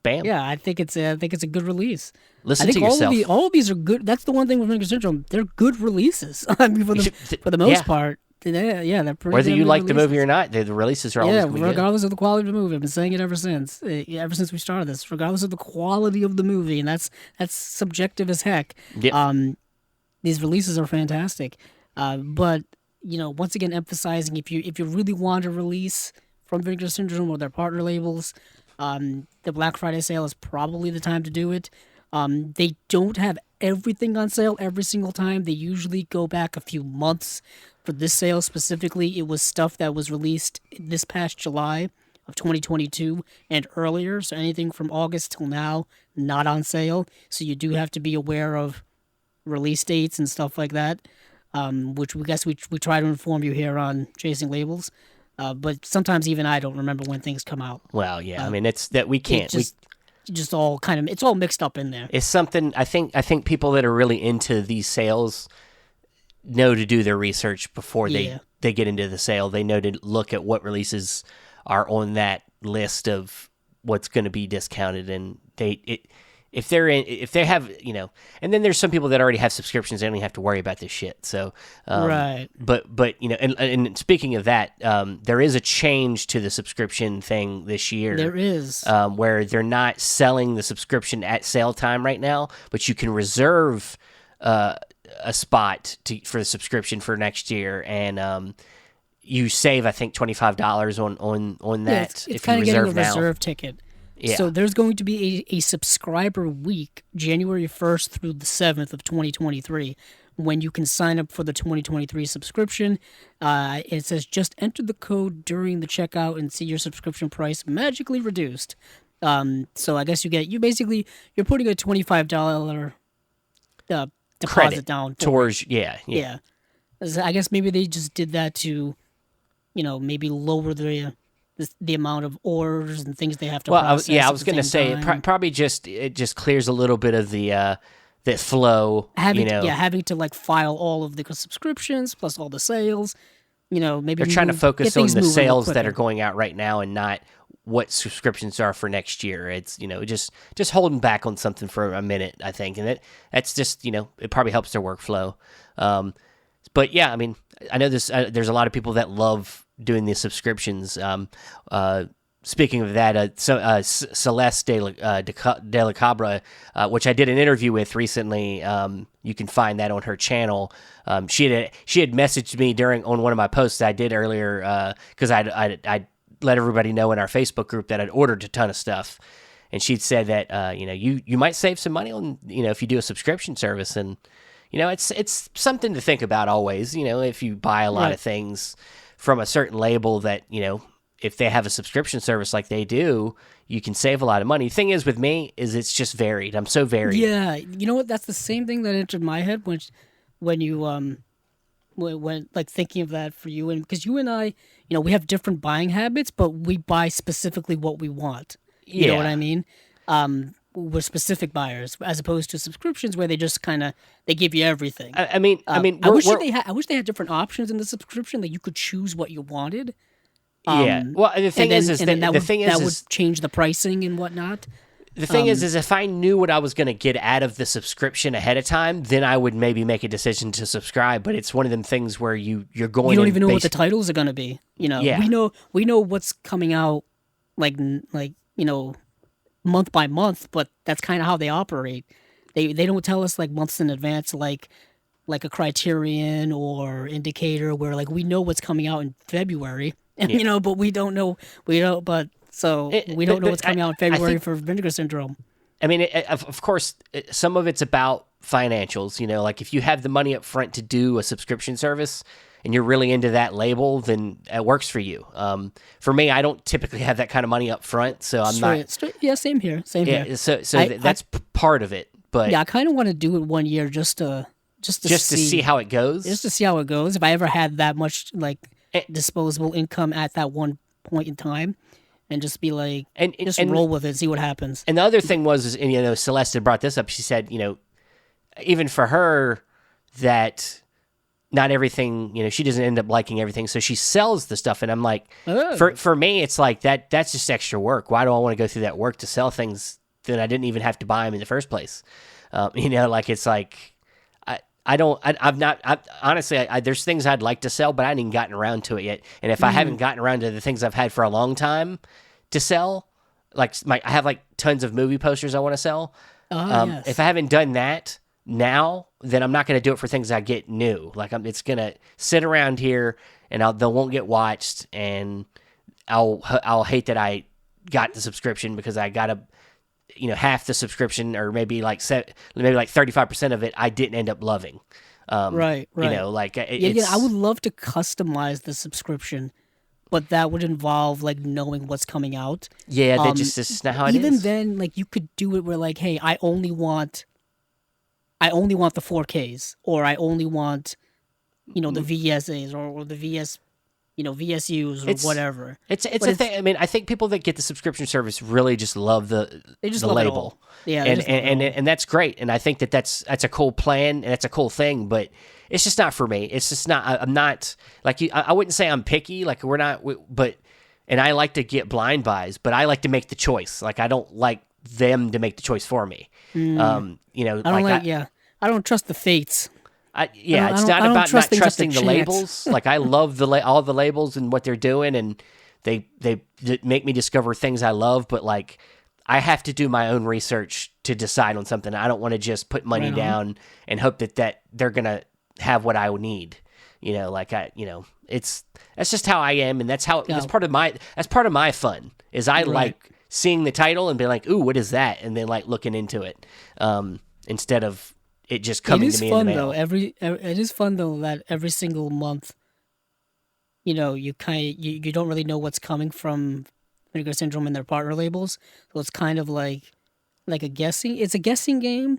Bam. Yeah, I think it's a good release. Listen I think to yourself. all of these are good. That's the one thing with Vinegar Syndrome. They're good releases. I mean, for the most Yeah. part, they're pretty. Whether damn you good like the releases. movie or not, the releases are always Yeah, going to be good. regardless of the quality of the movie, I've been saying it ever since. Ever since we started this, regardless of the quality of the movie, and that's subjective as heck. Yep. These releases are fantastic, but once again, emphasizing if you really want a release from Vinegar Syndrome or their partner labels, the Black Friday sale is probably the time to do it. They don't have everything on sale every single time. They usually go back a few months. For this sale specifically, it was stuff that was released this past July of 2022 and earlier. So anything from August till now, not on sale. So you do have to be aware of release dates and stuff like that, which we try to inform you here on Chasing Labels. But sometimes even I don't remember when things come out. Well, yeah. I mean, it's that we can't. Just all kind of, it's all mixed up in there. It's something I think people that are really into these sales know to do their research before they get into the sale. They know to look at what releases are on that list of what's going to be discounted, and if they have, and then there's some people that already have subscriptions, they don't even have to worry about this shit. So, Right. But and speaking of that, there is a change to the subscription thing this year. There is. Where they're not selling the subscription at sale time right now, but you can reserve a spot for the subscription for next year, and you save, I think, $25 on that it's if kind you of getting a reserve now. reserve ticket. Yeah. So there's going to be a subscriber week, January 1st through the 7th of 2023, when you can sign up for the 2023 subscription. It says just enter the code during the checkout and see your subscription price magically reduced. So I guess you're putting a $25 deposit Credit down towards Yeah. So I guess maybe they just did that to, maybe lower the amount of orders and things they have to process. I was going to say it probably just clears a little bit of the flow. Having to like file all of the subscriptions plus all the sales. Maybe They're trying to focus on the sales that are quicker. going out right now and not what subscriptions are for next year. It's just holding back on something for a minute, I think, and that's just it probably helps their workflow. But yeah, I mean, I know there's a lot of people that love doing these subscriptions. Speaking of that, Celeste de la Cabra, which I did an interview with recently, you can find that on her channel. She had messaged me on one of my posts that I did earlier because I let everybody know in our Facebook group that I'd ordered a ton of stuff, and she'd said that you might save some money on if you do a subscription service, and it's something to think about always. If you buy a lot of things from a certain label that, if they have a subscription service like they do, you can save a lot of money. The thing is with me is it's just varied. I'm so varied. Yeah. You know what? That's the same thing that entered my head when you when like thinking of that for you, and because you and I, we have different buying habits, but we buy specifically what we want. You know what I mean? We're specific buyers as opposed to subscriptions where they just they give you everything. I mean, I wish they had different options in the subscription that you could choose what you wanted. Yeah. Well, the thing that would change the pricing and whatnot. The thing is if I knew what I was going to get out of the subscription ahead of time, then I would maybe make a decision to subscribe. But it's one of them things where you're going. You don't even know what the titles are going to be. Yeah. We know what's coming out, like month by month. But that's kind of how they operate. They don't tell us like months in advance. Like like a Criterion or Indicator where like we know what's coming out in February, and, but we don't know we don't know what's coming out in February for Vinegar Syndrome. I mean, of course, some of it's about financials. Like if you have the money up front to do a subscription service and you're really into that label, then it works for you. For me, I don't typically have that kind of money up front, so I'm not. Yeah, same here. Here. So that's part of it. But yeah, I kind of want to do it one year just to see how it goes. Just to see how it goes. If I ever had that much like disposable income at that one point in time. And just be like, and roll with it, see what happens. And the other thing was, Celeste had brought this up. She said, even for her, that not everything, she doesn't end up liking everything, so she sells the stuff. And I'm like, for me, it's like that's just extra work. Why do I want to go through that work to sell things that I didn't even have to buy them in the first place? It's like honestly, there's things I'd like to sell, but I haven't even gotten around to it yet. And if I haven't gotten around to the things I've had for a long time to sell, like I have like tons of movie posters I want to sell. Yes. If I haven't done that now, then I'm not going to do it for things I get new. Like it's going to sit around here and they won't get watched, and I'll hate that I got the subscription because I got a half the subscription, or maybe like 35% of it I didn't end up loving. Right. I would love to customize the subscription, but that would involve like knowing what's coming out. Yeah, that's just not how it is. Even then, like you could do it where like, hey, I only want the 4Ks, or I only want the VSAs or the VS. VSUs or whatever. It's a thing. I mean, I think people that get the subscription service really just love the label. Yeah, and that's great. And I think that's a cool plan and that's a cool thing. But it's just not for me. It's just not. I'm not like you. I wouldn't say I'm picky. Like we're not. But and I like to get blind buys, but I like to make the choice. Like I don't like them to make the choice for me. I don't trust the fates. It's not about not trusting the labels. Like I love all the labels and what they're doing, and they make me discover things I love. But like, I have to do my own research to decide on something. I don't want to just put money down and hope that they're gonna have what I need. That's just how I am, and that's part of my fun. Is I like seeing the title and being like, ooh, what is that? And then like looking into it, instead of it just coming to me in the mail. It is fun though that every single month, you don't really know what's coming from Vinegar Syndrome and their partner labels. So it's kind of like a guessing. It's a guessing game.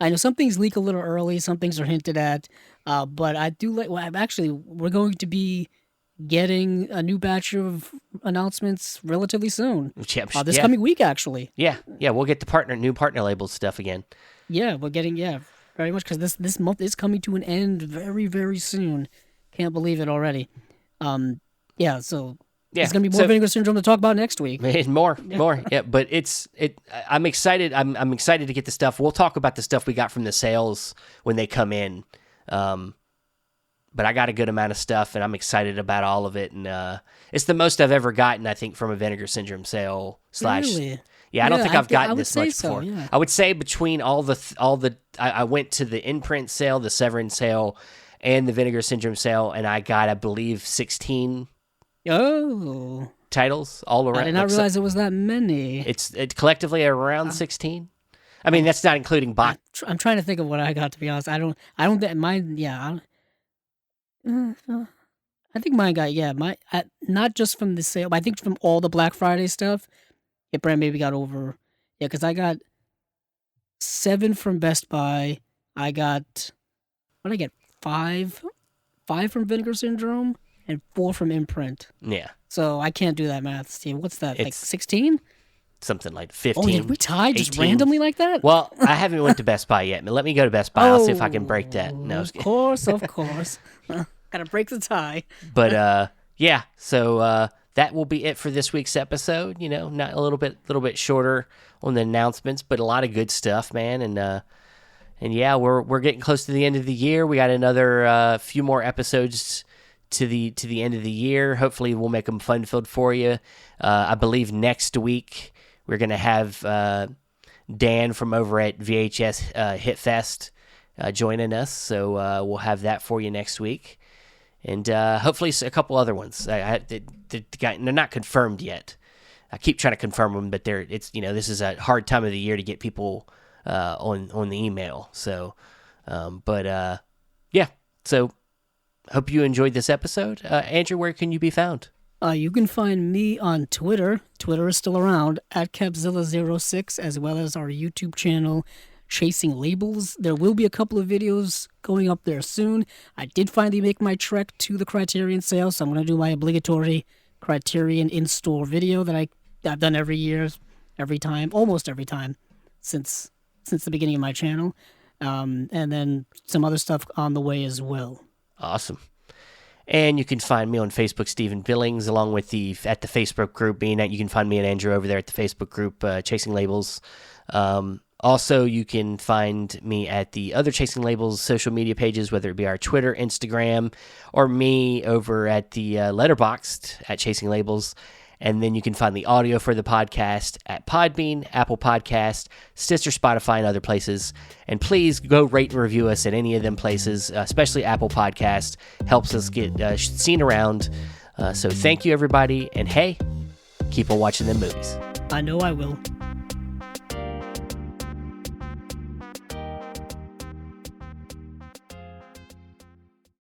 I know some things leak a little early, some things are hinted at, but I do like. Well, actually, we're going to be getting a new batch of announcements relatively soon. This coming week, actually. Yeah, we'll get the new partner label stuff again. Yeah, we're getting very much, because this month is coming to an end very, very soon. Can't believe it already. So there's gonna be more Vinegar Syndrome to talk about next week. More. Yeah, but I'm excited. I'm excited to get the stuff. We'll talk about the stuff we got from the sales when they come in. But I got a good amount of stuff, and I'm excited about all of it. And it's the most I've ever gotten, I think, from a Vinegar Syndrome sale / Really? Yeah, I don't think I've gotten this much before. Yeah. I would say between all the I went to the Imprint sale, the Severin sale, and the Vinegar Syndrome sale, and I got, I believe, 16 titles all around. I did not realize it was that many. It's collectively around 16. I mean, that's not including box. I'm trying to think of what I got, to be honest. I don't think mine. Yeah, I think mine got not just from the sale, but I think from all the Black Friday stuff. It maybe got over, because I got 7 from Best Buy. I got, what did I get? 5 from Vinegar Syndrome and 4 from Imprint. Yeah. So I can't do that math, Steve. What's that? Like 16? Something like 15. Oh, did we tie 18. Just randomly like that? Well, I haven't went to Best Buy yet. But let me go to Best Buy. I'll see if I can break that. No, of course. Gotta break the tie. But so that will be it for this week's episode. Not a little bit shorter on the announcements, but a lot of good stuff, man. And yeah, we're getting close to the end of the year. We got another few more episodes to the end of the year. Hopefully, we'll make them fun-filled for you. I believe next week we're gonna have Dan from over at VHS Hit Fest joining us. So we'll have that for you next week. And hopefully a couple other ones. They're not confirmed yet. I keep trying to confirm them, but this is a hard time of the year to get people on the email. So, yeah. So, hope you enjoyed this episode. Andrew, where can you be found? You can find me on Twitter. Twitter is still around, at Capzilla06, as well as our YouTube channel, Chasing Labels. There will be a couple of videos going up there soon. I did finally make my trek to the Criterion sale, so I'm going to do my obligatory Criterion in-store video that I've done every year, almost every time since the beginning of my channel. And then some other stuff on the way as well. Awesome. And you can find me on Facebook, Stephen Billings, along with at the Facebook group. You can find me and Andrew over there at the Facebook group, Chasing Labels. Also, you can find me at the other Chasing Labels social media pages, whether it be our Twitter, Instagram, or me over at the Letterboxd at Chasing Labels. And then you can find the audio for the podcast at Podbean, Apple Podcast, Stitcher, Spotify, and other places. And please go rate and review us at any of them places, especially Apple Podcast. Helps us get seen around. So thank you, everybody. And hey, keep on watching them movies. I know I will.